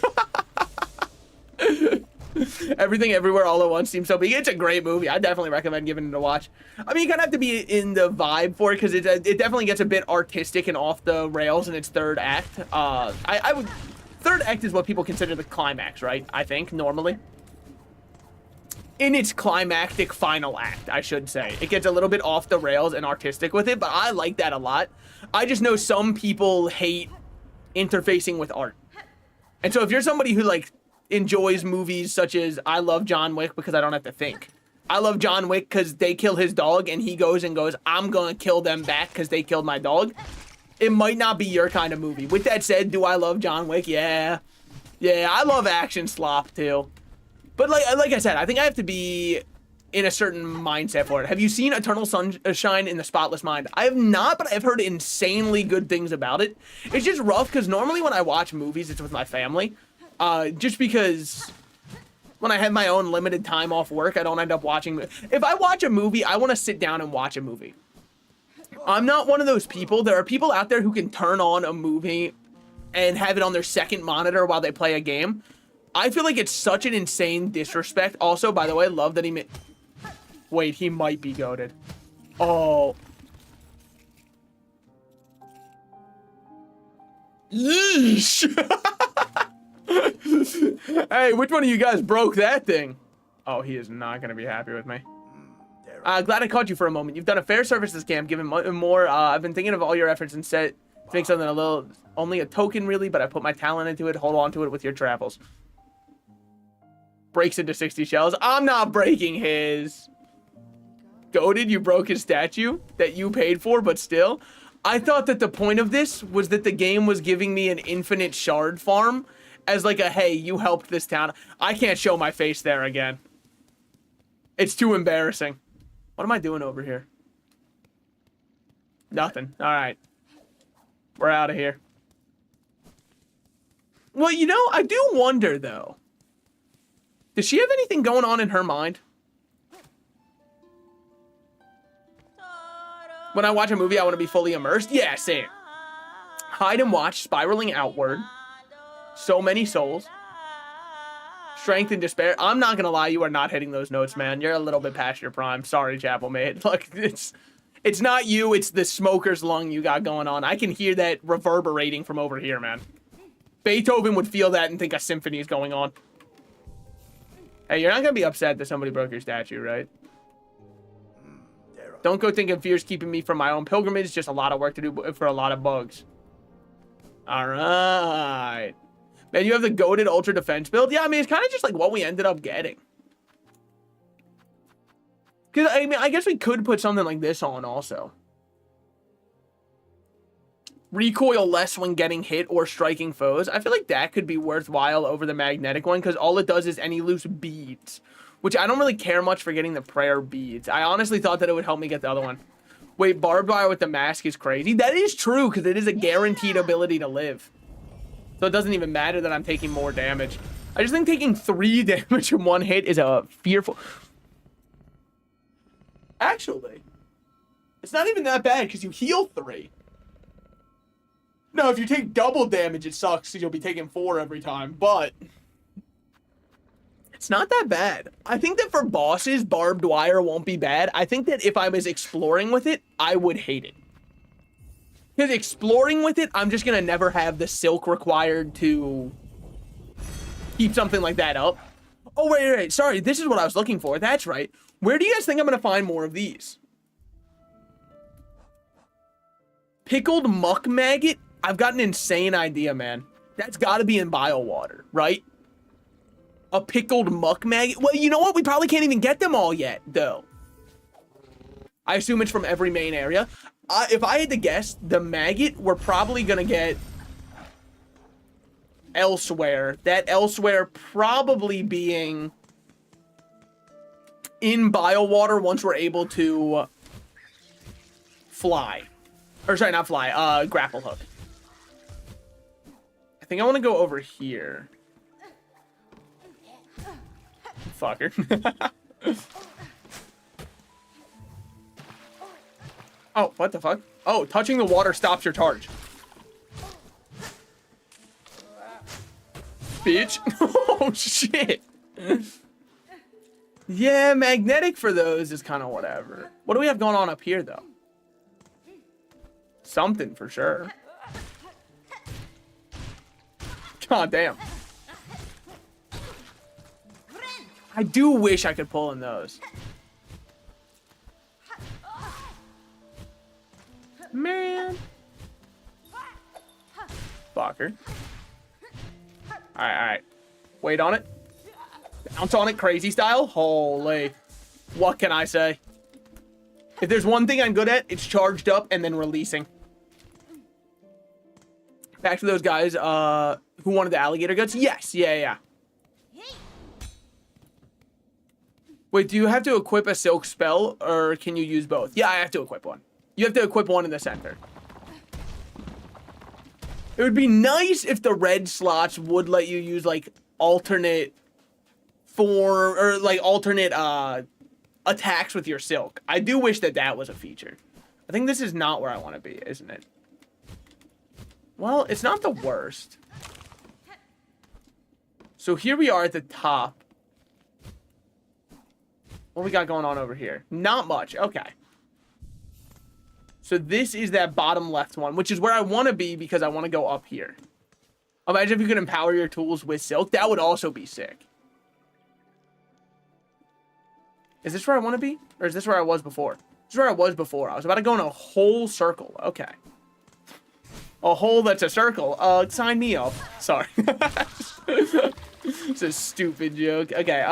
Everything Everywhere All at Once seems so big. It's a great movie. I definitely recommend giving it a watch. I mean, you kind of have to be in the vibe for it because it definitely gets a bit artistic and off the rails in its third act. I would third act is what people consider the climax, right? I think, normally. In its climactic final act, I should say. It gets a little bit off the rails and artistic with it, but I like that a lot. I just know some people hate interfacing with art. And so if you're somebody who, like, enjoys movies such as I love John Wick because I don't have to think. I love John Wick because they kill his dog and he goes, I'm going to kill them back because they killed my dog. It might not be your kind of movie. With that said, do I love John Wick? Yeah. Yeah, I love action slop too. But like I said, I think I have to be in a certain mindset for it. Have you seen Eternal Sunshine in the Spotless Mind? I have not, but I've heard insanely good things about it. It's just rough because normally when I watch movies, it's with my family. Just because when I have my own limited time off work, I don't end up watching. If I watch a movie, I want to sit down and watch a movie. I'm not one of those people. There are people out there who can turn on a movie and have it on their second monitor while they play a game. I feel like it's such an insane disrespect. Also, by the way, love that he wait, he might be goated. Oh. Yeesh. Hey, which one of you guys broke that thing? Oh, he is not going to be happy with me. Glad I caught you for a moment. You've done a fair service this camp, given more. I've been thinking of all your efforts and set to make something a little, only a token really, but I put my talent into it. Hold on to it with your travels. Breaks into 60 shells. I'm not breaking his. Goated, you broke his statue that you paid for, but still. I thought that the point of this was that the game was giving me an infinite shard farm as like a, hey, you helped this town. I can't show my face there again. It's too embarrassing. What am I doing over here? Nothing. All right. We're out of here. Well, you know, I do wonder, though. Does she have anything going on in her mind? When I watch a movie, I want to be fully immersed. Yeah, same. Hide and watch, spiraling outward. So many souls. Strength and despair. I'm not going to lie, you are not hitting those notes, man. You're a little bit past your prime. Sorry, Chapel Mate. Look, it's not you, it's the smoker's lung you got going on. I can hear that reverberating from over here, man. Beethoven would feel that and think a symphony is going on. Hey, you're not going to be upset that somebody broke your statue, right? Don't go thinking fear's keeping me from my own pilgrimage. Just a lot of work to do for a lot of bugs. All right. Man, you have the goated ultra defense build? Yeah, I mean, it's kind of just like what we ended up getting. Because, I mean, I guess we could put something like this on also. Recoil less when getting hit or striking foes. I feel like that could be worthwhile over the magnetic one because all it does is any loose beads. Which I don't really care much for getting the prayer beads. I honestly thought that it would help me get the other one. Wait, barbed wire with the mask is crazy. That is true because it is a guaranteed ability to live. So it doesn't even matter that I'm taking more damage. I just think taking 3 damage in one hit is a fearful... Actually, it's not even that bad because you heal 3. No, if you take double damage, it sucks because you'll be taking 4 every time, but... It's not that bad. I think that for bosses, barbed wire won't be bad. I think that if I was exploring with it, I would hate it. Because exploring with it, I'm just going to never have the silk required to keep something like that up. Oh, wait. Sorry, this is what I was looking for. That's right. Where do you guys think I'm going to find more of these? Pickled muck maggot? I've got an insane idea, man. That's got to be in biowater, right? A pickled muck maggot? Well, you know what? We probably can't even get them all yet, though. I assume it's from every main area. If I had to guess, the maggot we're probably going to get elsewhere. That elsewhere probably being in biowater once we're able to fly. Or sorry, not fly. Grapple hook. I think I want to go over here. Fucker. Oh, what the fuck? Oh, touching the water stops your charge. Bitch. Oh, shit. Yeah, magnetic for those is kind of whatever. What do we have going on up here, though? Something for sure. Oh, damn. I do wish I could pull in those. Man. Fucker. Alright. Wait on it. Bounce on it, crazy style. Holy. What can I say? If there's one thing I'm good at, it's charged up and then releasing. Back to those guys who wanted the alligator guts. Yes. Yeah. Wait, do you have to equip a silk spell or can you use both? Yeah, I have to equip one. You have to equip one in the center. It would be nice if the red slots would let you use like alternate form or like alternate attacks with your silk. I do wish that that was a feature. I think this is not where I want to be, isn't it? Well, it's not the worst. So here we are at the top. What we got going on over here? Not much. Okay. So this is that bottom left one, which is where I want to be because I want to go up here. Imagine if you could empower your tools with silk. That would also be sick. Is this where I want to be? Or is this where I was before? This is where I was before. I was about to go in a whole circle. Okay. A hole that's a circle. Sign me up. Sorry. It's a stupid joke. Okay,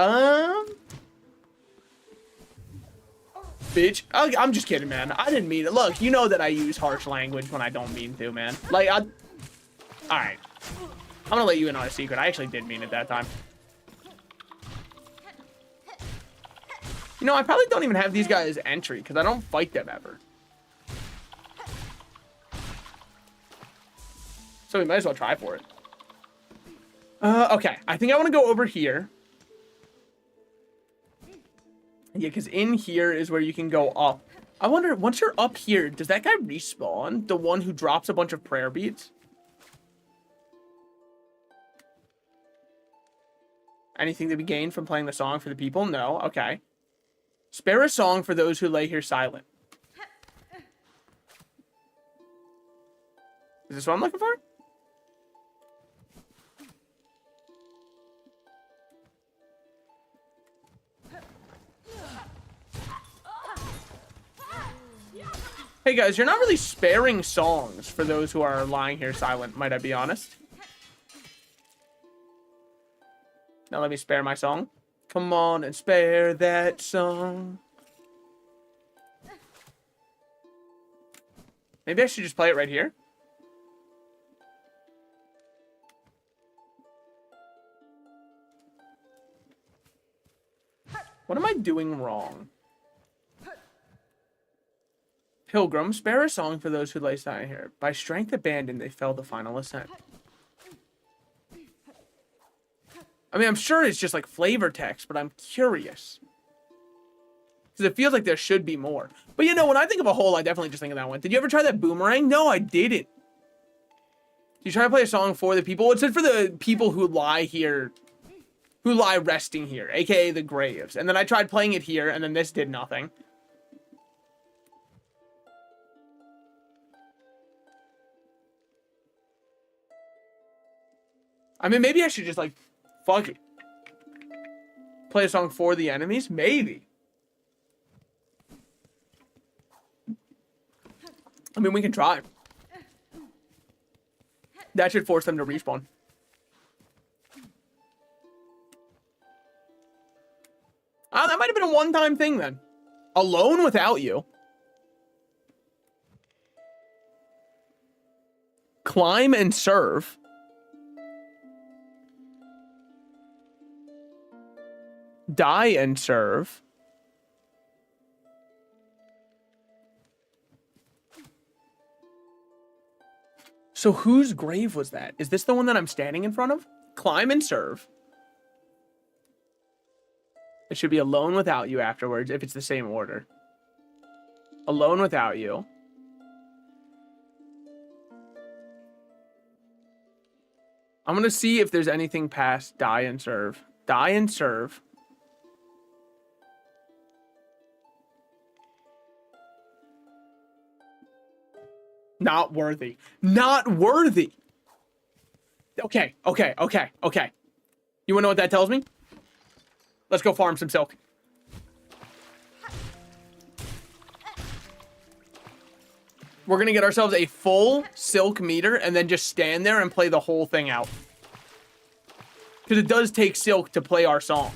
bitch. I'm just kidding, man. I didn't mean it. Look, you know that I use harsh language when I don't mean to, man. Like, alright. I'm gonna let you in on a secret. I actually did mean it that time. You know, I probably don't even have these guys entry, because I don't fight them ever. So we might as well try for it. Okay. I think I want to go over here. Yeah, because in here is where you can go up. I wonder, once you're up here, does that guy respawn? The one who drops a bunch of prayer beads? Anything to be gained from playing the song for the people? No. Okay. Spare a song for those who lay here silent. Is this what I'm looking for? Hey guys, you're not really sparing songs for those who are lying here silent, might I be honest? Now let me spare my song. Come on and spare that song. Maybe I should just play it right here. What am I doing wrong? Pilgrim, spare a song for those who lay silent here. By strength abandoned, they fell the final ascent. I mean, I'm sure it's just like flavor text, but I'm curious. Because it feels like there should be more. But you know, when I think of a hole, I definitely just think of that one. Did you ever try that boomerang? No, I didn't. Did you try to play a song for the people? It said for the people who lie here, who lie resting here, aka the graves. And then I tried playing it here, and then this did nothing. I mean, maybe I should just, like, fuck it. Play a song for the enemies? Maybe. I mean, we can try. That should force them to respawn. That might have been a one-time thing, then. Alone without you. Climb and serve. Die and serve. So whose grave was that? Is this the one that I'm standing in front of? Climb and serve. It should be alone without you afterwards, if it's the same order. Alone without you. I'm gonna see if there's anything past die and serve. Die and serve. Not worthy. Not worthy. Okay. You wanna know what that tells me? Let's go farm some silk. We're gonna get ourselves a full silk meter and then just stand there and play the whole thing out. Because it does take silk to play our song.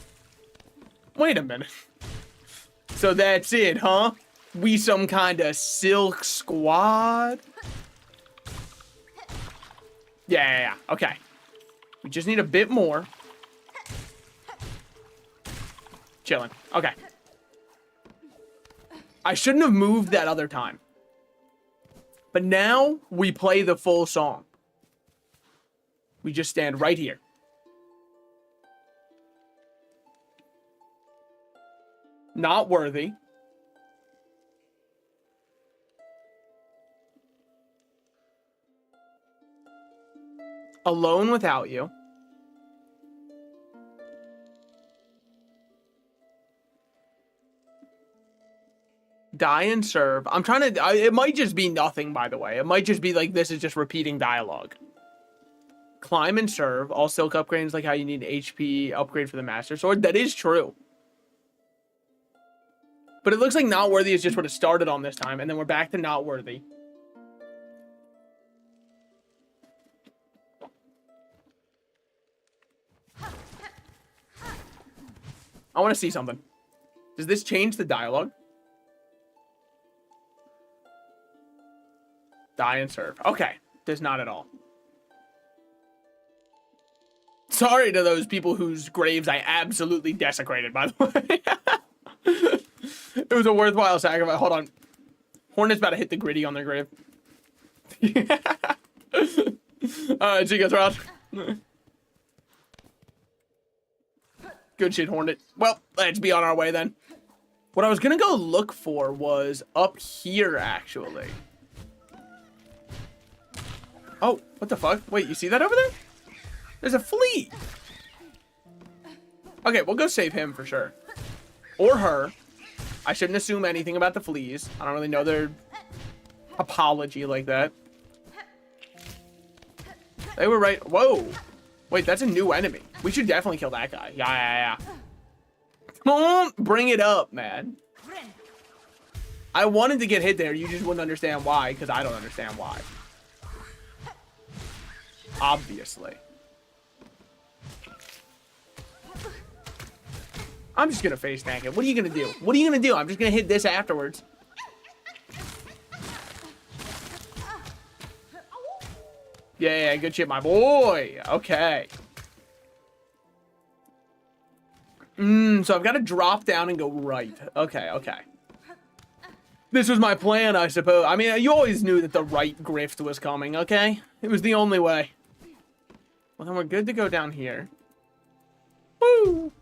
Wait a minute. So that's it, huh? We some kind of silk squad? Yeah. Okay. We just need a bit more. Chilling. Okay. I shouldn't have moved that other time. But now we play the full song. We just stand right here. Not worthy. Alone without you. Die and serve. I'm trying to... it might just be nothing, by the way. It might just be like this is just repeating dialogue. Climb and serve. All silk upgrades like how you need HP upgrade for the Master Sword. That is true. But it looks like not worthy is just what it started on this time. And then we're back to not worthy. I want to see something. Does this change the dialogue? Die and serve. Okay. Does not at all. Sorry to those people whose graves I absolutely desecrated, by the way. It was a worthwhile sacrifice. Hold on. Hornet's about to hit the gritty on their grave. Alright, see you guys around. Good shit, Hornet. Well, let's be on our way then. What I was gonna go look for was up here, actually. Oh, what the fuck? Wait, you see that over there? There's a flea. Okay, we'll go save him for sure. Or her. I shouldn't assume anything about the fleas. I don't really know their apology like that. They were right. Whoa. Wait, that's a new enemy. We should definitely kill that guy. Yeah. Come on, bring it up, man. I wanted to get hit there. You just wouldn't understand why, because I don't understand why. Obviously. I'm just gonna face tank it. What are you gonna do? What are you gonna do? I'm just gonna hit this afterwards. Yeah, good shit, my boy. Okay. So I've got to drop down and go right. Okay. This was my plan, I suppose. I mean, you always knew that the right grift was coming, okay? It was the only way. Well, then we're good to go down here. Woo!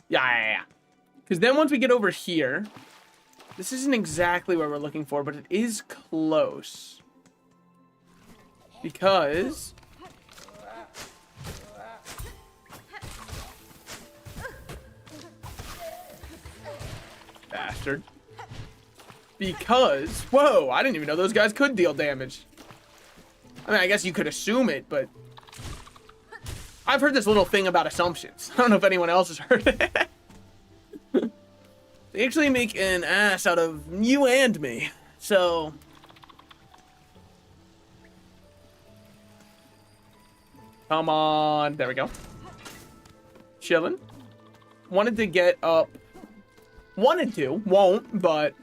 Yeah. Because then once we get over here, this isn't exactly where we're looking for, but it is close. Because... Bastard. Because... Whoa, I didn't even know those guys could deal damage. I mean, I guess you could assume it, but... I've heard this little thing about assumptions. I don't know if anyone else has heard it. They actually make an ass out of you and me. So... Come on. There we go. Chilling. Wanted to get up. Wanted to. Won't, but...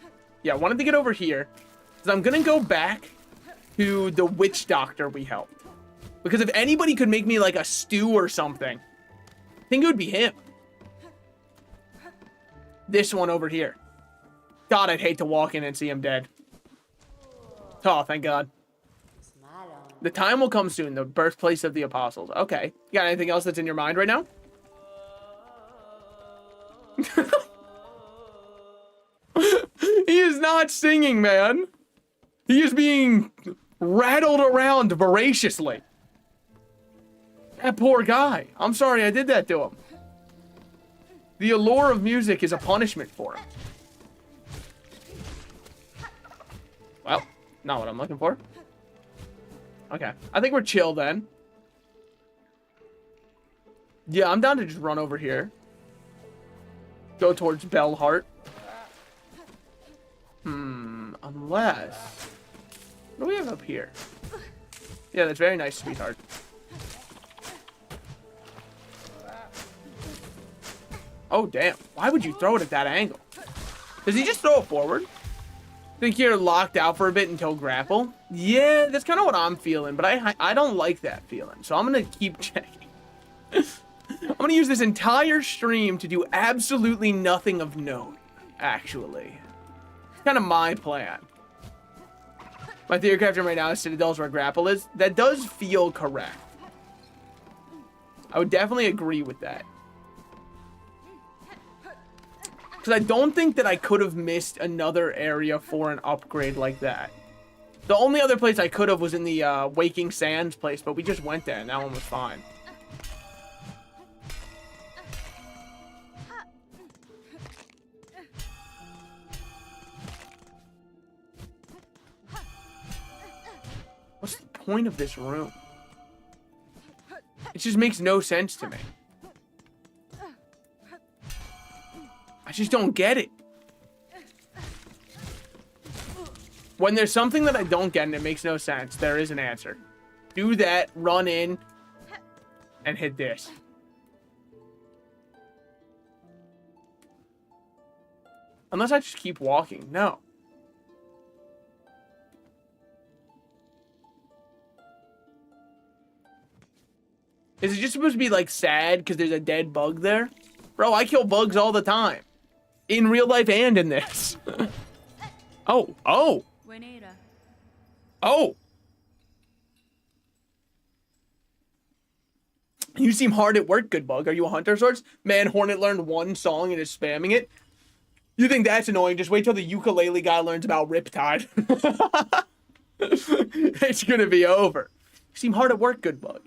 Yeah, wanted to get over here. Because I'm going to go back to the witch doctor we helped. Because if anybody could make me like a stew or something, I think it would be him. This one over here. God, I'd hate to walk in and see him dead. Oh, thank God. The time will come soon. The birthplace of the apostles. Okay. You got anything else that's in your mind right now? He is not singing, man. He is being rattled around voraciously. That poor guy. I'm sorry I did that to him. The allure of music is a punishment for him. Well, not what I'm looking for. Okay. I think we're chill then. Yeah, I'm down to just run over here. Go towards Bellheart. Unless... What do we have up here? Yeah, that's very nice, sweetheart. Oh, damn. Why would you throw it at that angle? Does he just throw it forward? Think you're locked out for a bit until grapple? Yeah, that's kind of what I'm feeling, but I don't like that feeling. So I'm going to keep checking. I'm going to use this entire stream to do absolutely nothing of note, actually. It's kind of my plan. My theory crafting right now is Citadel's where grapple is. That does feel correct. I would definitely agree with that. Because I don't think that I could have missed another area for an upgrade like that. The only other place I could have was in the Waking Sands place, but we just went there and that one was fine. What's the point of this room? It just makes no sense to me. I just don't get it. When there's something that I don't get and it makes no sense, there is an answer. Do that, run in, and hit this. Unless I just keep walking. No. Is it just supposed to be, like, sad because there's a dead bug there? Bro, I kill bugs all the time. In real life and in this. Oh. Oh. Oh. You seem hard at work, good bug. Are you a hunter of sorts? Man, Hornet learned one song and is spamming it. You think that's annoying? Just wait till the ukulele guy learns about Riptide. It's gonna be over. You seem hard at work, good bug.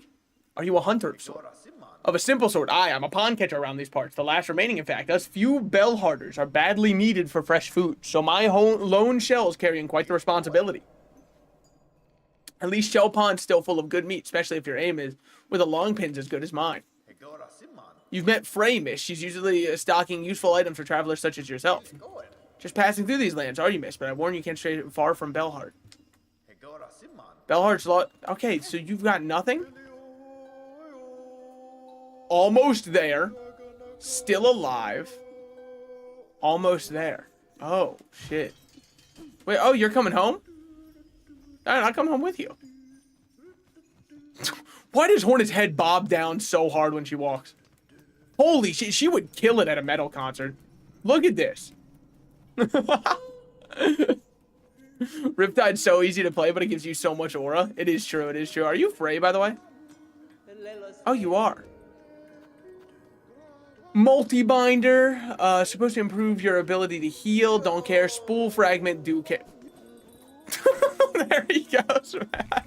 Are you a hunter of sorts? Of a simple sort, I am a pond catcher around these parts. The last remaining, in fact. Us few bellhearters are badly needed for fresh food, so my lone shell is carrying quite the responsibility. At least Shell Pond's still full of good meat, especially if your aim is with a long pin's as good as mine. You've met Frey, miss. She's usually stocking useful items for travelers such as yourself. Just passing through these lands, are you, miss? But I warn you, can't stray far from Bellheart. Bellheart's lot. Okay, so you've got nothing? Almost there. Still alive. Almost there. Oh, shit. Wait, oh, you're coming home? Alright, I'll come home with you. Why does Hornet's head bob down so hard when she walks? Holy shit, she would kill it at a metal concert. Look at this. Riptide's so easy to play, but it gives you so much aura. It is true, it is true. Are you Frey, by the way? Oh, you are. Multi-binder, supposed to improve your ability to heal. Don't care. Spool fragment, do care. There he goes, man.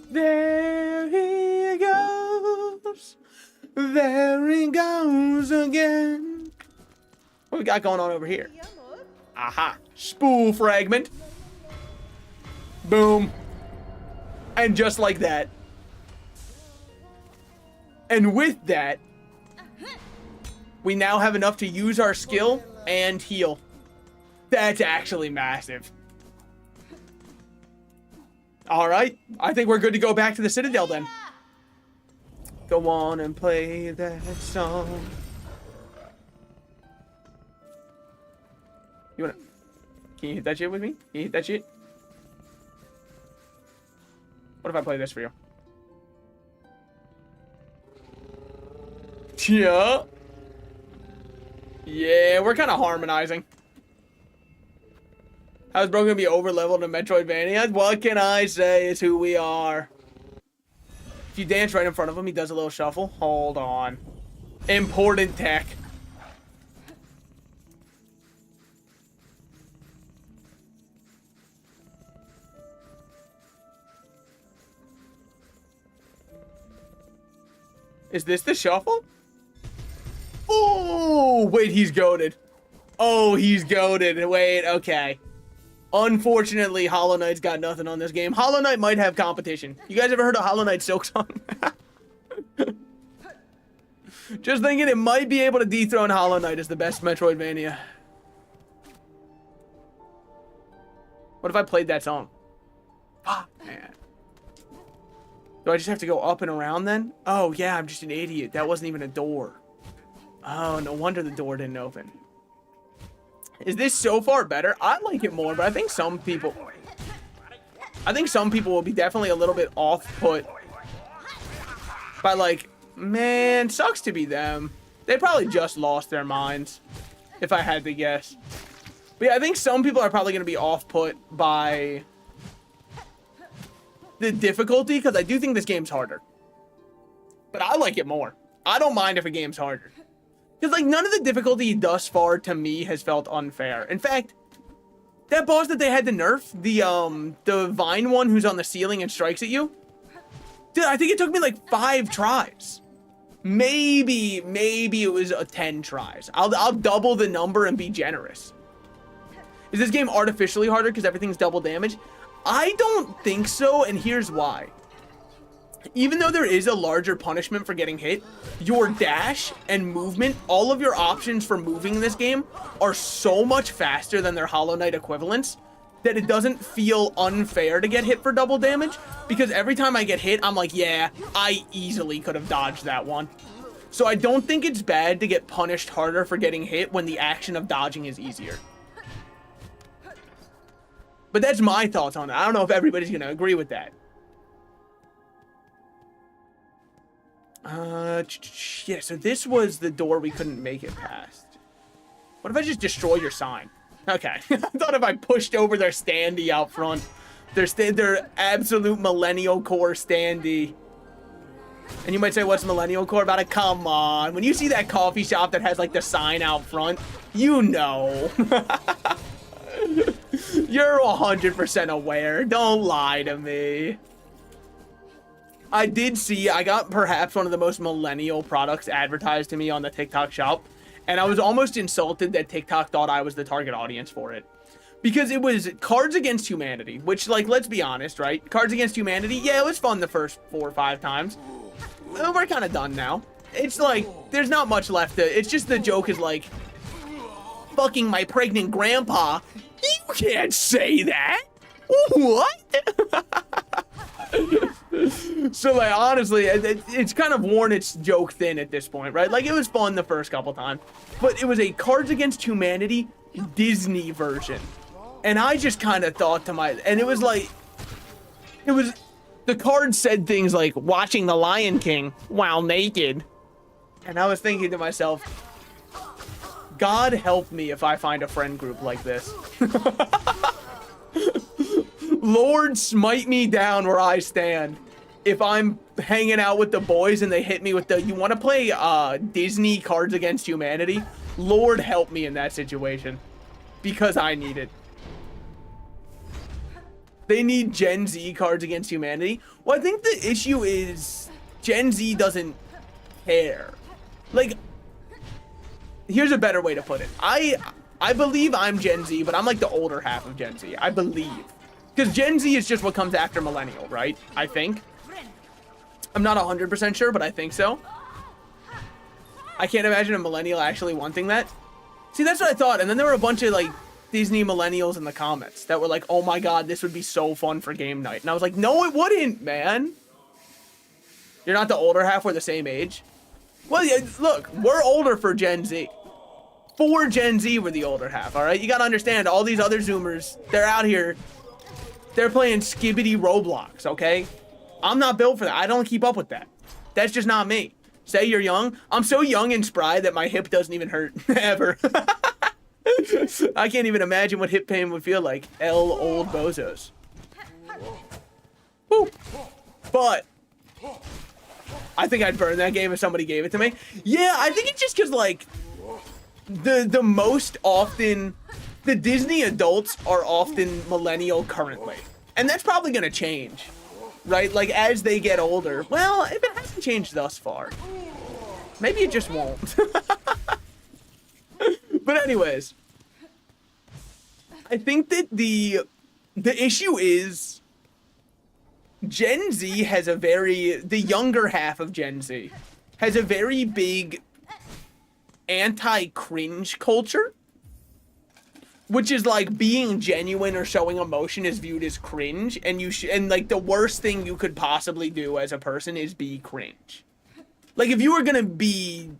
There he goes. There he goes again. What we got going on over here? Aha. Spool fragment. Boom. And just like that. And with that, we now have enough to use our skill and heal. That's actually massive. All right. I think we're good to go back to the Citadel then. Go on and play that song. You wanna... Can you hit that shit with me? Can you hit that shit? What if I play this for you? Yeah. Yeah, we're kind of harmonizing. How's bro gonna be over-leveled in Metroidvania? What can I say? It's who we are. If you dance right in front of him, he does a little shuffle. Hold on. Important tech. Is this the shuffle? Oh, wait, he's goated. Oh, he's goated. Wait, okay. Unfortunately, Hollow Knight's got nothing on this game. Hollow Knight might have competition. You guys ever heard of Hollow Knight Silksong? Just thinking it might be able to dethrone Hollow Knight as the best Metroidvania. What if I played that song? Fuck, man. Do I just have to go up and around then? Oh, yeah, I'm just an idiot. That wasn't even a door. Oh, no wonder the door didn't open. Is this so far better? I like it more, but I think some people will be definitely a little bit off-put by like, man, sucks to be them. They probably just lost their minds, if I had to guess. But yeah, I think some people are probably going to be off-put by the difficulty, because I do think this game's harder. But I like it more. I don't mind if a game's harder. Because, like, none of the difficulty thus far, to me, has felt unfair. In fact, that boss that they had to nerf, the vine one who's on the ceiling and strikes at you, dude, I think it took me, like, 5 tries. Maybe it was 10 tries. I'll double the number and be generous. Is this game artificially harder because everything's double damage? I don't think so, and here's why. Even though there is a larger punishment for getting hit, your dash and movement, all of your options for moving in this game are so much faster than their Hollow Knight equivalents that it doesn't feel unfair to get hit for double damage, because every time I get hit, I'm like, yeah, I easily could have dodged that one. So I don't think it's bad to get punished harder for getting hit when the action of dodging is easier. But that's my thoughts on it. I don't know if everybody's going to agree with that. Yeah, so this was the door we couldn't make it past. What if I just destroy your sign? Okay. I thought if I pushed over their standee out front, their absolute millennial core standee. And you might say, what's millennial core about it? Come on. When you see that coffee shop that has like the sign out front, you know. You're 100% aware. Don't lie to me. I did see, I got perhaps one of the most millennial products advertised to me on the TikTok shop. And I was almost insulted that TikTok thought I was the target audience for it. Because it was Cards Against Humanity, which, like, let's be honest, right? Cards Against Humanity, yeah, it was fun the first 4 or 5 times. Well, we're kind of done now. It's like, there's not much left to, it's just the joke is like, fucking my pregnant grandpa. You can't say that. What? So, like, honestly, it's kind of worn its joke thin at this point, right? Like, it was fun the first couple times, but it was a Cards Against Humanity Disney version. And I just kind of thought to and it was like, the card said things like, watching The Lion King while naked. And I was thinking to myself, God help me if I find a friend group like this. Lord, smite me down where I stand. If I'm hanging out with the boys and they hit me with the, you want to play Disney Cards Against Humanity? Lord, help me in that situation. Because I need it. They need Gen Z Cards Against Humanity. Well, I think the issue is Gen Z doesn't care. Like, here's a better way to put it. I believe I'm Gen Z, but I'm like the older half of Gen Z. I believe. Because Gen Z is just what comes after millennial, right? I think. I'm not 100% sure, but I think so. I can't imagine a millennial actually wanting that. See, that's what I thought. And then there were a bunch of, like, Disney millennials in the comments that were like, oh my god, this would be so fun for game night. And I was like, no, it wouldn't, man. You're not the older half, we're the same age. Well, yeah, look, we're older for Gen Z. For Gen Z, we're the older half, all right? You gotta understand, all these other Zoomers, they're out here, they're playing skibbity Roblox, okay? I'm not built for that. I don't keep up with that. That's just not me. Say you're young. I'm so young and spry that my hip doesn't even hurt, ever. I can't even imagine what hip pain would feel like. Old bozos. Woo. But I think I'd burn that game if somebody gave it to me. Yeah, I think it's just because, like, the most often, the Disney adults are often millennial currently. And that's probably going to change, right? Like, as they get older. Well, if it hasn't changed thus far, maybe it just won't. But anyways, I think that the issue is Gen Z has the younger half of Gen Z has a very big anti-cringe culture, which is like being genuine or showing emotion is viewed as cringe, and and like the worst thing you could possibly do as a person is be cringe. Like if you were gonna be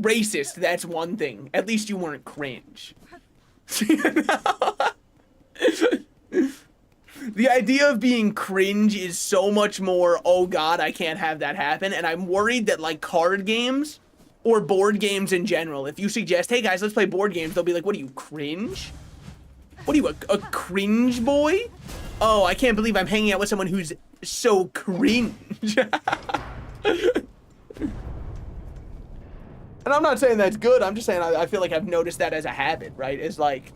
racist, that's one thing. At least you weren't cringe. The idea of being cringe is so much more, oh god, I can't have that happen. And I'm worried that like card games or board games in general, if you suggest, hey guys, let's play board games, they'll be like, what are you, cringe? What are you, a cringe boy? Oh, I can't believe I'm hanging out with someone who's so cringe. And I'm not saying that's good, I'm just saying I feel like I've noticed that as a habit, right? Is like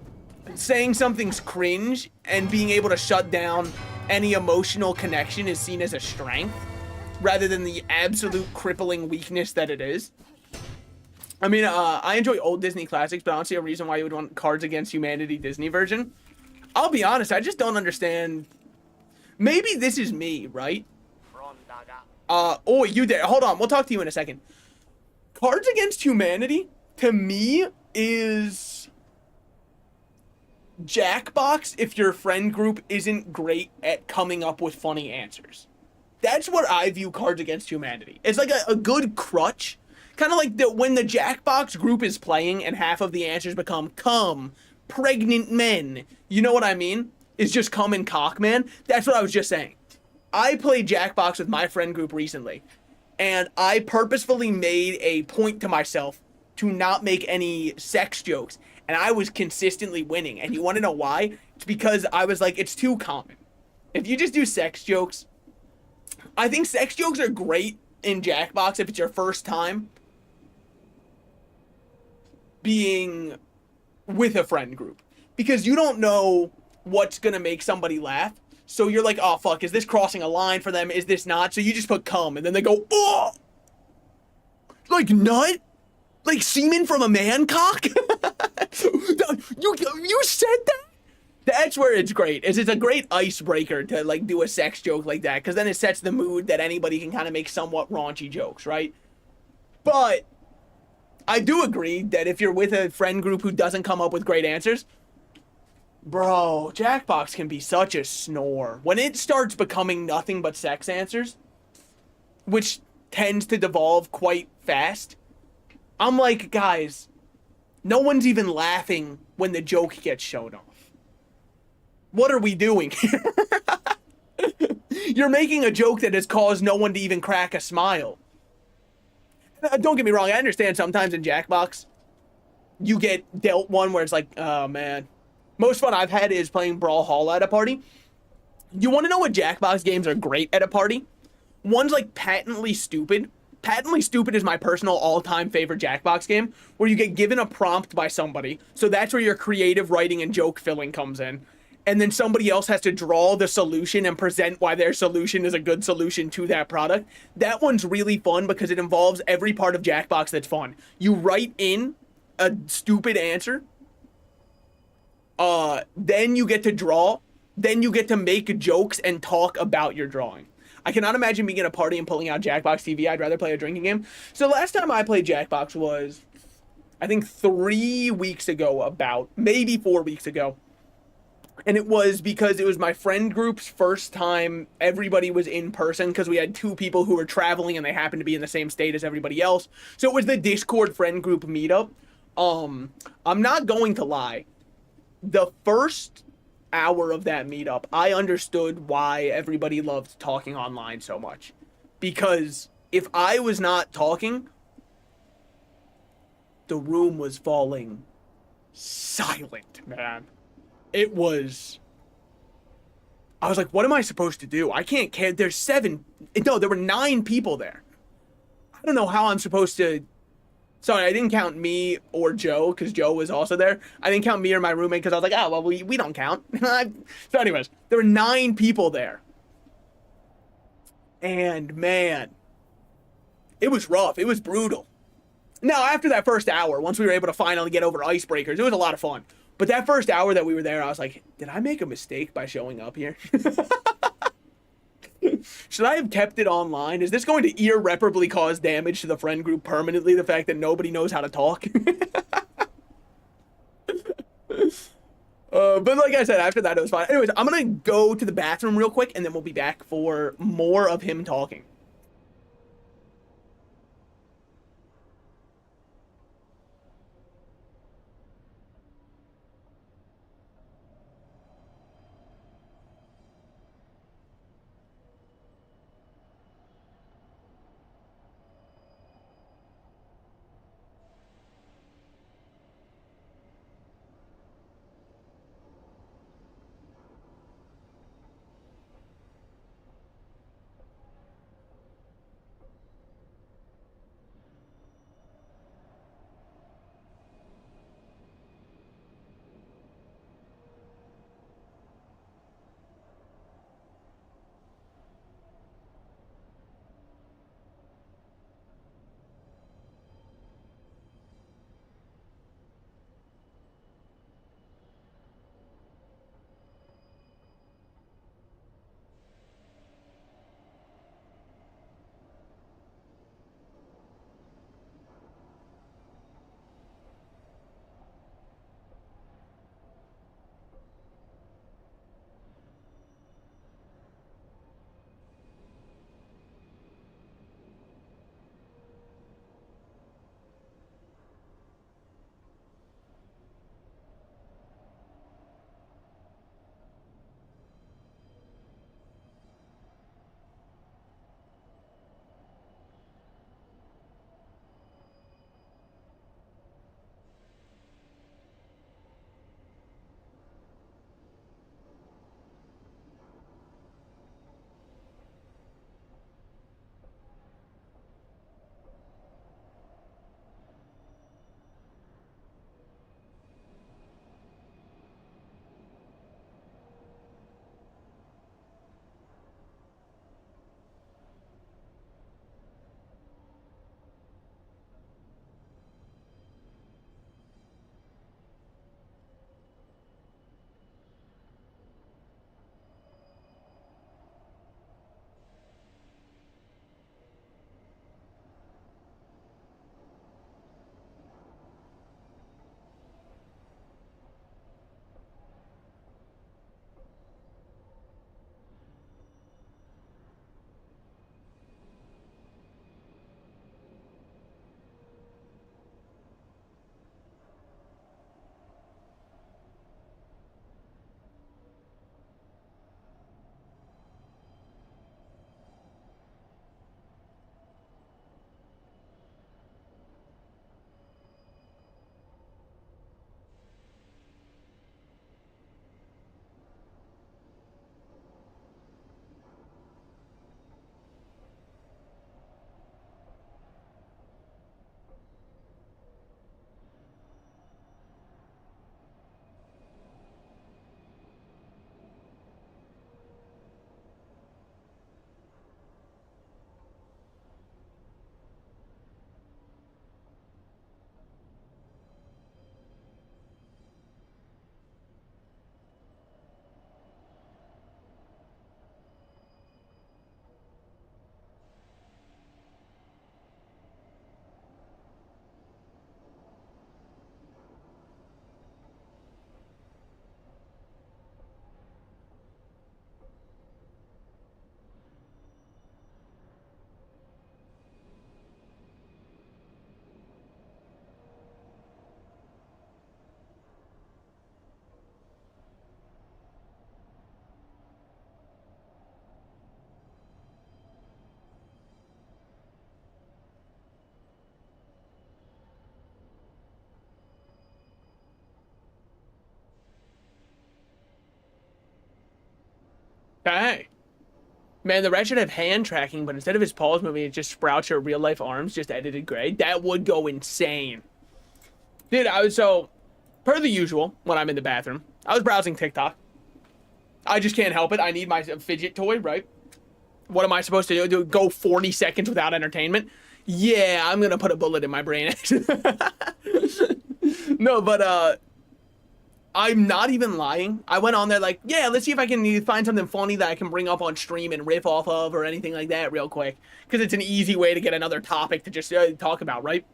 saying something's cringe and being able to shut down any emotional connection is seen as a strength rather than the absolute crippling weakness that it is. I mean, I enjoy old Disney classics, but I don't see a reason why you would want Cards Against Humanity Disney version. I'll be honest, I just don't understand. Maybe this is me, right? Oh, you did. Hold on, we'll talk to you in a second. Cards Against Humanity, to me, is Jackbox if your friend group isn't great at coming up with funny answers. That's what I view Cards Against Humanity. It's like a good crutch. Kind of like when the Jackbox group is playing and half of the answers become come, pregnant men. You know what I mean? It's just come and cock, man. That's what I was just saying. I played Jackbox with my friend group recently, and I purposefully made a point to myself to not make any sex jokes, and I was consistently winning. And you want to know why? It's because I was like, it's too common. If you just do sex jokes, I think sex jokes are great in Jackbox if it's your first time being with a friend group, because you don't know what's gonna make somebody laugh. So you're like, oh fuck, is this crossing a line for them? Is this not? So you just put cum, and then they go, oh, like nut, like semen from a man cock. you said that? That's where it's great. It's a great icebreaker to like do a sex joke like that, because then it sets the mood that anybody can kind of make somewhat raunchy jokes, right? But I do agree that if you're with a friend group who doesn't come up with great answers, bro, Jackbox can be such a snore. When it starts becoming nothing but sex answers, which tends to devolve quite fast, I'm like, guys, no one's even laughing when the joke gets shown off. What are we doing here? You're making a joke that has caused no one to even crack a smile. Don't get me wrong, I understand sometimes in Jackbox, you get dealt one where it's like, oh man. Most fun I've had is playing Brawlhalla at a party. You want to know what Jackbox games are great at a party? One's like Patently Stupid. Patently Stupid is my personal all-time favorite Jackbox game, where you get given a prompt by somebody, so that's where your creative writing and joke filling comes in. And then somebody else has to draw the solution and present why their solution is a good solution to that product. That one's really fun because it involves every part of Jackbox that's fun. You write in a stupid answer, then you get to draw, then you get to make jokes and talk about your drawing. I cannot imagine being at a party and pulling out Jackbox TV. I'd rather play a drinking game. So last time I played Jackbox was, I think 3 weeks ago, about, maybe 4 weeks ago. And it was because it was my friend group's first time everybody was in person, because we had 2 people who were traveling and they happened to be in the same state as everybody else. So it was the Discord friend group meetup. I'm not going to lie. The first hour of that meetup, I understood why everybody loved talking online so much. Because if I was not talking, the room was falling silent, man. It was, I was like, what am I supposed to do? I can't care. There's 7, no, there were 9 people there. I don't know how I'm supposed to, sorry, I didn't count me or Joe, because Joe was also there. I didn't count me or my roommate, because I was like, oh, well, we don't count. So anyways, there were 9 people there. And man, it was rough. It was brutal. Now, after that first hour, once we were able to finally get over icebreakers, it was a lot of fun. But that first hour that we were there, I was like, did I make a mistake by showing up here? Should I have kept it online? Is this going to irreparably cause damage to the friend group permanently? The fact that nobody knows how to talk? But like I said, after that, it was fine. Anyways, I'm gonna go to the bathroom real quick, and then we'll be back for more of him talking. Okay. Man, the rat should have hand tracking, but instead of his paws moving, it just sprouts your real life arms, just edited gray. That would go insane. Dude, so, per the usual, when I'm in the bathroom, I was browsing TikTok. I just can't help it. I need my fidget toy, right? What am I supposed to do? Go 40 seconds without entertainment? Yeah, I'm gonna put a bullet in my brain. No, but I'm not even lying. I went on there like, yeah, let's see if I can find something funny that I can bring up on stream and riff off of or anything like that real quick. Because it's an easy way to get another topic to just talk about, right?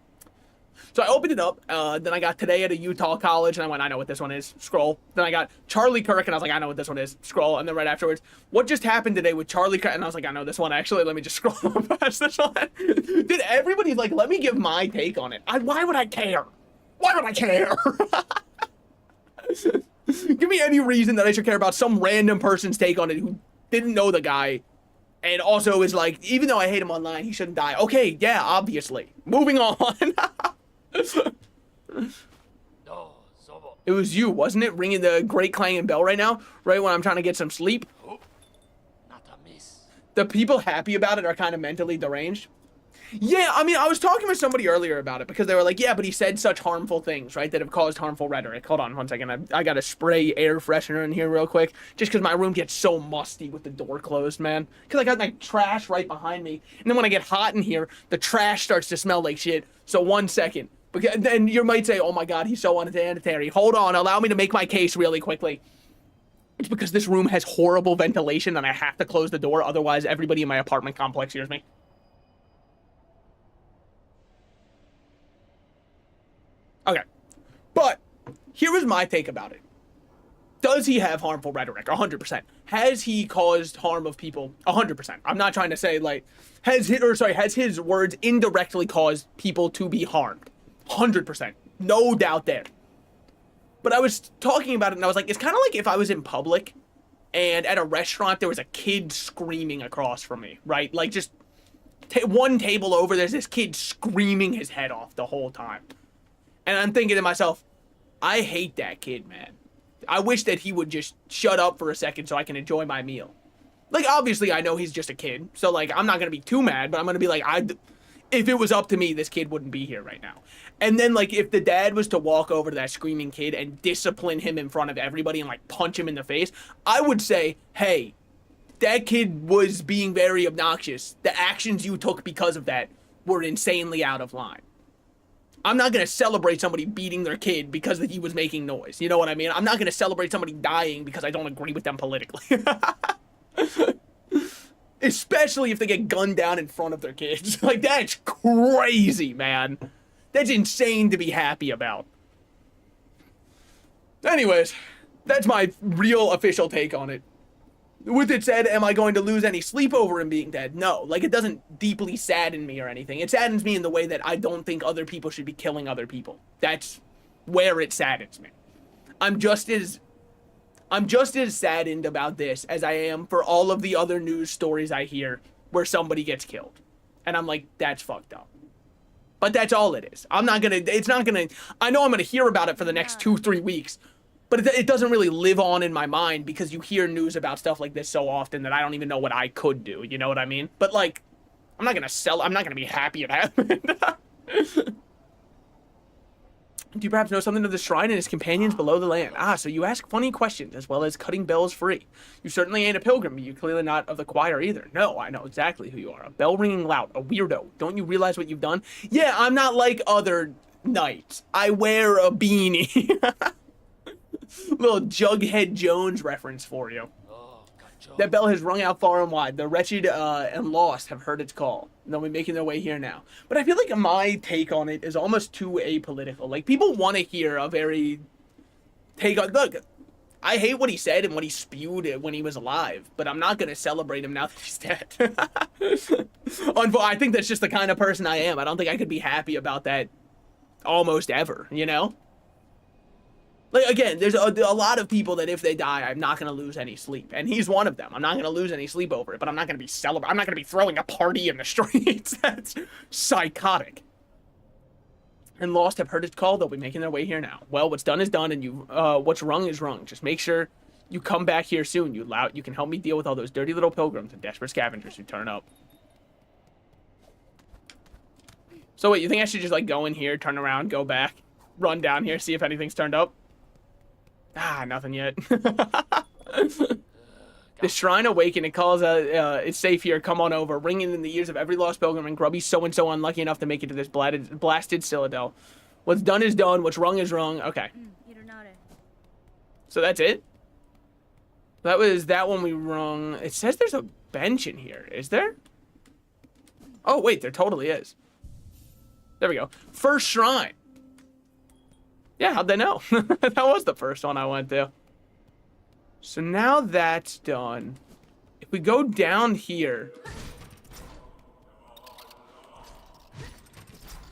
So I opened it up. Then I got Today at a Utah college, and I went, I know what this one is. Scroll. Then I got Charlie Kirk, and I was like, I know what this one is. Scroll. And then right afterwards, what just happened today with Charlie Kirk? And I was like, I know this one, actually. Let me just scroll past this one. Did everybody, like, let me give my take on it. Why would I care? Why would I care? Give me any reason that I should care about some random person's take on it who didn't know the guy and also is like, even though I hate him online, he shouldn't die. Okay, yeah, obviously. Moving on. It was you, wasn't it? Ringing the great clanging bell right now, right when I'm trying to get some sleep. The people happy about it are kind of mentally deranged. Yeah, I mean, I was talking with somebody earlier about it because they were like, yeah, but he said such harmful things, right, that have caused harmful rhetoric. Hold on one second. I got to spray air freshener in here real quick just because my room gets so musty with the door closed, man. Because I got like trash right behind me. And then when I get hot in here, the trash starts to smell like shit. So 1 second. Because then you might say, oh my God, he's so unsanitary. Hold on, allow me to make my case really quickly. It's because this room has horrible ventilation and I have to close the door. Otherwise, everybody in my apartment complex hears me. Okay, but here is my take about it. Does he have harmful rhetoric? 100%. Has he caused harm of people? 100%. I'm not trying to say like, has his words indirectly caused people to be harmed? 100%. No doubt there. But I was talking about it and I was like, it's kind of like if I was in public and at a restaurant there was a kid screaming across from me, right? Like just one table over, there's this kid screaming his head off the whole time. And I'm thinking to myself, I hate that kid, man. I wish that he would just shut up for a second so I can enjoy my meal. Like, obviously, I know he's just a kid. So, like, I'm not going to be too mad, but I'm going to be like, if it was up to me, this kid wouldn't be here right now. And then, like, if the dad was to walk over to that screaming kid and discipline him in front of everybody and, like, punch him in the face, I would say, hey, that kid was being very obnoxious. The actions you took because of that were insanely out of line. I'm not going to celebrate somebody beating their kid because he was making noise. You know what I mean? I'm not going to celebrate somebody dying because I don't agree with them politically. Especially if they get gunned down in front of their kids. Like, that's crazy, man. That's insane to be happy about. Anyways, that's my real official take on it. With it said, am I going to lose any sleep over him being dead? No. Like, it doesn't deeply sadden me or anything. It saddens me in the way that I don't think other people should be killing other people. That's where it saddens me. I'm just as saddened about this as I am for all of the other news stories I hear where somebody gets killed. And I'm like, that's fucked up. But that's all it is. I know I'm gonna hear about it for the next 2-3 weeks. But it doesn't really live on in my mind because you hear news about stuff like this so often that I don't even know what I could do. You know what I mean? But like, I'm not gonna be happy it happened. Do you perhaps know something of the shrine and his companions below the land? Ah, so you ask funny questions as well as cutting bells free. You certainly ain't a pilgrim, but you're clearly not of the choir either. No, I know exactly who you are. A bell ringing lout, a weirdo. Don't you realize what you've done? Yeah, I'm not like other knights. I wear a beanie. Little Jughead Jones reference for you. That bell has rung out far and wide. The wretched and lost have heard its call. They'll be making their way here now. But I feel like my take on it is almost too apolitical. Like, people want to hear a very take on... Look, I hate what he said and what he spewed when he was alive, but I'm not going to celebrate him now that he's dead. I think that's just the kind of person I am. I don't think I could be happy about that almost ever, you know? Like, again, there's a lot of people that if they die, I'm not going to lose any sleep. And he's one of them. I'm not going to lose any sleep over it, but I'm not going to be I'm not going to be throwing a party in the streets. That's psychotic. And lost have heard its call. They'll be making their way here now. Well, what's done is done, and what's wrong is wrong. Just make sure you come back here soon. You can help me deal with all those dirty little pilgrims and desperate scavengers who turn up. So wait, you think I should just, like, go in here, turn around, go back, run down here, see if anything's turned up? Ah, nothing yet. The shrine awakened. It calls it's safe here. Come on over. Ringing in the ears of every lost pilgrim and grubby so-and-so unlucky enough to make it to this blasted citadel. What's done is done. What's wrong is wrong. Okay. So that's it? That was that one we rung. It says there's a bench in here. Is there? Oh, wait, there totally is. There we go. First shrine. Yeah, how'd they know? That was the first one I went to. So now that's done. If we go down here...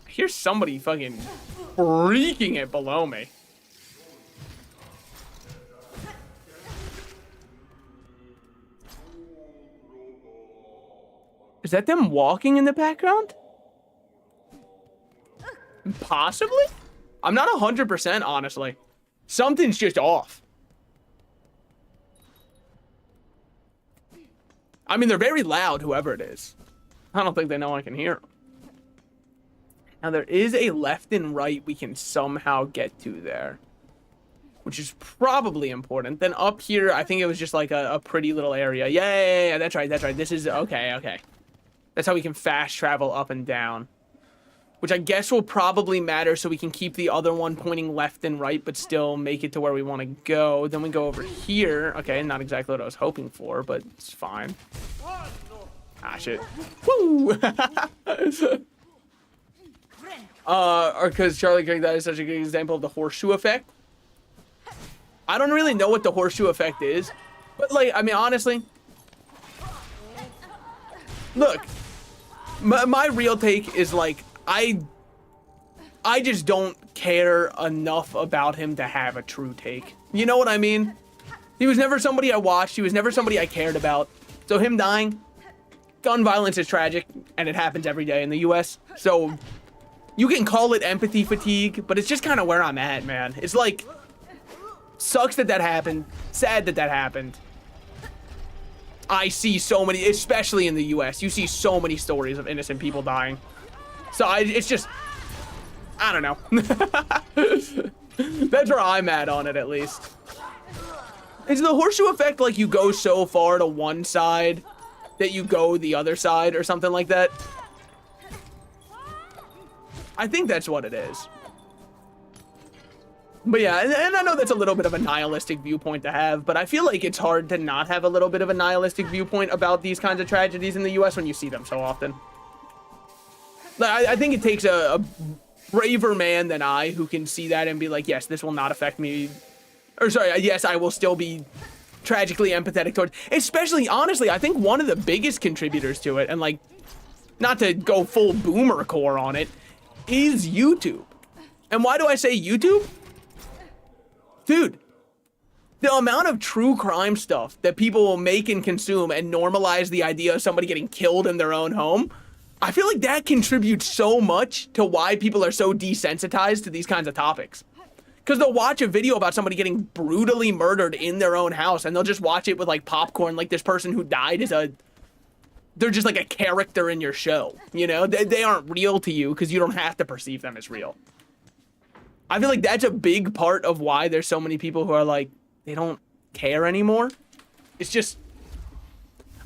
I hear somebody fucking freaking it below me. Is that them walking in the background? Possibly? I'm not 100%, honestly. Something's just off. I mean, they're very loud, whoever it is. I don't think they know I can hear them. Now, there is a left and right we can somehow get to there, which is probably important. Then up here, I think it was just like a pretty little area. Yeah, that's right, that's right. This is, okay. That's how we can fast travel up and down, which I guess will probably matter so we can keep the other one pointing left and right, but still make it to where we want to go. Then we go over here. Okay, not exactly what I was hoping for, but it's fine. Ah, shit. Woo! Or because Charlie Craig, that is such a good example of the horseshoe effect. I don't really know what the horseshoe effect is, but like, I mean, honestly, look, my real take is like, I just don't care enough about him to have a true take. You know what I mean? He was never somebody I watched. He was never somebody I cared about. So him dying, gun violence is tragic, and it happens every day in the US. So you can call it empathy fatigue, but it's just kind of where I'm at, man. It's like, sucks that that happened. Sad that that happened. I see so many, especially in the US, you see so many stories of innocent people dying. So it's just, I don't know. That's where I'm at on it, at least. Is the horseshoe effect like you go so far to one side that you go the other side or something like that? I think that's what it is. But yeah, and I know that's a little bit of a nihilistic viewpoint to have, but I feel like it's hard to not have a little bit of a nihilistic viewpoint about these kinds of tragedies in the US when you see them so often. I think it takes a braver man than I who can see that and be like, yes, this will not affect me. Or sorry, yes, I will still be tragically empathetic towards, especially, honestly, I think one of the biggest contributors to it, and like, not to go full boomer core on it, is YouTube. And why do I say YouTube? Dude, the amount of true crime stuff that people will make and consume and normalize the idea of somebody getting killed in their own home, I feel like that contributes so much to why people are so desensitized to these kinds of topics. Because they'll watch a video about somebody getting brutally murdered in their own house, and they'll just watch it with like popcorn, like this person who died is they're just like a character in your show, you know? They aren't real to you because you don't have to perceive them as real. I feel like that's a big part of why there's so many people who are like, they don't care anymore. It's just,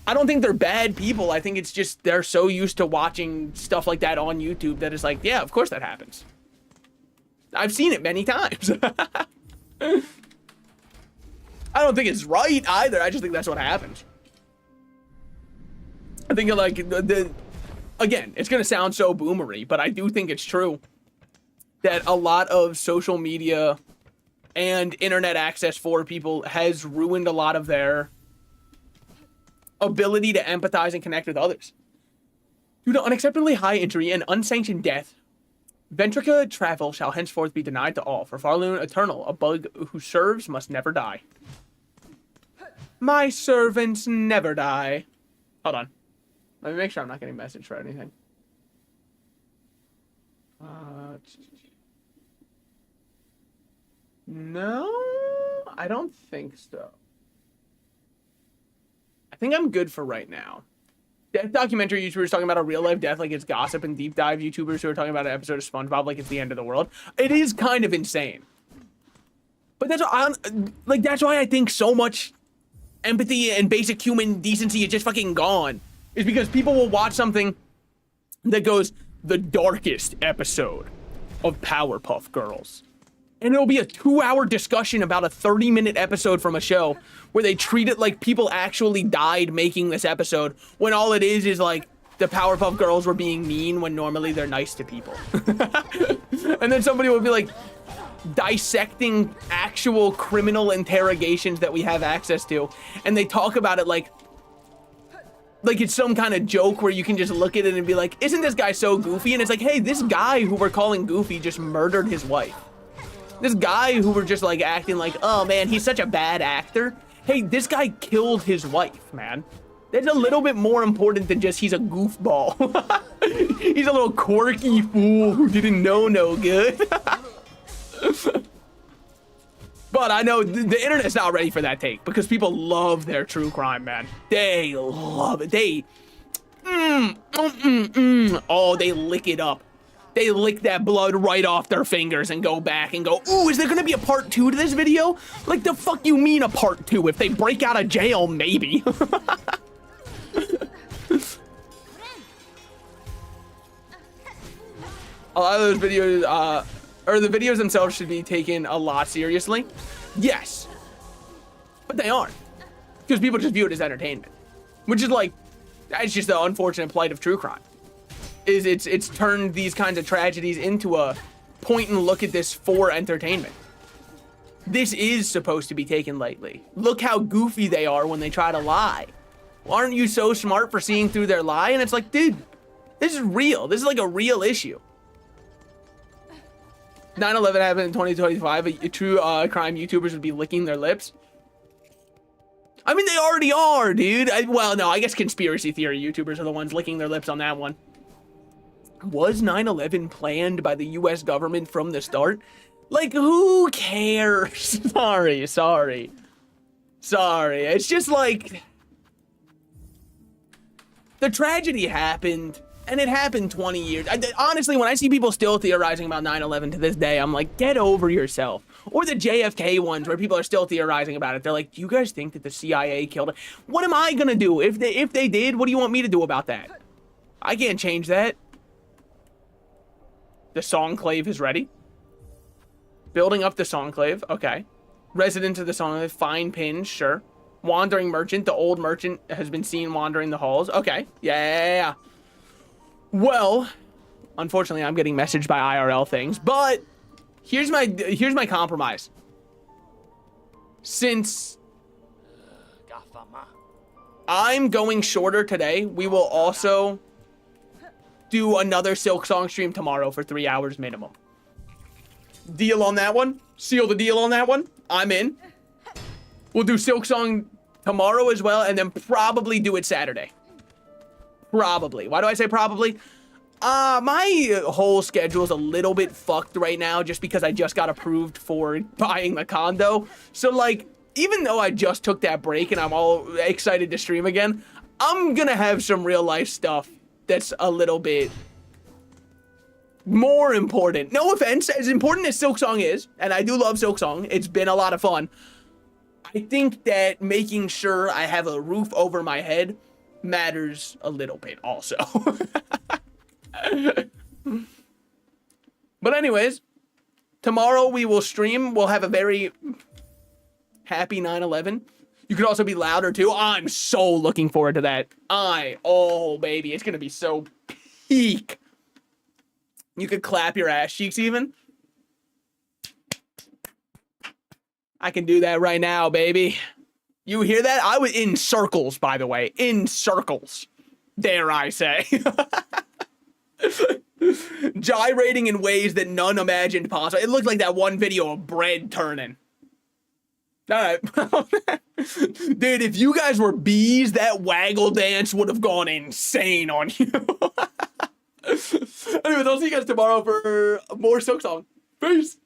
I don't think they're bad people. I think it's just they're so used to watching stuff like that on YouTube that it's like, yeah, of course that happens. I've seen it many times. I don't think it's right either. I just think that's what happens. I think like again, it's gonna sound so boomery, but I do think it's true that a lot of social media and internet access for people has ruined a lot of their ability to empathize and connect with others. Due to unacceptably high injury and unsanctioned death, Ventrica travel shall henceforth be denied to all. For Farloon Eternal, a bug who serves must never die. My servants never die. Hold on. Let me make sure I'm not getting messaged for anything. No, I don't think so. I think I'm good for right now. Death documentary YouTubers talking about a real life death like it's gossip, and deep dive YouTubers who are talking about an episode of SpongeBob like it's the end of the world. It is kind of insane. But that's why that's why I think so much empathy and basic human decency is just fucking gone. Is because people will watch something that goes the darkest episode of Powerpuff Girls. and it'll be a 2-hour discussion about a 30-minute episode from a show where they treat it like people actually died making this episode, when all it is like the Powerpuff Girls were being mean when normally they're nice to people. And then somebody would be like dissecting actual criminal interrogations that we have access to, and they talk about it like it's some kind of joke where you can just look at it and be like, isn't this guy so goofy? And it's like, hey, this guy who we're calling goofy just murdered his wife. This guy who we're just like acting like, oh man, he's such a bad actor. Hey, this guy killed his wife, man. That's a little bit more important than just he's a goofball. He's a little quirky fool who didn't know no good. But I know the internet's not ready for that take, because people love their true crime, man. They love it. Oh, they lick it up. They lick that blood right off their fingers and go back and go, ooh, is there gonna be a part 2 to this video? Like, the fuck you mean a part 2? If they break out of jail, maybe. A lot of those videos, or the videos themselves should be taken a lot seriously. Yes. But they aren't. Because people just view it as entertainment. Which is like, that's just the unfortunate plight of true crime. Is it's turned these kinds of tragedies into a point and look at this for entertainment. This is supposed to be taken lightly. Look how goofy they are when they try to lie. Well, aren't you so smart for seeing through their lie? And it's like, dude, this is real. This is like a real issue. 9/11 happened in 2025. A true crime YouTubers would be licking their lips. I mean, they already are, dude. Well, no, I guess conspiracy theory YouTubers are the ones licking their lips on that one. Was 9/11 planned by the US government from the start? Like, who cares? Sorry. It's just like, the tragedy happened, and it happened 20 years. Honestly, when I see people still theorizing about 9/11 to this day, I'm like, get over yourself. Or the JFK ones where people are still theorizing about it. They're like, do you guys think that the CIA killed it? What am I gonna do? If they did, what do you want me to do about that? I can't change that. The Songclave is ready. Building up the Songclave, okay. Residents of the Songclave, fine pins, sure. Wandering merchant, the old merchant has been seen wandering the halls. Okay, yeah. Well, unfortunately, I'm getting messaged by IRL things, but here's my compromise. Since I'm going shorter today, we will also do another Silksong stream tomorrow for 3 hours minimum. Deal on that one? Seal the deal on that one? I'm in. We'll do Silksong tomorrow as well, and then probably do it Saturday. Probably. Why do I say probably? My whole schedule is a little bit fucked right now just because I just got approved for buying the condo. So, like, even though I just took that break and I'm all excited to stream again, I'm gonna have some real life stuff that's a little bit more important. No offense, as important as Silksong is, and I do love Silksong, it's been a lot of fun. I think that making sure I have a roof over my head matters a little bit also. But anyways, tomorrow we will stream. We'll have a very happy 9/11. You could also be louder too. I'm so looking forward to that. Oh baby, it's gonna be so peak. You could clap your ass cheeks even. I can do that right now, baby. You hear that? I was in circles, by the way. In circles. Dare I say. Gyrating in ways that none imagined possible. It looked like that one video of bread turning. Alright. Dude, if you guys were bees, that waggle dance would have gone insane on you. Anyways, I'll see you guys tomorrow for more Silksong. Peace.